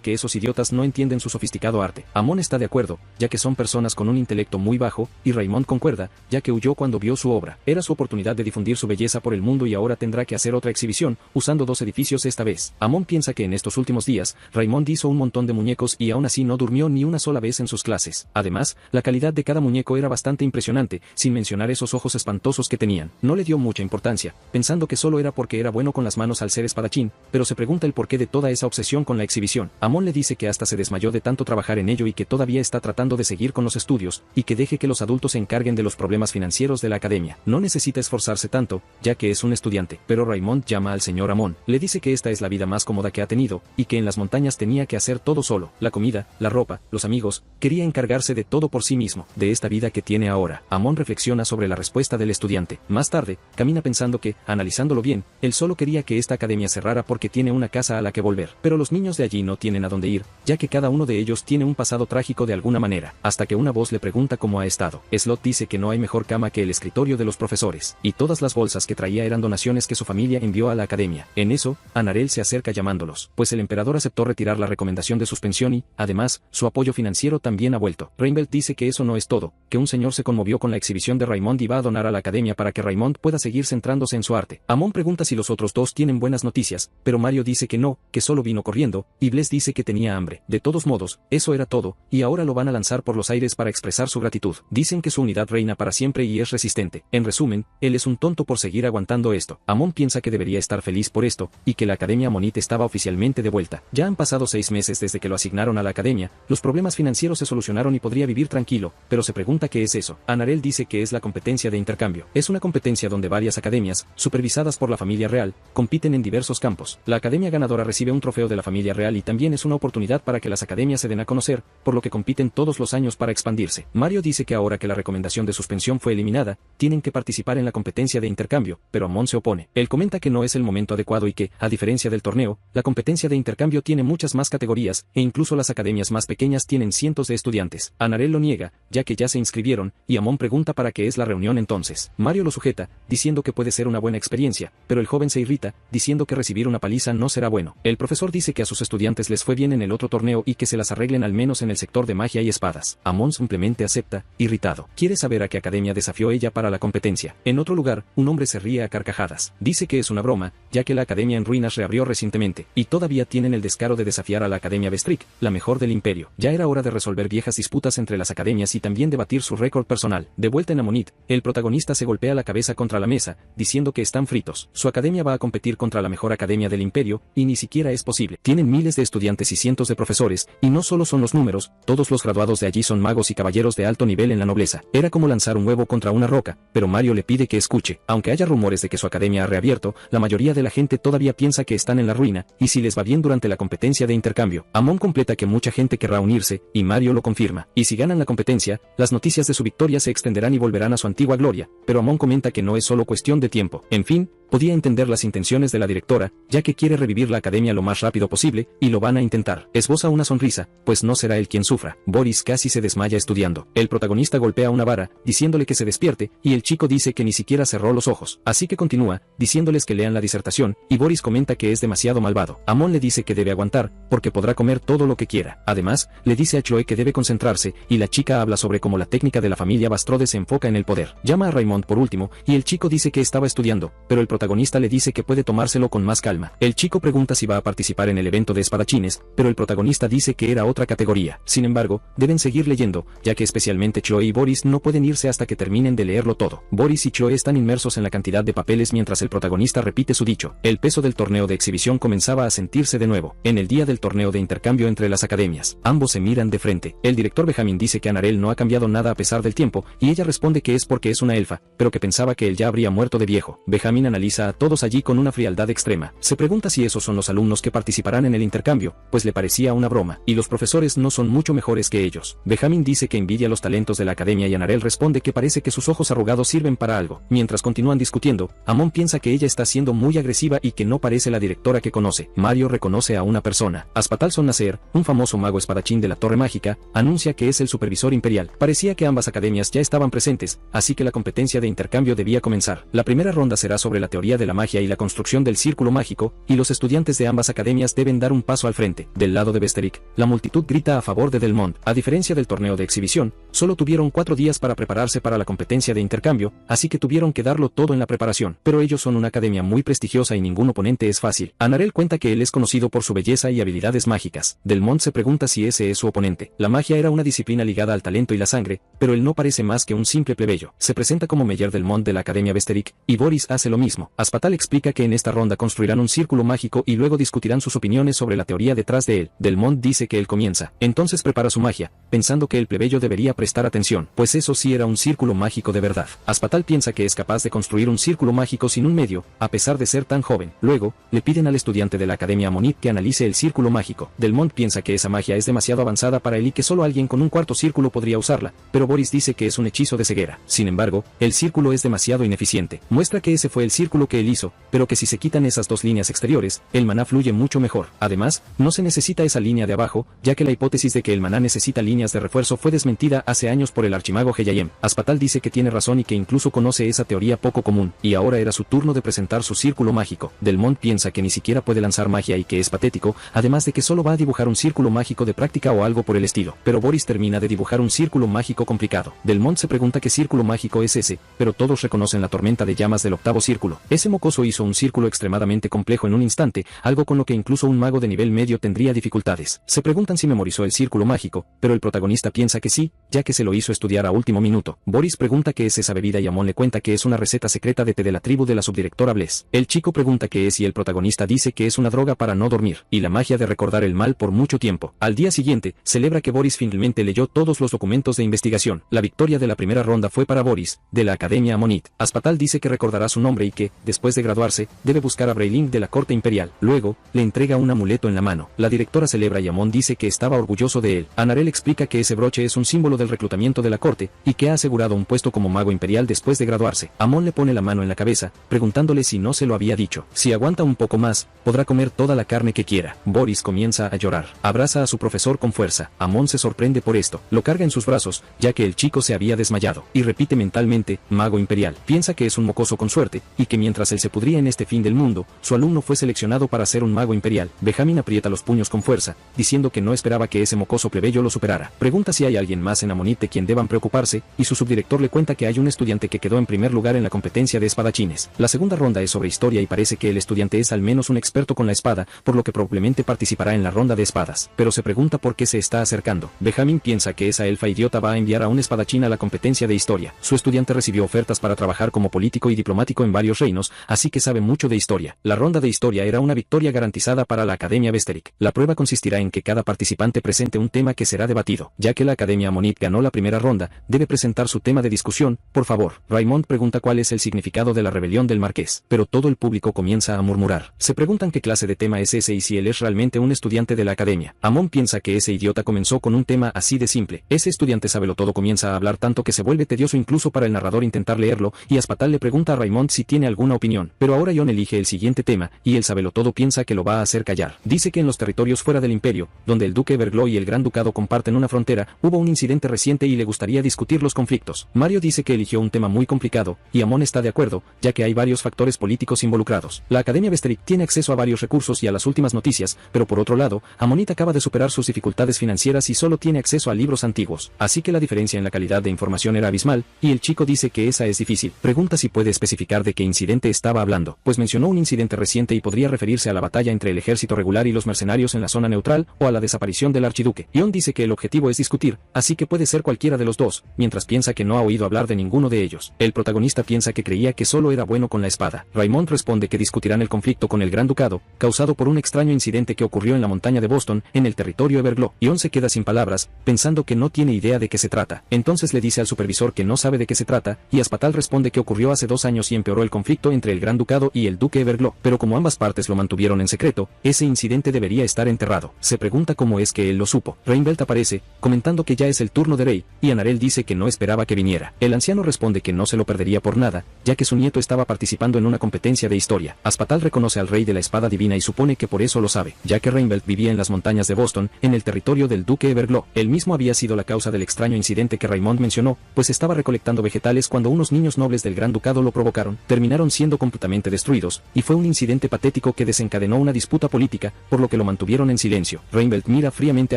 que esos idiotas no entienden su sofisticado arte. Amon está de acuerdo, ya que son personas con un intelecto muy bajo, y Raymond concuerda, ya que huyó cuando vio su obra. Era su oportunidad de difundir su belleza por el mundo y ahora tendrá que hacer otra exhibición, usando 2 edificios esta vez. Amon piensa que en estos últimos días, Raymond hizo un montón de muñecos y aún así no durmió ni una sola vez en sus clases. Además, la calidad de cada muñeco era bastante impresionante, sin mencionar esos ojos espantosos que tenían. No le dio mucha importancia, pensando que solo era porque era bueno con las manos al ser espadachín, pero se pregunta el porqué de toda esa obsesión con la exhibición. Amon le dice que hasta se desmayó de tanto trabajar en ello y que todavía está tratando de seguir con los estudios, y que deje que los adultos se encarguen de los problemas financieros de la academia. No necesita esforzarse tanto, ya que es un estudiante, pero Raymond llama al señor Amon. Le dice que esta es la vida más cómoda que ha tenido, y que en las montañas tenía que hacer todo solo. La comida, la ropa, los amigos, quería encargarse de todo por sí mismo. De esta vida que tiene ahora, Amon reflexiona sobre la respuesta del estudiante. Más tarde, camina pensando que, analizándolo bien, él solo quería que esta academia cerrara porque tiene una casa a la que volver. Pero los niños de allí no tienen a dónde ir, ya que cada uno de ellos tiene un pasado trágico de alguna manera, hasta que una voz le pregunta cómo ha estado. Slot dice que no hay mejor cama que el escritorio de los profesores, y todas las bolsas que traía eran donaciones que su familia envió a la academia. En eso, Anarel se acerca llamándolos, pues el emperador aceptó retirar la recomendación de suspensión y, además, su apoyo financiero también ha vuelto. Reinbelt dice que eso no es todo, que un señor se conmovió con la exhibición de Raymond y va a donar a la academia para que Raymond pueda seguir centrándose en su arte. Amon pregunta si los otros dos tienen buenas noticias, pero Mario dice que no, que solo vino corriendo, y Bless dice que tenía hambre. De todos modos, eso era todo, y ahora lo van a lanzar por los aires para expresar su gratitud. Dicen que su unidad reina para siempre y es resistente. En resumen, él es un tonto por seguir aguantando esto. Amon piensa que debería estar feliz por esto, y que la Academia Monit estaba oficialmente de vuelta. Ya han pasado 6 meses desde que lo asignaron a la academia, los problemas financieros se solucionaron y podría vivir tranquilo, pero se pregunta qué es eso. Anarel dice que es la competencia de intercambio. Es una competencia donde varias academias, supervisadas por la familia real, compiten en diversos campos. La academia ganadora recibe un trofeo de la familia real y también es una oportunidad para que las academias se den a conocer, por lo que compiten todos los años para expandirse. Mario dice que ahora que la recomendación de suspensión fue eliminada, tienen que participar en la competencia de intercambio, pero Amon se opone. Él comenta que no es el momento adecuado y que, a diferencia del torneo, la competencia de intercambio tiene muchas más categorías, e incluso las academias más pequeñas tienen cientos de estudiantes. Anarel lo niega, ya que ya se inscribieron, y Amon pregunta para qué es la reunión entonces. Mario lo sujeta, diciendo que puede ser una buena experiencia, pero el joven se irrita, diciendo que recibir una paliza no será bueno. El profesor dice que a sus estudiantes les fue bien en el otro torneo y que se las arreglen al menos en el sector de magia y espadas. Amon simplemente acepta, irritado. Quiere saber a qué academia desafió ella para la competencia. En otro lugar, un hombre se ríe a carcajadas. Dice que es una broma, ya que la academia en ruinas reabrió recientemente, y todavía tienen el descaro de desafiar a la Academia Bestrick, la mejor del imperio. Ya era hora de resolver viejas disputas entre las academias y también debatir su récord personal. De vuelta en Amonit, el protagonista se golpea la cabeza contra la mesa, diciendo que están fritos. Su academia va a competir contra la mejor academia del imperio, y ni siquiera es posible. Tienen miles de estudiantes y cientos de profesores, y no solo son los números, todos los graduados de allí son magos y caballeros de alto nivel en la nobleza. Era como lanzar un huevo contra una roca, pero Mario le pide que escuche. Aunque haya rumores de que su academia ha reabierto, la mayoría de la gente todavía piensa que están en la ruina, y si les va bien durante la competencia de intercambio. Amon completa que mucha gente querrá unirse, y Mario lo confirma. Y si ganan la competencia, las noticias de su victoria se extenderán y volverán a su antigua gloria, pero Amon comenta que no es solo cuestión de tiempo. tiempo. En fin, podía entender las intenciones de la directora, ya que quiere revivir la academia lo más rápido posible, y lo van a intentar. Esboza una sonrisa, pues no será él quien sufra. Boris casi se desmaya estudiando. El protagonista golpea una vara, diciéndole que se despierte, y el chico dice que ni siquiera cerró los ojos. Así que continúa, diciéndoles que lean la disertación, y Boris comenta que es demasiado malvado. Amon le dice que debe aguantar, porque podrá comer todo lo que quiera. Además, le dice a Chloe que debe concentrarse, y la chica habla sobre cómo la técnica de la familia Bastrode se enfoca en el poder. Llama a Raymond por último, y el chico dice que estaba estudiando, pero el protagonista le dice que puede tomárselo con más calma. El chico pregunta si va a participar en el evento de espadachines, pero el protagonista dice que era otra categoría. Sin embargo, deben seguir leyendo, ya que especialmente Chloe y Boris no pueden irse hasta que terminen de leerlo todo. Boris y Chloe están inmersos en la cantidad de papeles mientras el protagonista repite su dicho. El peso del torneo de exhibición comenzaba a sentirse de nuevo. En el día del torneo de intercambio entre las academias, ambos se miran de frente. El director Benjamin dice que Anarel no ha cambiado nada a pesar del tiempo, y ella responde que es porque es una elfa, pero que pensaba que él ya habría muerto de viejo. Benjamin analiza a todos allí con una frialdad extrema. Se pregunta si esos son los alumnos que participarán en el intercambio, pues le parecía una broma, y los profesores no son mucho mejores que ellos. Benjamin dice que envidia los talentos de la academia y Anarel responde que parece que sus ojos arrugados sirven para algo. Mientras continúan discutiendo, Amon piensa que ella está siendo muy agresiva y que no parece la directora que conoce. Mario reconoce a una persona. Aspatal Son-Nacer, un famoso mago espadachín de la Torre Mágica, anuncia que es el supervisor imperial. Parecía que ambas academias ya estaban presentes, así que la competencia de intercambio debía comenzar. La primera ronda será sobre la teoría de la magia y la construcción del círculo mágico, y los estudiantes de ambas academias deben dar un paso al frente. Del lado de Vesteric, la multitud grita a favor de Delmont. A diferencia del torneo de exhibición, solo tuvieron 4 días para prepararse para la competencia de intercambio, así que tuvieron que darlo todo en la preparación. Pero ellos son una academia muy prestigiosa y ningún oponente es fácil. Anarel cuenta que él es conocido por su belleza y habilidades mágicas. Delmont se pregunta si ese es su oponente. La magia era una disciplina ligada al talento y la sangre, pero él no parece más que un simple plebeyo. Se presenta como Meyer Delmont de la Academia Vesteric, y Boris hace lo mismo. Aspatal explica que en esta ronda construirán un círculo mágico y luego discutirán sus opiniones sobre la teoría detrás de él. Delmont dice que él comienza. Entonces prepara su magia, pensando que el plebeyo debería prestar atención, pues eso sí era un círculo mágico de verdad. Aspatal piensa que es capaz de construir un círculo mágico sin un medio, a pesar de ser tan joven. Luego, le piden al estudiante de la Academia Amonit que analice el círculo mágico. Delmont piensa que esa magia es demasiado avanzada para él y que solo alguien con un cuarto círculo podría usarla, pero Boris dice que es un hechizo de ceguera. Sin embargo, el círculo es demasiado ineficiente. Muestra que ese fue el círculo que él hizo, pero que si se quitan esas 2 líneas exteriores, el maná fluye mucho mejor. Además, no se necesita esa línea de abajo, ya que la hipótesis de que el maná necesita líneas de refuerzo fue desmentida hace años por el archimago Heyayem. Aspatal dice que tiene razón y que incluso conoce esa teoría poco común, y ahora era su turno de presentar su círculo mágico. Delmont piensa que ni siquiera puede lanzar magia y que es patético, además de que solo va a dibujar un círculo mágico de práctica o algo por el estilo. Pero Boris termina de dibujar un círculo mágico complicado. Delmont se pregunta qué círculo mágico es ese, pero todos reconocen la tormenta de llamas del octavo círculo. Ese mocoso hizo un círculo extremadamente complejo en un instante, algo con lo que incluso un mago de nivel medio tendría dificultades. Se preguntan si memorizó el círculo mágico, pero el protagonista piensa que sí, ya que se lo hizo estudiar a último minuto. Boris pregunta qué es esa bebida y Amon le cuenta que es una receta secreta de té de la tribu de la subdirectora Bless. El chico pregunta qué es y el protagonista dice que es una droga para no dormir, y la magia de recordar el mal por mucho tiempo. Al día siguiente, celebra que Boris finalmente leyó todos los documentos de investigación. La victoria de la primera ronda fue para Boris, de la Academia Amonit. Aspatal dice que recordará su nombre y que, después de graduarse, debe buscar a Breilin de la corte imperial. Luego, le entrega un amuleto en la mano. La directora celebra y Amon dice que estaba orgulloso de él. Anarel explica que ese broche es un símbolo del reclutamiento de la corte, y que ha asegurado un puesto como mago imperial después de graduarse. Amon le pone la mano en la cabeza, preguntándole si no se lo había dicho. Si aguanta un poco más, podrá comer toda la carne que quiera. Boris comienza a llorar. Abraza a su profesor con fuerza. Amon se sorprende por esto. Lo carga en sus brazos, ya que el chico se había desmayado, y repite mentalmente, mago imperial. Piensa que es un mocoso con suerte, y que mientras él se pudría en este fin del mundo, su alumno fue seleccionado para ser un mago imperial. Benjamin aprieta los puños con fuerza, diciendo que no esperaba que ese mocoso plebeyo lo superara. Pregunta si hay alguien más en Amonit de quien deban preocuparse, y su subdirector le cuenta que hay un estudiante que quedó en primer lugar en la competencia de espadachines. La segunda ronda es sobre historia y parece que el estudiante es al menos un experto con la espada, por lo que probablemente participará en la ronda de espadas. Pero se pregunta por qué se está acercando. Benjamin piensa que esa elfa idiota va a enviar a un espadachín a la competencia de historia. Su estudiante recibió ofertas para trabajar como político y diplomático en varios reinos, así que sabe mucho de historia. La ronda de historia era una victoria garantizada para la Academia Vesteric. La prueba consistirá en que cada participante presente un tema que será debatido. Ya que la Academia Amonit ganó la primera ronda, debe presentar su tema de discusión. Por favor. Raymond pregunta cuál es el significado de la rebelión del marqués, pero todo el público comienza a murmurar. Se preguntan qué clase de tema es ese y si él es realmente un estudiante de la academia. Amon piensa que ese idiota comenzó con un tema así de simple. Ese estudiante sábelo todo comienza a hablar tanto que se vuelve tedioso incluso para el narrador intentar leerlo, y Aspatal le pregunta pregunta a Raymond si tiene alguna opinión, pero ahora John elige el siguiente tema, y el sabelotodo piensa que lo va a hacer callar. Dice que en los territorios fuera del imperio, donde el duque Everglow y el Gran Ducado comparten una frontera, hubo un incidente reciente y le gustaría discutir los conflictos. Mario dice que eligió un tema muy complicado, y Amon está de acuerdo, ya que hay varios factores políticos involucrados. La Academia Vesteric tiene acceso a varios recursos y a las últimas noticias, pero por otro lado, Amonit acaba de superar sus dificultades financieras y solo tiene acceso a libros antiguos, así que la diferencia en la calidad de información era abismal, y el chico dice que esa es difícil. Pregunta si puede especificar de qué incidente estaba hablando, pues mencionó un incidente reciente y podría referirse a la batalla entre el ejército regular y los mercenarios en la zona neutral, o a la desaparición del archiduque. John dice que el objetivo es discutir, así que puede ser cualquiera de los dos, mientras piensa que no ha oído hablar de ninguno de ellos. El protagonista piensa que creía que solo era bueno con la espada. Raymond responde que discutirán el conflicto con el Gran Ducado, causado por un extraño incidente que ocurrió en la montaña de Boston, en el territorio Everglow. John se queda sin palabras, pensando que no tiene idea de qué se trata. Entonces le dice al supervisor que no sabe de qué se trata, y Aspatal responde que ocurrió hace 2 años y empeoró el conflicto entre el Gran Ducado y el Duque Everglow, pero como ambas partes lo mantuvieron en secreto, ese incidente debería estar enterrado. Se pregunta cómo es que él lo supo. Reinbelt aparece, comentando que ya es el turno de Rey, y Anarel dice que no esperaba que viniera. El anciano responde que no se lo perdería por nada, ya que su nieto estaba participando en una competencia de historia. Aspatal reconoce al Rey de la Espada Divina y supone que por eso lo sabe, ya que Reinbelt vivía en las montañas de Boston, en el territorio del Duque Everglow. Él mismo había sido la causa del extraño incidente que Raymond mencionó, pues estaba recolectando vegetales cuando unos niños nobles del Gran Ducado lo provocaron, terminaron siendo completamente destruidos, y fue un incidente patético que desencadenó una disputa política, por lo que lo mantuvieron en silencio. Reinbelt mira fríamente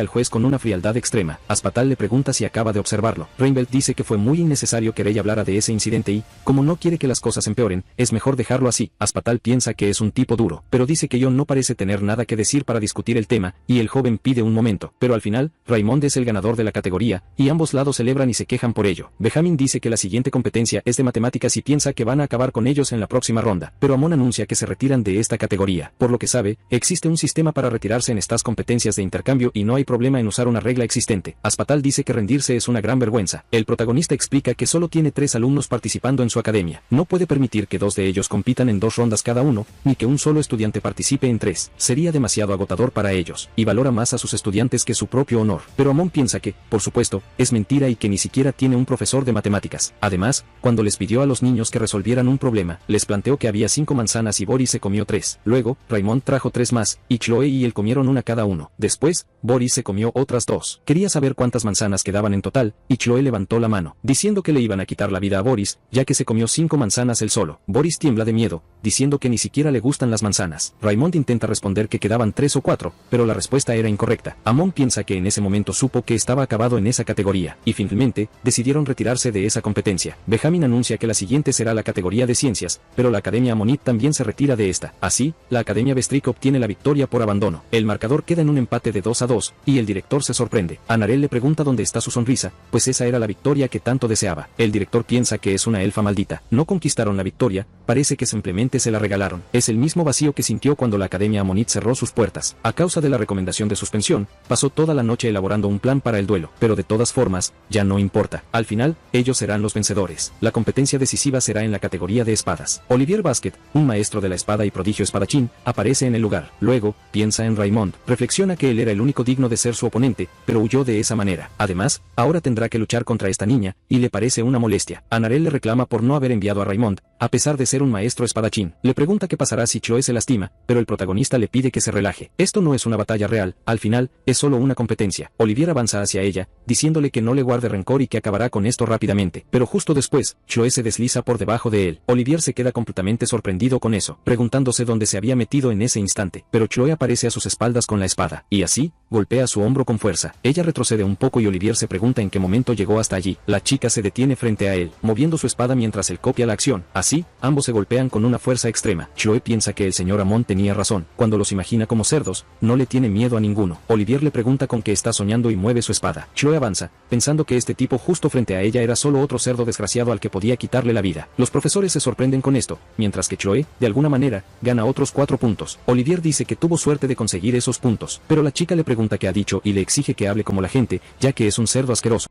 al juez con una frialdad extrema. Aspatal le pregunta si acaba de observarlo. Reinbelt dice que fue muy innecesario que Rey hablara de ese incidente y, como no quiere que las cosas empeoren, es mejor dejarlo así. Aspatal piensa que es un tipo duro, pero dice que John no parece tener nada que decir para discutir el tema, y el joven pide un momento. Pero al final, Raymond es el ganador de la categoría, y ambos lados celebran y se quejan por ello. Benjamin dice que la siguiente competencia es de matemáticas y piensa que van a acabar con ellos en la próxima ronda, pero Amon anuncia que se retiran de esta categoría. Por lo que sabe, existe un sistema para retirarse en estas competencias de intercambio y no hay problema en usar una regla existente. Aspatal dice que rendirse es una gran vergüenza. El protagonista explica que solo tiene 3 alumnos participando en su academia. No puede permitir que 2 de ellos compitan en 2 rondas cada uno, ni que un solo estudiante participe en 3. Sería demasiado agotador para ellos, y valora más a sus estudiantes que su propio honor. Pero Amon piensa que, por supuesto, es mentira y que ni siquiera tiene un profesor de matemáticas. Además, cuando les pidió a los niños que resolvieran un problema, les planteó que había 5 manzanas y Boris se comió 3. Luego, Raymond trajo 3 más, y Chloe y él comieron una cada uno. Después, Boris se comió otras 2. Quería saber cuántas manzanas quedaban en total, y Chloe levantó la mano, diciendo que le iban a quitar la vida a Boris, ya que se comió 5 manzanas él solo. Boris tiembla de miedo, diciendo que ni siquiera le gustan las manzanas. Raymond intenta responder que quedaban 3 o 4, pero la respuesta era incorrecta. Amon piensa que en ese momento supo que estaba acabado en esa categoría, y finalmente, decidieron retirarse de esa competencia. Benjamin anuncia que la siguiente será la categoría de ciencias, pero la Academia Amonit también se retira de esta. Así, la Academia Vestric obtiene la victoria por abandono. El marcador queda en un empate de 2-2, y el director se sorprende. Anarel le pregunta dónde está su sonrisa, pues esa era la victoria que tanto deseaba. El director piensa que es una elfa maldita. No conquistaron la victoria, parece que simplemente se la regalaron. Es el mismo vacío que sintió cuando la Academia Amonit cerró sus puertas. A causa de la recomendación de suspensión, pasó toda la noche elaborando un plan para el duelo, pero de todas formas, ya no importa. Al final, ellos serán los vencedores. La competencia decisiva será en la categoría de espadas. Olivier Basket, un maestro de la espada y prodigio espadachín, aparece en el lugar. Luego, piensa en Raymond, reflexiona que él era el único digno de ser su oponente, pero huyó de esa manera. Además, ahora tendrá que luchar contra esta niña, y le parece una molestia. Anarel le reclama por no haber enviado a Raymond, a pesar de ser un maestro espadachín. Le pregunta qué pasará si Chloe se lastima, pero el protagonista le pide que se relaje. Esto no es una batalla real, al final, es solo una competencia. Olivier avanza hacia ella, diciéndole que no le guarde rencor y que acabará con esto rápidamente. Pero justo después, Chloe se desliza por debajo de él. Olivier se queda completamente sorprendido con eso, preguntándose dónde se había metido en ese instante. Pero Chloe aparece a sus espaldas con la espada, y así, golpea su hombro con fuerza. Ella retrocede un poco y Olivier se pregunta en qué momento llegó hasta allí. La chica se detiene frente a él, moviendo su espada mientras él copia la acción. Así, ambos se golpean con una fuerza extrema. Chloe piensa que el señor Amon tenía razón. Cuando los imagina como cerdos, no le tiene miedo a ninguno. Olivier le pregunta con qué está soñando y mueve su espada. Chloe avanza, pensando que este tipo justo frente a ella era solo otro cerdo desgraciado al que podía quitarle la vida. Los profesores se sorprenden con esto, mientras que Chloe, de alguna manera, gana otros 4 puntos. Olivier dice que tuvo suerte de conseguir esos puntos, pero la chica le pregunta qué ha dicho y le exige que hable como la gente, ya que es un cerdo asqueroso.